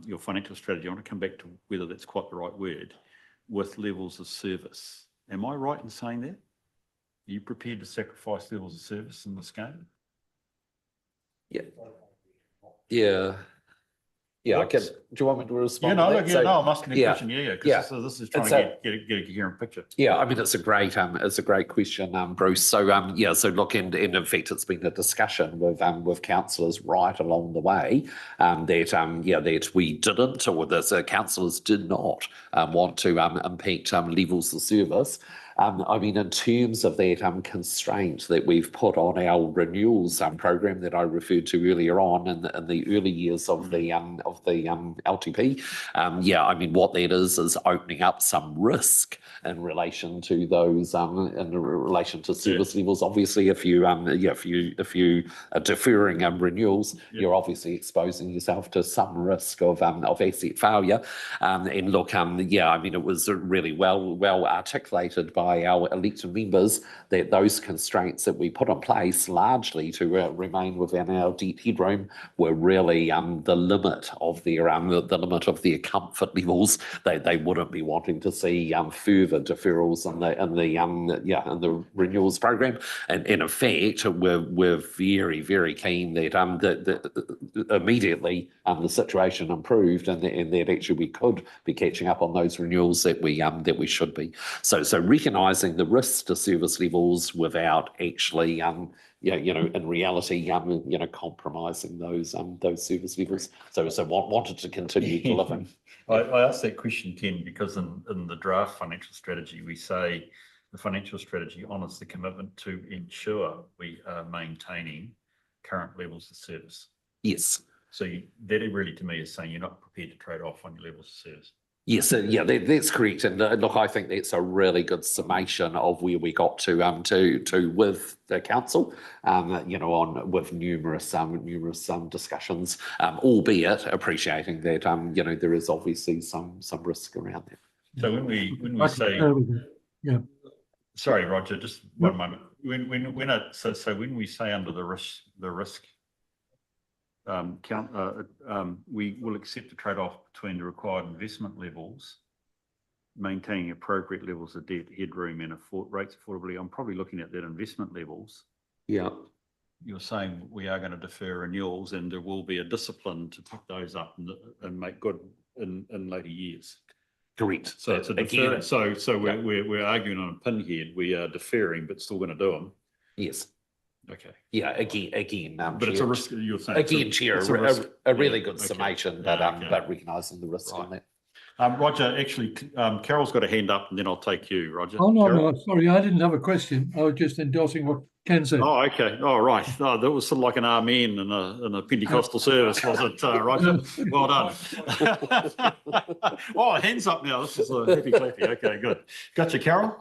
your financial strategy. I want to come back to whether that's quite the right word, with levels of service. Am I right in saying that? Are you prepared to sacrifice levels of service in this game? Yeah. Yeah. Yeah, I can. Do you want me to respond? Yeah, to that? So, I'm asking a question. Because this is trying to get a coherent picture. Yeah, I mean, it's a great question, Bruce. So, so look, and in fact, it's been a discussion with councillors right along the way that we didn't, or the councillors did not want to impact levels of service. I mean, in terms of that constraint that we've put on our renewals program that I referred to earlier on in the early years of the LTP, I mean, what that is opening up some risk in relation to those in relation to service levels. Obviously, if you are deferring renewals, you're obviously exposing yourself to some risk of asset failure. And look, I mean, it was really well articulated by our elected members that those constraints that we put in place largely to remain within our debt headroom were really the limit of their comfort levels. They wouldn't be wanting to see further deferrals in the renewals program. And in fact, we're very, very keen that immediately the situation improved and that actually we could be catching up on those renewals that we should be. So recognising the risks to service levels without actually in reality compromising those service levels. So wanted to continue delivering. I asked that question, Ken, because in the draft financial strategy, we say the financial strategy honours the commitment to ensure we are maintaining current levels of service. Yes. So that really, to me, is saying you're not prepared to trade off on your levels of service. Yes, that's correct. And look, I think that's a really good summation of where we got to with the council, with numerous discussions, albeit appreciating that there is obviously some risk around that. So when we say, sorry, Roger, just one moment. When we say under the risk we will accept a trade-off between the required investment levels, maintaining appropriate levels of debt headroom and rates affordability. I'm probably looking at that investment levels. Yeah. You're saying we are going to defer renewals and there will be a discipline to pick those up and make good in later years. Correct. So it's we're arguing on a pinhead. We are deferring but still going to do them. Yes. Okay. Yeah, again. But it's a risk, you're saying. Again, Chair, a really good summation, but recognising the risk on that. Roger, actually, Carol's got a hand up and then I'll take you, Roger. Oh, no, Carol? no, sorry, I didn't have a question. I was just endorsing what Ken said. Oh, okay. Oh, right. Oh, that was sort of like an amen in a Pentecostal service, was it, Roger? Well done. Oh, hands up now. This is a happy clappy. Okay, good. Gotcha, Carol?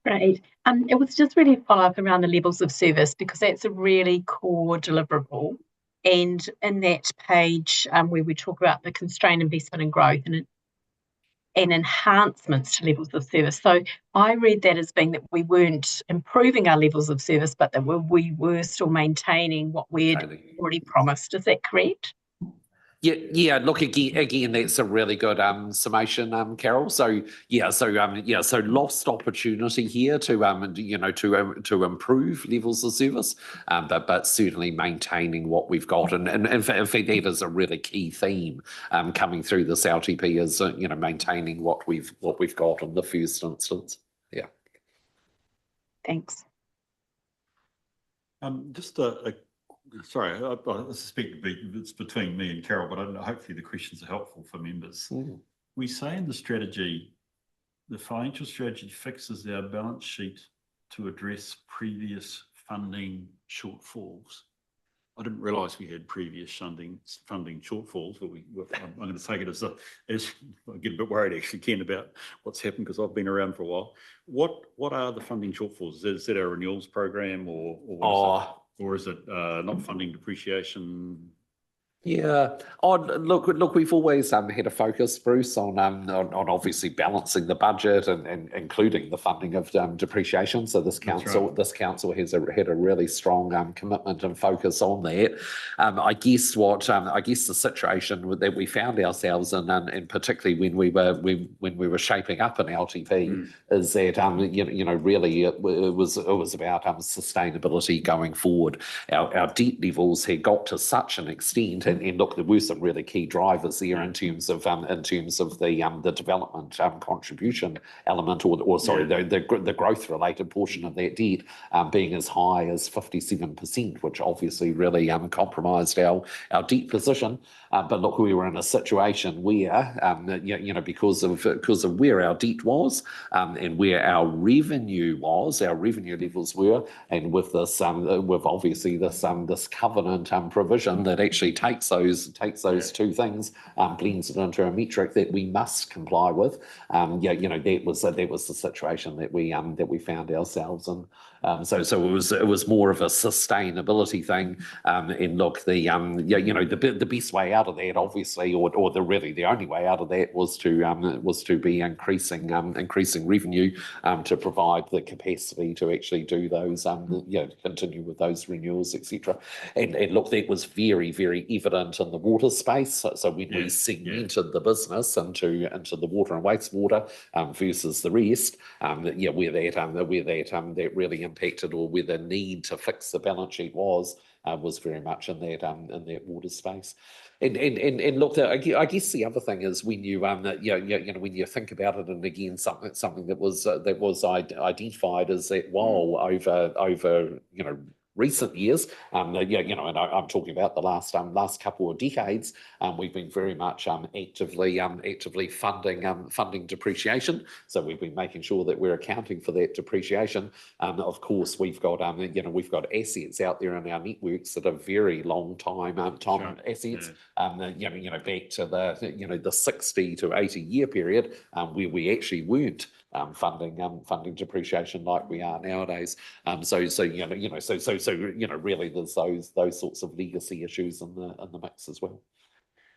Great. It was just really a follow-up around the levels of service because that's a really core deliverable. And in that page where we talk about the constrained investment and growth and enhancements to levels of service. So I read that as being that we weren't improving our levels of service, but that we were still maintaining what we'd already promised. Is that correct? Yeah. Look, again, that's a really good summation, Carol. So lost opportunity here to improve levels of service, but certainly maintaining what we've got, and in fact that is a really key theme coming through this LTP is maintaining what we've got in the first instance. Yeah. Thanks. Just sorry, I suspect it's between me and Carol, but I don't know, hopefully the questions are helpful for members. We say in the strategy, the financial strategy fixes our balance sheet to address previous funding shortfalls. I didn't realise we had previous funding shortfalls, but I'm going to take it as I get a bit worried actually, Ken, about what's happened because I've been around for a while. What are the funding shortfalls? Is that our renewals program or what is it? Or is it not funding depreciation? Yeah. Look, we've always had a focus, Bruce, on obviously balancing the budget and including the funding of depreciation. So this council has had a really strong commitment and focus on that. I guess the situation that we found ourselves in, and particularly when we were shaping up an LTP, is that really it was about sustainability going forward. Our debt levels had got to such an extent. And look, there were some really key drivers there in terms of the development contribution element, the growth related portion of that debt being as high as 57%, which obviously really compromised our debt position. But look, we were in a situation where because of where our debt was and where our revenue levels were, and with this with obviously this covenant provision that actually takes those two things, blends it into a metric that we must comply with. That was the situation that we found ourselves in. So it was more of a sustainability thing. And look, the best way out of that, obviously, or the only way out of that was to be increasing revenue to provide the capacity to actually do those, continue with those renewals, etc. And look, that was very, very evident in the water space. So when we segmented the business into the water and wastewater versus the rest, where that really impacted, or where the need to fix the balance sheet was very much in that water space. And look, I guess the other thing is when you when you think about it, and again something that was identified is that while over recent years, and I'm talking about the last couple of decades, we've been very much actively funding depreciation. So we've been making sure that we're accounting for that depreciation. Of course, we've got assets out there in our networks that are very long time assets. Back to the 60 to 80 year period, where we actually weren't funding depreciation like we are nowadays. Really there's those sorts of legacy issues in the mix as well.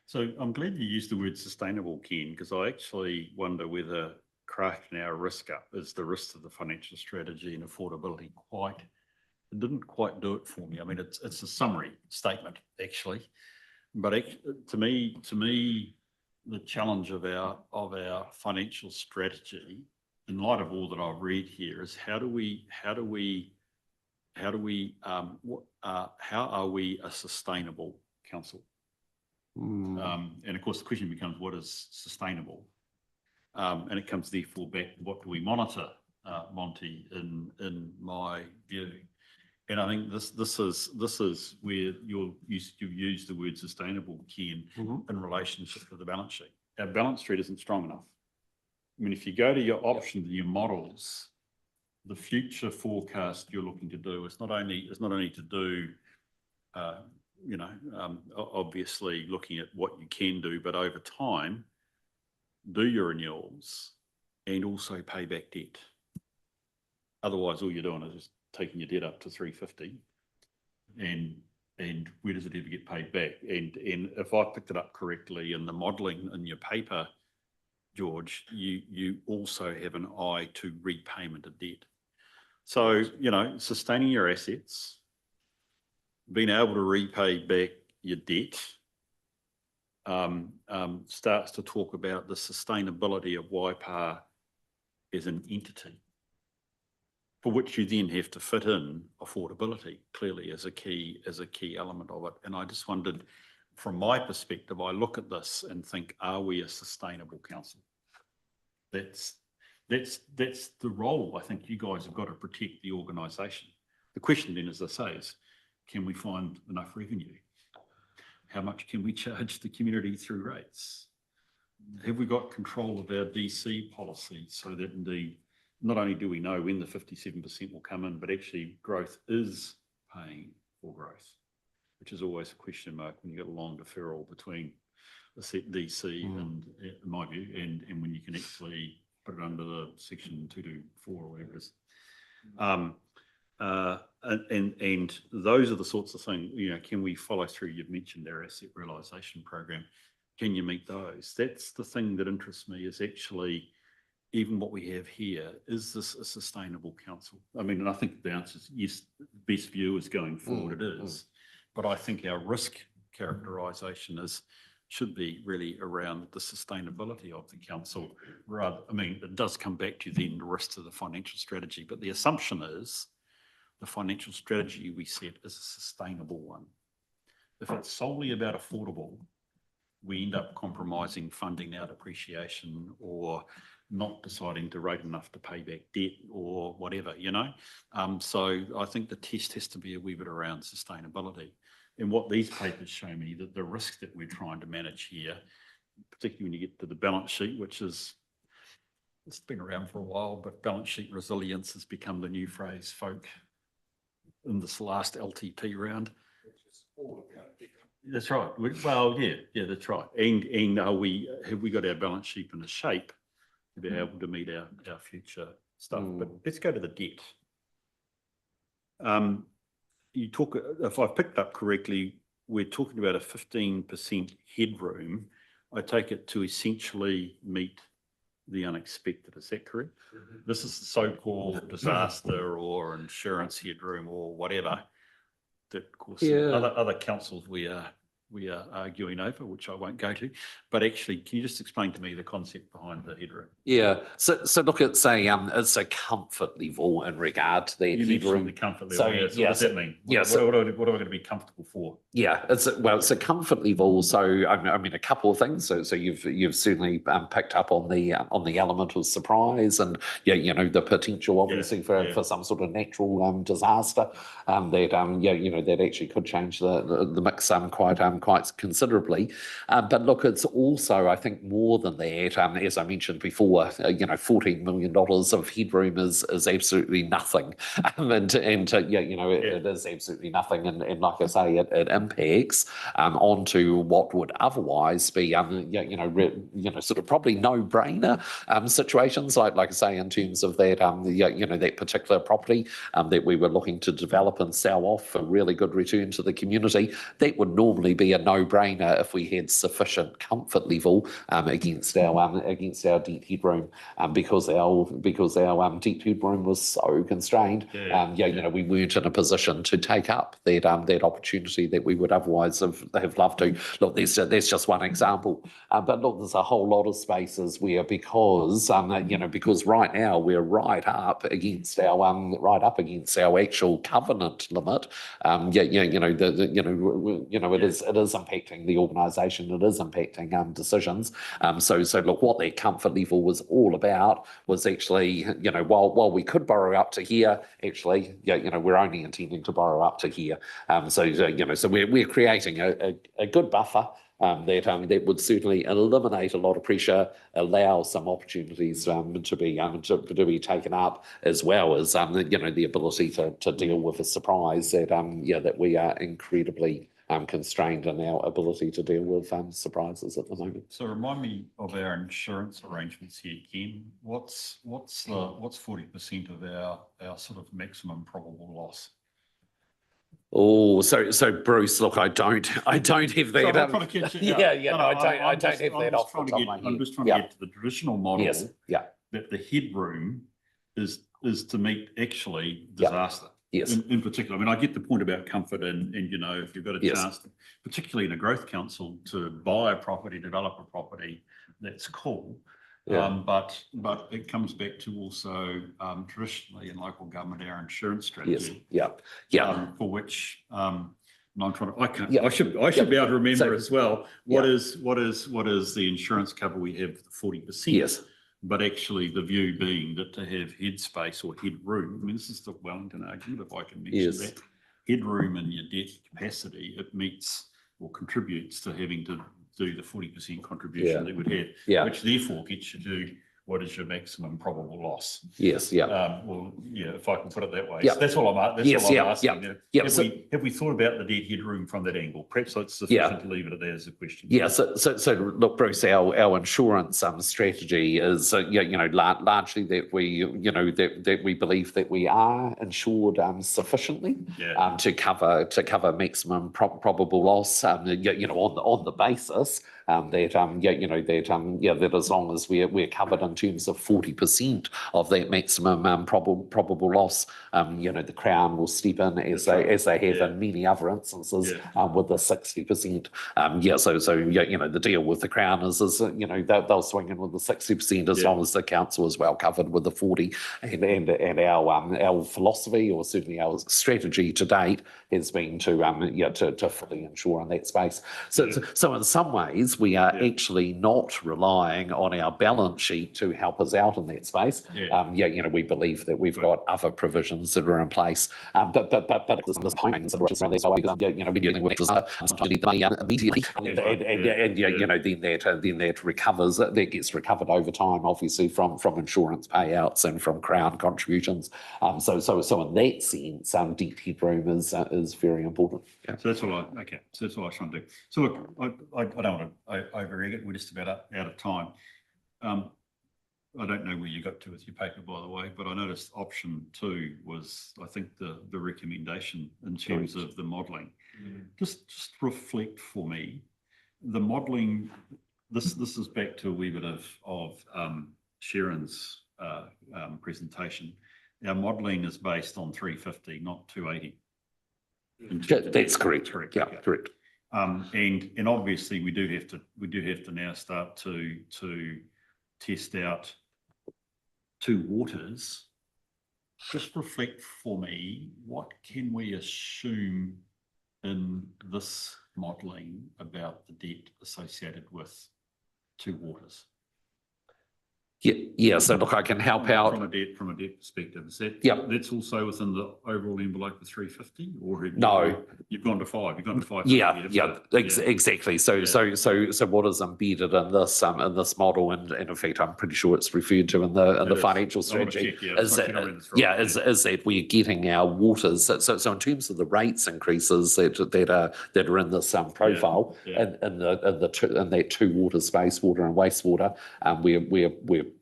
So I'm glad you used the word sustainable, Ken, because I actually wonder whether crafting our risk up is the risk of the financial strategy and affordability it didn't quite do it for me. I mean, it's a summary statement actually, but to me, the challenge of our financial strategy, in light of all that I've read here, is how are we a sustainable council? And of course, the question becomes, what is sustainable? And it comes therefore back to what do we monitor, Monty, in my view. And I think this is where you've used the word sustainable, Ken, in relationship to the balance sheet. our balance sheet isn't strong enough. I mean, if you go to your options, your models, the future forecast you're looking to do, it's not only to do, obviously looking at what you can do, but over time, do your renewals and also pay back debt. Otherwise, all you're doing is just taking your debt up to 350, and where does it ever get paid back? And if I picked it up correctly in the modelling in your paper, George, you also have an eye to repayment of debt. So, sustaining your assets, being able to repay back your debt, starts to talk about the sustainability of Waipa as an entity, for which you then have to fit in affordability clearly as a key element of it. And I just wondered, from my perspective, I look at this and think, are we a sustainable council? That's the role I think you guys have got to protect the organisation. The question then, as I say, is can we find enough revenue? How much can we charge the community through rates? Have we got control of our DC policy so that indeed, not only do we know when the 57% will come in, but actually growth is paying for growth, which is always a question mark when you get a long deferral between the set DC and, in my view, and when you can actually put it under the section 224 or whatever it is. And those are the sorts of things, can we follow through? You've mentioned our asset realisation program. Can you meet those? That's the thing that interests me, is actually even what we have here, is this a sustainable council? I mean, and I think the answer is yes, best view is going forward, it is. But I think our risk characterisation should be really around the sustainability of the council. It does come back to then the rest of the financial strategy, but the assumption is the financial strategy we set is a sustainable one. If it's solely about affordable, we end up compromising funding our depreciation or not deciding to rate enough to pay back debt or whatever, So I think the test has to be a wee bit around sustainability. And what these papers show me, that the risk that we're trying to manage here, particularly when you get to the balance sheet, it's been around for a while, but balance sheet resilience has become the new phrase, folk, in this last LTP round. That's right. Yeah, that's right. And have we got our balance sheet in a shape to be able to meet our future stuff? But let's go to the debt. If I've picked up correctly, we're talking about a 15% headroom. I take it to essentially meet the unexpected. Is that correct? This is the so-called disaster or insurance headroom or whatever that, of course, other councils we are arguing over, which I won't go to. But actually, can you just explain to me the concept behind the headroom? Yeah. So look, it's a comfort level in regard to that headroom. The comfort level. So, What does that mean? Yeah. What are we going to be comfortable for? Yeah, it's a comfort level. So I mean, a couple of things. So you've certainly picked up on the element of surprise and the potential obviously for some sort of natural disaster that actually could change the mix quite considerably. But look, it's also, I think, more than that. As I mentioned before, $14 million of headroom is absolutely nothing, and it is absolutely nothing. And like I say, it impacts onto what would otherwise be sort of probably no-brainer situations, like I say, in terms of that that particular property that we were looking to develop and sell off for really good return to the community. That would normally be a no-brainer if we had sufficient comfort level against our debt headroom, because our debt headroom was so constrained. We weren't in a position to take up that opportunity that we would otherwise have loved to. Look, there's just one example, but look, there's a whole lot of spaces where because right now we're right up against our actual covenant limit. It is impacting the organisation. It is impacting decisions. So look, what that comfort level was all about was actually, while we could borrow up to here, actually, we're only intending to borrow up to here. So we're creating a good buffer that would certainly eliminate a lot of pressure, allow some opportunities to be taken up, as well as the ability to deal with a surprise that we are incredibly constrained in our ability to deal with surprises at the moment. So remind me of our insurance arrangements here, Ken. What's 40% of our sort of maximum probable loss? Oh, so Bruce, look, I don't have that. So I'm trying to catch it. I don't have that off the top of my head. I'm just trying to get to the traditional model. Yes, yeah, That the headroom is to meet actually disaster. yes, In particular, I mean, I get the point about comfort and if you've got a Yes. chance, particularly in a growth council, to buy a property, develop a property, that's cool. Yeah. But it comes back to also traditionally in local government, our insurance yes, strategy. yeah. For which and I'm trying to, I can't, Yeah. I should be able to remember So- as well. What is the insurance cover we have for 40%? Yes. But actually the view being that to have headspace or headroom, I mean, this is the Wellington argument, if I can mention Yes. that. Headroom in your debt capacity, it meets or contributes to having to do the 40% contribution Yeah. that would have, Yeah. which therefore gets you to what is your maximum probable loss? Yes, yeah. Well, yeah, if I can put it that way. Yeah. So that's all I'm Yes, yeah, asking. yeah, yeah. Have we thought about the debt headroom from that angle? Perhaps it's sufficient to leave it there as a question. Yeah, so look, Bruce, our insurance strategy is largely that we believe that we are insured sufficiently to cover maximum probable loss on the basis that as long as we're covered in terms of 40% of that maximum probable loss, the Crown will step in as they have in many other instances with the 60%. The deal with the Crown is they'll swing in with the 60% as long as the council is well covered with the 40. And our philosophy, or certainly our strategy to date, has been to fully insure in that space. So in some ways, we are actually not relying on our balance sheet to help us out in that space. We believe that we've got other provisions that are in place, but there's timings that we're dealing with immediately, and then that gets recovered over time, obviously from insurance payouts and from Crown contributions. So in that sense, debt headroom is very important. So that's all so that's all I was trying to do. So look, I don't want to over-egg it. We're just about out of time. I don't know where you got to with your paper, by the way, but I noticed option 2 was, I think, the recommendation in terms of the modelling. Just reflect for me, the modelling, this is back to a wee bit of Sharon's presentation. Our modelling is based on 350, not 280. That's correct. Yeah, correct. And obviously we do have to now start to test out 2 waters. Just reflect for me, what can we assume in this modelling about the debt associated with 2 waters? Yeah. So look, I can help out from a debt perspective. Is that Yeah. That's also within the overall envelope of 350, or No. You've gone to 5. You've gone to 5. Exactly. So what is embedded in this model, and in fact, I'm pretty sure it's referred to in the financial strategy, is that we're getting our waters. So in terms of the rates increases that are in this profile, in that 2 water space, water and wastewater,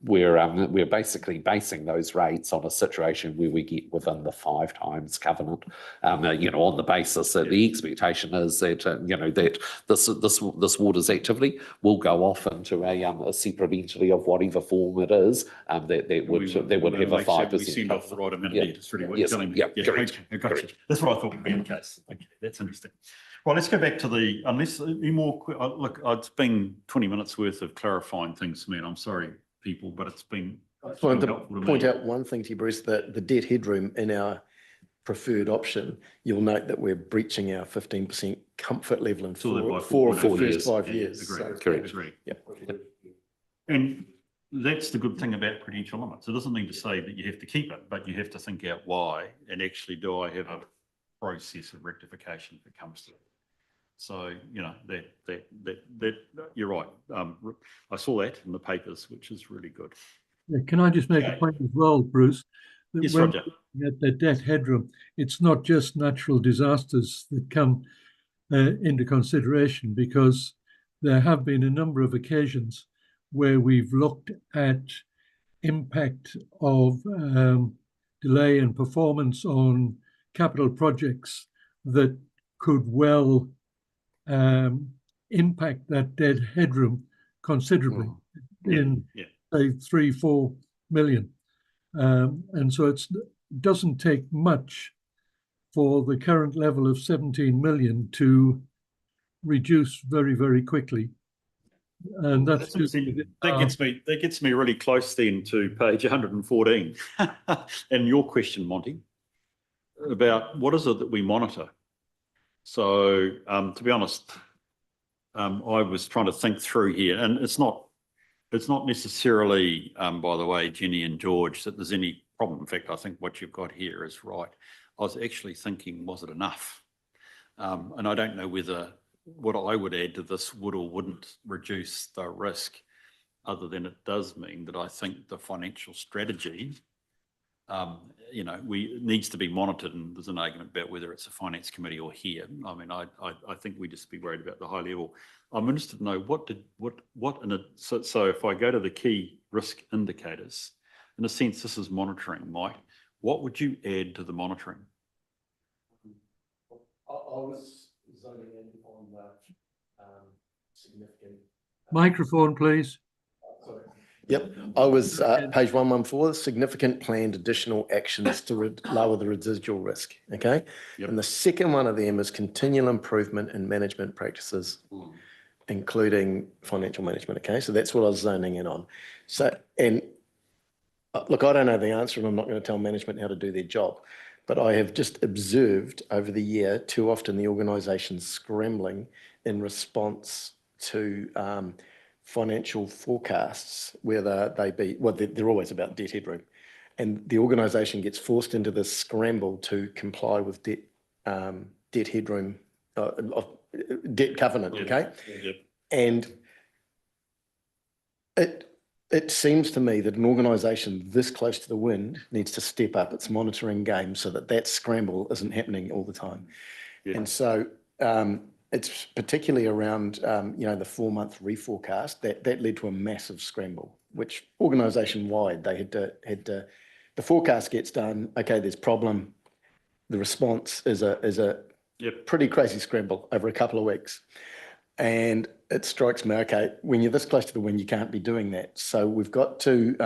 we're basically basing those rates on a situation where we get within the 5 times covenant, on the basis that the expectation is that that this water's activity will go off into a separate entity of whatever form it is, that would have a 5%. We send off the right amount of debt. It's really what you're telling me. Correct. Okay, gotcha. That's what I thought would be the case. Okay, that's interesting. Well, let's go back to the, unless any more, look, it's been 20 minutes worth of clarifying things for me, and I'm sorry, people, but it's been. I just wanted to point out one thing to you, Bruce, that the debt headroom in our preferred option, you'll note that we're breaching our 15% comfort level in 4 of the first 5 years. Correct. And that's the good thing about prudential limits. It doesn't mean to say that you have to keep it, but you have to think out why, and actually, do I have a process of rectification if it comes to it? So, you know, that, you're right. I saw that in the papers, which is really good. Yeah, can I just make a point as well, Bruce? That Yes, when Roger. looking at the debt headroom, it's not just natural disasters that come into consideration, because there have been a number of occasions where we've looked at impact of delay in performance on capital projects that could well impact that debt headroom considerably in, say, 3-4 million. And so it doesn't take much for the current level of 17 million to reduce very, very quickly. And that gets me really close then to page 114 and your question, Monty, about what is it that we monitor. So to be honest, I was trying to think through here, and it's not necessarily, by the way, Jenny and George, that there's any problem. In fact, I think what you've got here is right. I was actually thinking, was it enough? And I don't know whether what I would add to this would or wouldn't reduce the risk, other than it does mean that I think the financial strategy, you know, needs to be monitored, and there's an argument about whether it's a finance committee or here. I mean, I think we just be worried about the high level. I'm interested to know so if I go to the key risk indicators, in a sense, this is monitoring, Mike. What would you add to the monitoring? I was zoning in on the significant. Microphone, please. Sorry. Yep, I was page 114, significant planned additional actions to lower the residual risk, okay? Yep. And the second one of them is continual improvement in management practices, including financial management, okay? So that's what I was zoning in on. So, and look, I don't know the answer, and I'm not going to tell management how to do their job, but I have just observed over the year too often the organisation scrambling in response to financial forecasts, whether they be, well, they're always about debt headroom. And the organisation gets forced into this scramble to comply with debt headroom, debt covenant, okay? Yep. And it seems to me that an organisation this close to the wind needs to step up its monitoring game so that scramble isn't happening all the time. Yeah. And so it's particularly around, you know, the 4-month reforecast that led to a massive scramble, which organisation-wide they had to, the forecast gets done, okay, there's problem. The response is a pretty crazy scramble over a couple of weeks. And it strikes me, okay, when you're this close to the wind, you can't be doing that. So we've got to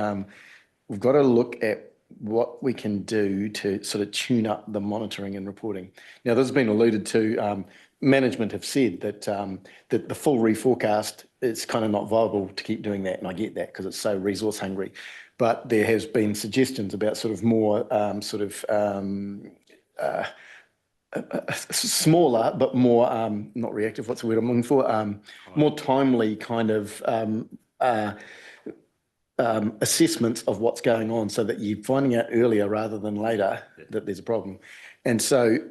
look at what we can do to sort of tune up the monitoring and reporting. Now, this has been alluded to. Management have said that that the full reforecast is kind of not viable to keep doing that, and I get that because it's so resource hungry. But there has been suggestions about sort of more smaller but more not reactive. What's the word I'm looking for? More timely kind of assessments of what's going on, so that you're finding out earlier rather than later that there's a problem. And so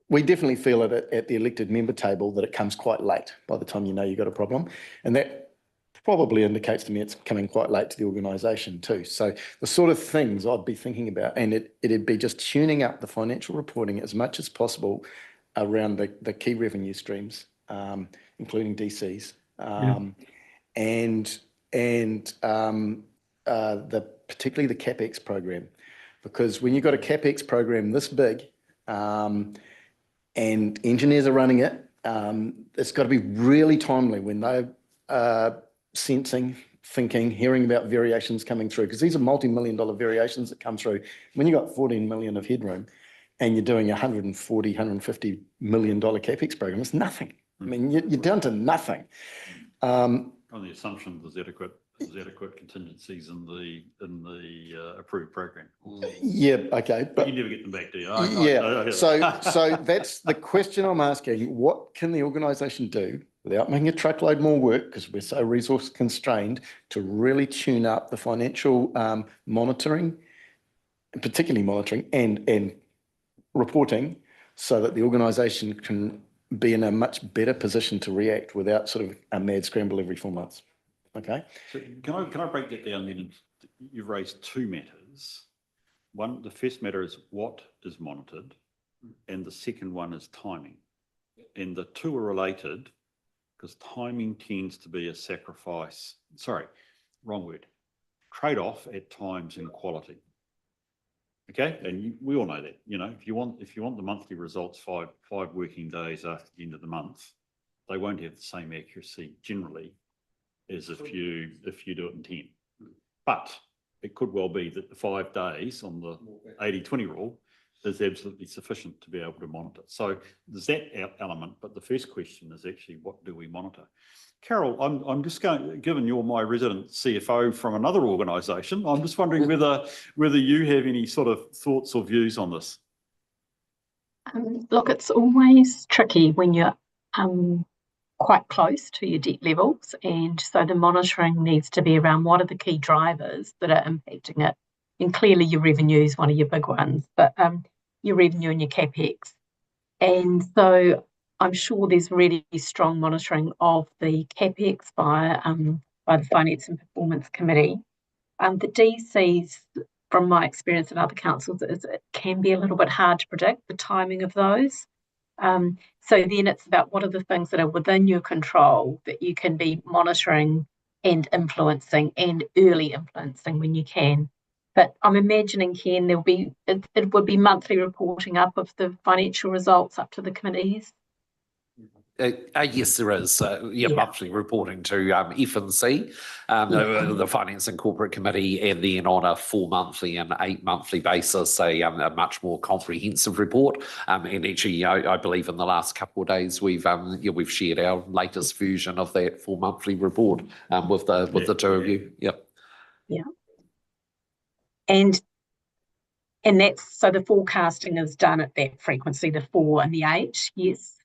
we definitely feel it at the elected member table that it comes quite late by the time you know you've got a problem. And that probably indicates to me it's coming quite late to the organisation too. So the sort of things I'd be thinking about, and it'd be just tuning up the financial reporting as much as possible around the key revenue streams, including DCs, and particularly the CapEx program. Because when you've got a CapEx program this big, and engineers are running it, it's got to be really timely when they're sensing, thinking, hearing about variations coming through, because these are multi-million-dollar variations that come through. When you've got 14 million of headroom and you're doing a $140, $150 million CapEx program, it's nothing. I mean, you're down to nothing. On the assumption there's adequate contingencies in the approved program. Yeah, okay. But you never get them back, do you? So that's the question I'm asking. What can the organisation do without making a truckload more work, because we're so resource constrained, to really tune up the financial monitoring, particularly monitoring and reporting so that the organisation can be in a much better position to react without sort of a mad scramble every 4 months. Okay. So can I break that down then? You've raised two matters. One, the first matter is what is monitored, and the second one is timing. And the two are related because timing tends to be a sacrifice. Sorry, wrong word. Trade-off at times in quality. Okay, and we all know that. You know, if you want the monthly results five working days after the end of the month, they won't have the same accuracy generally as if you do it in 10. But it could well be that the 5 days on the 80-20 rule is absolutely sufficient to be able to monitor. So there's that element, but the first question is actually what do we monitor? Carol, I'm just going, given you're my resident CFO from another organisation, I'm just wondering whether you have any sort of thoughts or views on this. Look, it's always tricky when you're quite close to your debt levels, and so the monitoring needs to be around what are the key drivers that are impacting it. And clearly your revenue is one of your big ones, but your revenue and your CapEx. And so I'm sure there's really strong monitoring of the CapEx by the Finance and Performance Committee. The DCs, from my experience in other councils, is it can be a little bit hard to predict the timing of those. So then it's about what are the things that are within your control that you can be monitoring and influencing and early influencing when you can. But I'm imagining, Ken, it would be monthly reporting up of the financial results up to the committees. Yes, there is. Monthly reporting to F&C, the Finance and Corporate Committee, and then on a 4-monthly and 8-monthly basis, a much more comprehensive report. And actually, I believe in the last couple of days, we've shared our latest version of that 4-monthly report with the two of you. Yep. Yeah. And that's, so the forecasting is done at that frequency, the 4 and the 8, yes.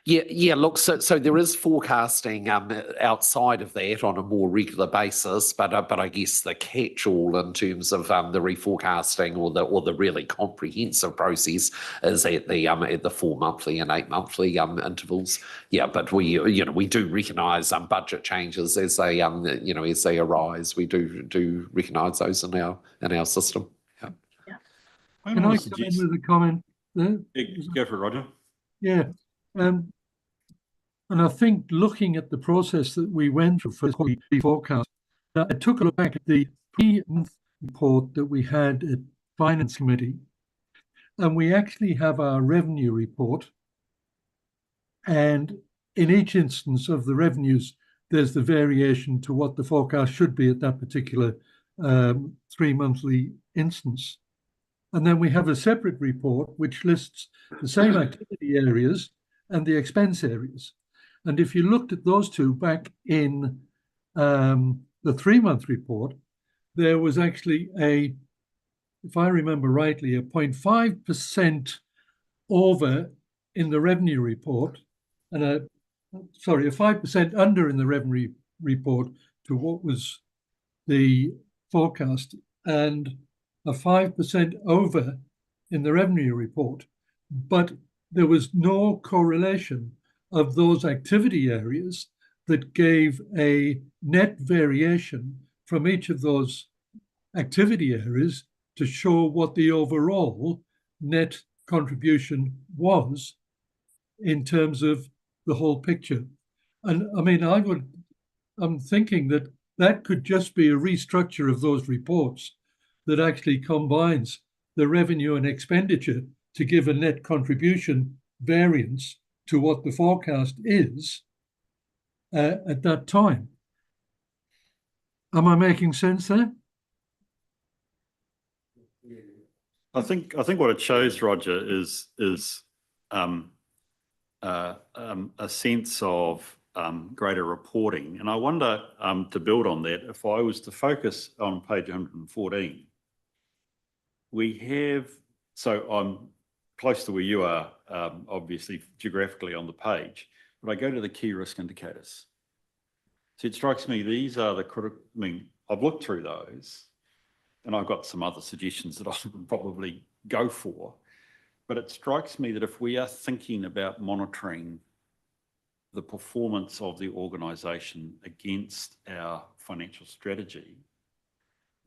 Yeah. Look, so there is forecasting outside of that on a more regular basis, but I guess the catch-all in terms of the reforecasting or the really comprehensive process is at the 4-monthly and 8-monthly intervals. Yeah, but we do recognise budget changes as they as they arise. We do recognise those in our system. Yeah. Can I come in with a comment there? Go for it, Roger. Yeah. And I think looking at the process that we went through for the quality forecast, I took a look back at the pre-month report that we had at Finance Committee, and we actually have our revenue report. And in each instance of the revenues, there's the variation to what the forecast should be at that particular 3-monthly instance. And then we have a separate report which lists the same activity areas and the expense areas. And if you looked at those two back in the 3-month report, there was actually if I remember rightly, a 0.5% over in the revenue report, and a 5% under in the revenue report to what was the forecast, and a 5% over in the revenue report. But there was no correlation of those activity areas that gave a net variation from each of those activity areas to show what the overall net contribution was in terms of the whole picture. And I mean, I'm thinking that could just be a restructure of those reports that actually combines the revenue and expenditure to give a net contribution variance to what the forecast is at that time. Am I making sense there? I think what it shows, Roger, is a sense of greater reporting. And I wonder, to build on that, if I was to focus on page 114, we have, so I'm close to where you are, obviously geographically on the page, but I go to the key risk indicators. So it strikes me these are the critical, I mean, I've looked through those and I've got some other suggestions that I would probably go for, But it strikes me that if we are thinking about monitoring the performance of the organisation against our financial strategy,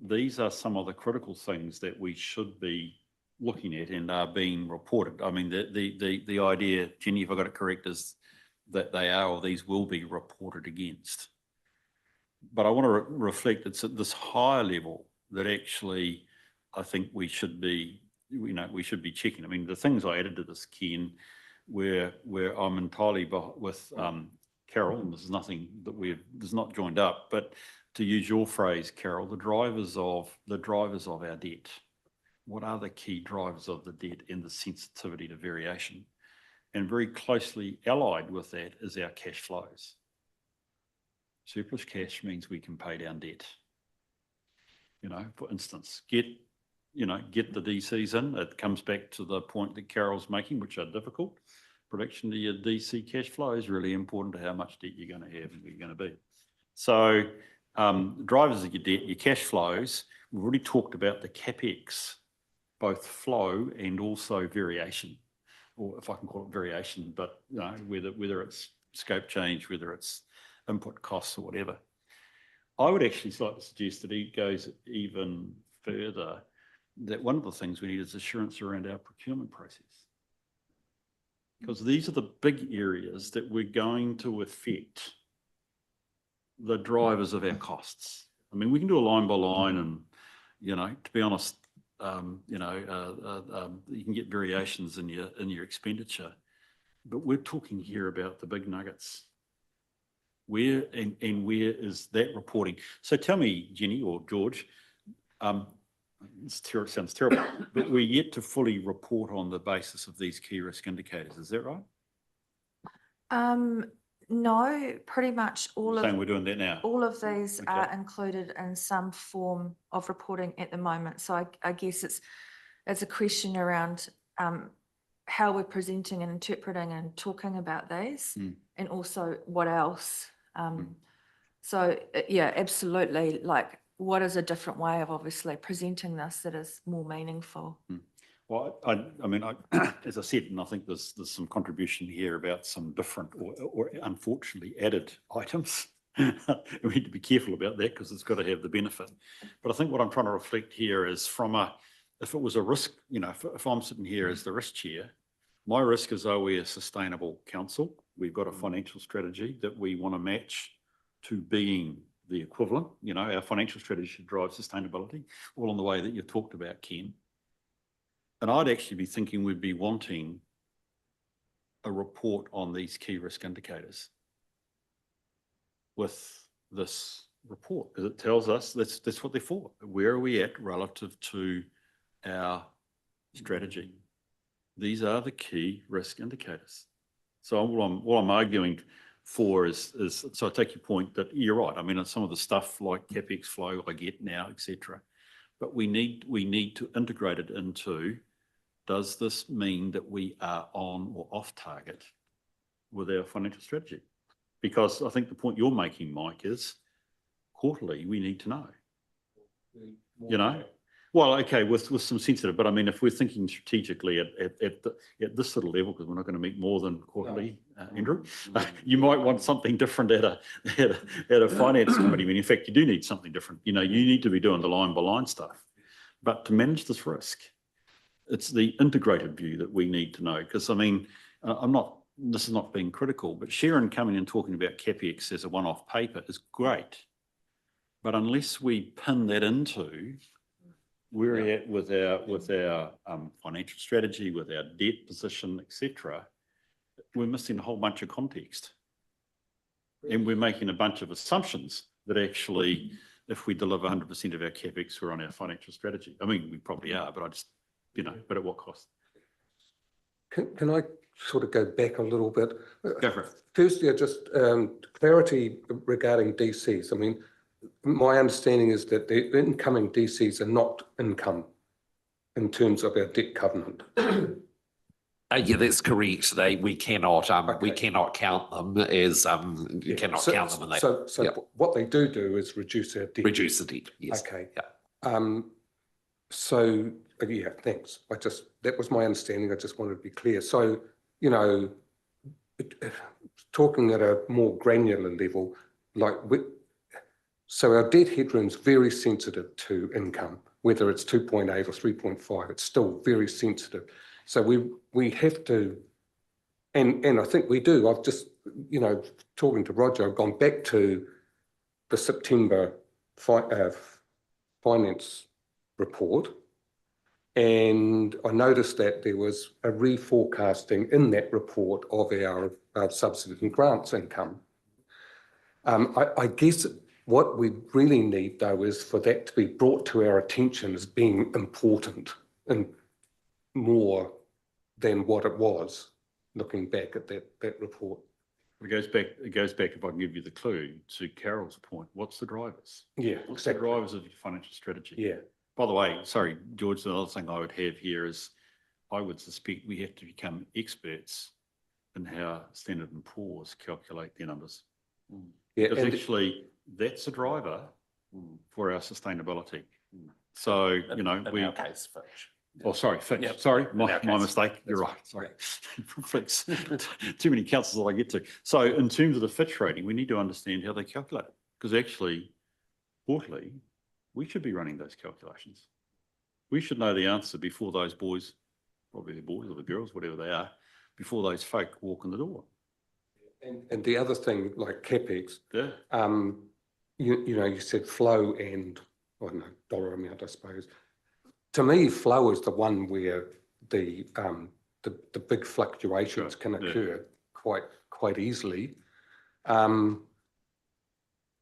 these are some of the critical things that we should be looking at and are being reported. I mean, the idea, Jenny, if I got it correct, is that they are or these will be reported against. But I want to reflect it's at this higher level that actually I think we should be, we should be checking. I mean, the things I added to this, Ken, where I'm entirely with Carol, and this is nothing that there's not joined up, but to use your phrase, Carol, the drivers of our debt. What are the key drivers of the debt and the sensitivity to variation? And very closely allied with that is our cash flows. Surplus cash means we can pay down debt. For instance, get the DCs in. It comes back to the point that Carol's making, which are difficult. Prediction to your DC cash flow is really important to how much debt you're going to have and where you're going to be. So drivers of your debt, your cash flows, we've already talked about the CapEx, both flow and also variation, or if I can call it variation, but whether it's scope change, whether it's input costs or whatever. I would actually like to suggest that it goes even further, that one of the things we need is assurance around our procurement process. Because these are the big areas that we're going to affect the drivers of our costs. I mean, we can do a line by line and, to be honest, you can get variations in your expenditure, but we're talking here about the big nuggets. Where is that reporting? So tell me, Jenny or George, it sounds terrible, but we're yet to fully report on the basis of these key risk indicators. Is that right? No, pretty much all of. Saying we're doing that now. All of these Okay. are included in some form of reporting at the moment. So I guess it's a question around how we're presenting and interpreting and talking about these, and also what else. So yeah, absolutely. Like, what is a different way of obviously presenting this that is more meaningful? Well, I mean, as I said, and I think there's some contribution here about some different or unfortunately added items. We need to be careful about that because it's got to have the benefit. But I think what I'm trying to reflect here is if it was a risk, if I'm sitting here as the risk chair, my risk is, are we a sustainable council? We've got a financial strategy that we want to match to being the equivalent. Our financial strategy should drive sustainability, all in the way that you've talked about, Ken. And I'd actually be thinking we'd be wanting a report on these key risk indicators with this report, because it tells us that's what they're for. Where are we at relative to our strategy? These are the key risk indicators. So all I'm arguing for is so I take your point that you're right. I mean, some of the stuff like CapEx flow I get now, etc. But we need to integrate it into, does this mean that we are on or off target with our financial strategy? Because I think the point you're making, Mike, is quarterly we need to know. Well, okay, with some sensitive, but I mean, if we're thinking strategically at this sort of level, because we're not going to meet more than quarterly, Andrew, you might want something different at a finance committee. I mean, in fact, you do need something different. You need to be doing the line by line stuff. But to manage this risk, it's the integrated view that we need to know. Because I mean, this is not being critical, but Sharon coming and talking about CapEx as a one-off paper is great. But unless we pin that into where we're at with our financial strategy, with our debt position, etc., we're missing a whole bunch of context. And we're making a bunch of assumptions that actually, if we deliver 100% of our CapEx, we're on our financial strategy. I mean, we probably are, but I just, but at what cost? Can I sort of go back a little bit? Go for it. Firstly, just clarity regarding DCs. I mean, my understanding is that the incoming DCs are not income in terms of our debt covenant. Yeah, that's correct. We cannot Okay. count them as you cannot count them in that. So what they do is reduce our debt. Reduce the debt. Yes. Okay. Yeah. So yeah, thanks. That was my understanding. I just wanted to be clear. So, you know, talking at a more granular level, so our debt headroom is very sensitive to income, whether it's 2.8 or 3.5, it's still very sensitive. So we have to, and I think we do. I've just, you know, talking to Roger, I've gone back to the September finance report, and I noticed that there was a reforecasting in that report of our subsidies and grants income. I guess what we really need, though, is for that to be brought to our attention as being important and more than what it was, looking back at that report. It goes back, if I can give you the clue, to Carol's point, what's the drivers? Yeah, What's the exactly. drivers of your financial strategy? Yeah. By the way, sorry, George, the other thing I would have here is I would suspect we have to become experts in how Standard & Poor's calculate their numbers. Yeah, Because and actually, that's a driver for our sustainability. So, you know, In our case, Fitch. Oh, sorry, Fitch. Yep. Sorry, In my our case, mistake. You're that's right. Sorry. Fitch. Too many councils that I get to. So in terms of the Fitch rating, we need to understand how they calculate it. Because actually, quarterly, we should be running those calculations. We should know the answer before those boys, probably the boys or the girls, whatever they are, before those folk walk in the door. And the other thing, like CapEx, Yeah. you know, you said flow and, I don't know, dollar amount, I suppose. To me, flow is the one where the big fluctuations can occur quite easily.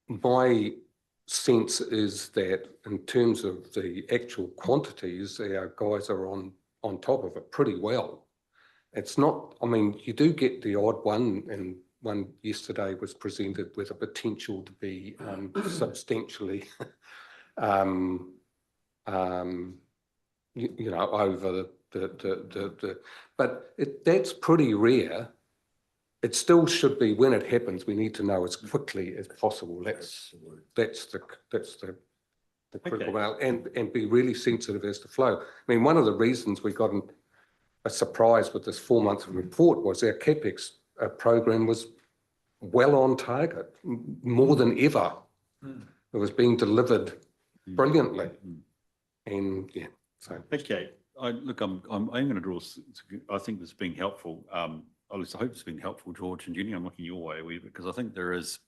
My sense is that in terms of the actual quantities, our guys are on top of it pretty well. It's not, I mean, you do get the odd one, and one yesterday was presented with a potential to be substantially you know, over but that's pretty rare. It still should be, when it happens, we need to know as quickly as possible. That's the critical amount, and be really sensitive as to flow. I mean, one of the reasons we got a surprise with this 4-month report was our CapEx program was well on target, more than ever. It was being delivered brilliantly, and yeah. So okay, look, I'm going to draw. I think this has been helpful. At least I hope it's been helpful, George and Jenny. I'm looking your way a wee bit because I think there is.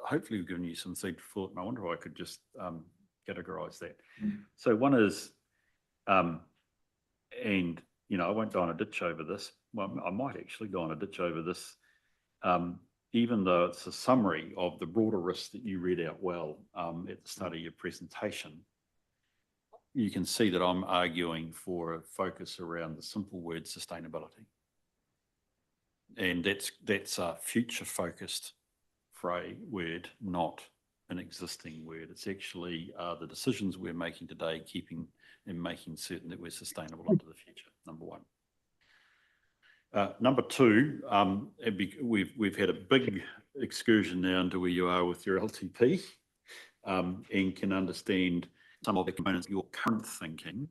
Hopefully, we've given you some food for thought, and I wonder if I could just categorise that. So one is, and you know, I won't go on a ditch over this. Well, I might actually go on a ditch over this, even though it's a summary of the broader risks that you read out well at the start of your presentation. You can see that I'm arguing for a focus around the simple word sustainability. And that's a future-focused word, not an existing word. It's actually the decisions we're making today, keeping and making certain that we're sustainable into the future, number one. Number two, we've had a big excursion now into where you are with your LTP and can understand some of the components of your current thinking,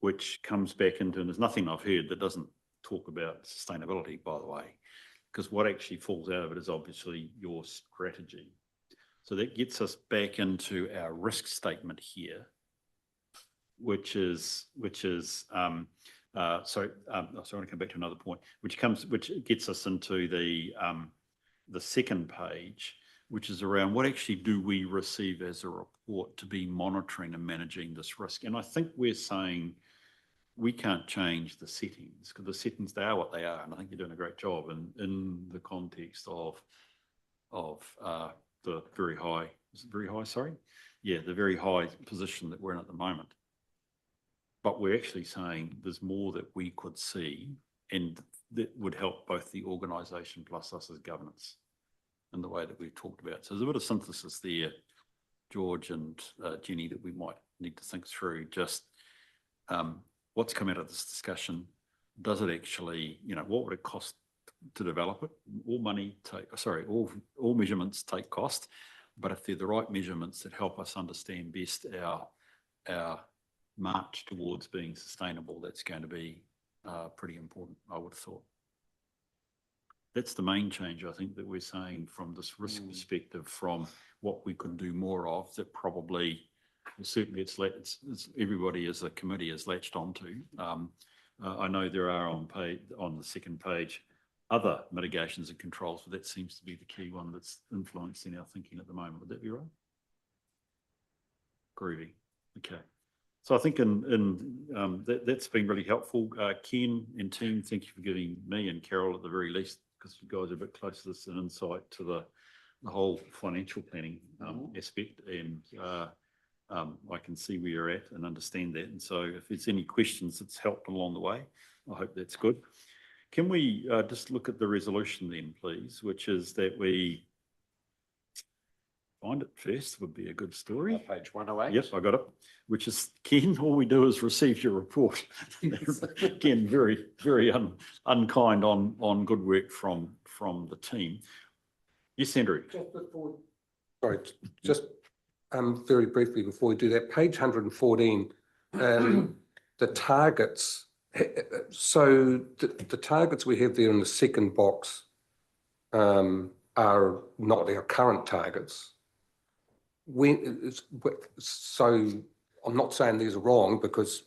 which comes back into, and there's nothing I've heard that doesn't talk about sustainability, by the way, because what actually falls out of it is obviously your strategy. So that gets us back into our risk statement here, which is sorry, I want to come back to another point, which gets us into the second page, which is around what actually do we receive as a report to be monitoring and managing this risk. And I think we're saying we can't change the settings because the settings, they are what they are. And I think you're doing a great job in the context of the very high, is it very high, sorry? Yeah, the very high position that we're in at the moment. But we're actually saying there's more that we could see, and that would help both the organisation plus us as governance in the way that we've talked about. So there's a bit of synthesis there, George and Jenny, that we might need to think through. Just what's come out of this discussion? Does it actually, you know, what would it cost to develop it? All measurements take cost, but if they're the right measurements that help us understand best our march towards being sustainable, that's going to be pretty important, I would have thought. That's the main change, I think, that we're saying from this risk perspective, from what we could do more of, that probably, certainly it's everybody as a committee is latched onto. I know there are on the second page other mitigations and controls, but that seems to be the key one that's influencing our thinking at the moment. Would that be right? Groovy. Okay. So I think that's been really helpful. Ken and team, thank you for giving me and Carol at the very least, because you guys are a bit close to this, an insight to the whole financial planning aspect. And I can see where you're at and understand that. And so if there's any questions, it's helped along the way. I hope that's good. Can we just look at the resolution then, please, which is that we find it first would be a good story. Page 108. Yep, I got it. Which is, Ken, all we do is receive your report. Again, very, very unkind on good work from the team. Yes, Andrew. Just very briefly before we do that, page 114, the targets. So the targets we have there in the second box are not our current targets. So I'm not saying these are wrong, because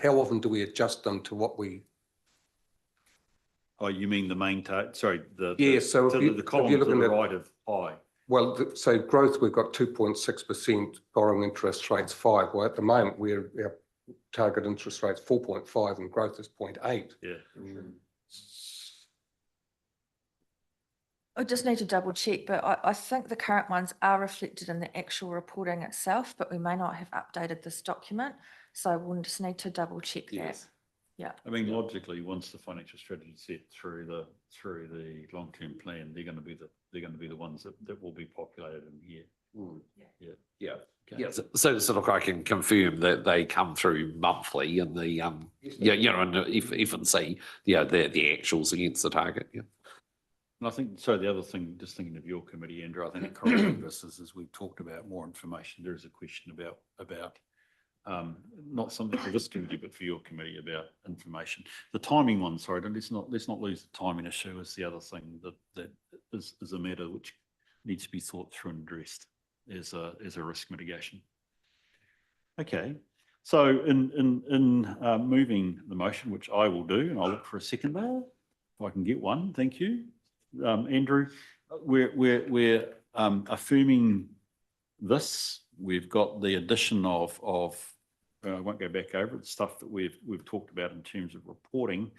how often do we adjust them to what we? Oh, you mean the main target? Sorry, So the column to the right of high. Well, so growth, we've got 2.6%, borrowing interest rates 5. Well, at the moment, our target interest rate's 4.5 and growth is 0.8. Yeah. I just need to double check, but I think the current ones are reflected in the actual reporting itself, but we may not have updated this document. So we'll just need to double check that. Yeah. I mean, logically, once the financial strategy is set through the long-term plan, they're going to be the ones that will be populated in here. Yeah. So look, I can confirm that they come through monthly, and the and even see the actuals against the target. Yeah. And I think, so the other thing, just thinking of your committee, Andrew, I think it correlates with this as we've talked about more information, there is a question about not something for this committee, but for your committee, about information. The timing one, sorry, let's not lose the timing issue, is the other thing that is a matter which needs to be thought through and addressed as a risk mitigation. Okay, so in moving the motion, which I will do, and I'll look for a seconder if I can get one. Thank you. Andrew, we're affirming this. We've got the addition of I won't go back over it, stuff that we've talked about in terms of reporting,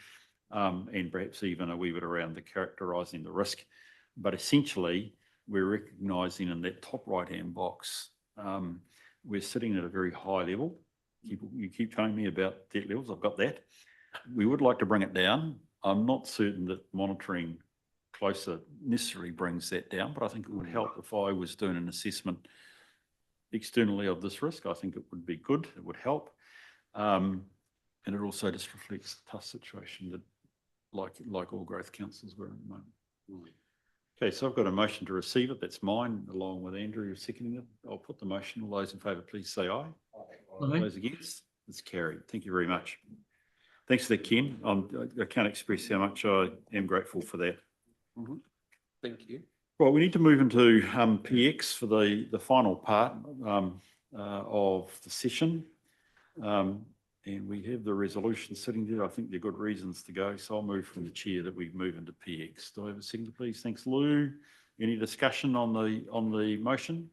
and perhaps even a wee bit around the characterising the risk. But essentially, we're recognising in that top right-hand box, we're sitting at a very high level. You keep telling me about debt levels. I've got that. We would like to bring it down. I'm not certain that monitoring closer necessarily brings that down, but I think it would help if I was doing an assessment externally of this risk. I think it would be good. It would help. And it also just reflects the tough situation that like all growth councils were at the moment. Okay, so I've got a motion to receive it. That's mine, along with Andrew seconding it. I'll put the motion. All those in favour, please say aye. All those against? It's carried. Thank you very much. Thanks for that, Ken. I can't express how much I am grateful for that. Thank you. Right, we need to move into PX for the final part of the session. And we have the resolution sitting there. I think there are good reasons to go. So I'll move from the chair that we move into PX. Do I have a second, please? Thanks, Lou. Any discussion on the motion?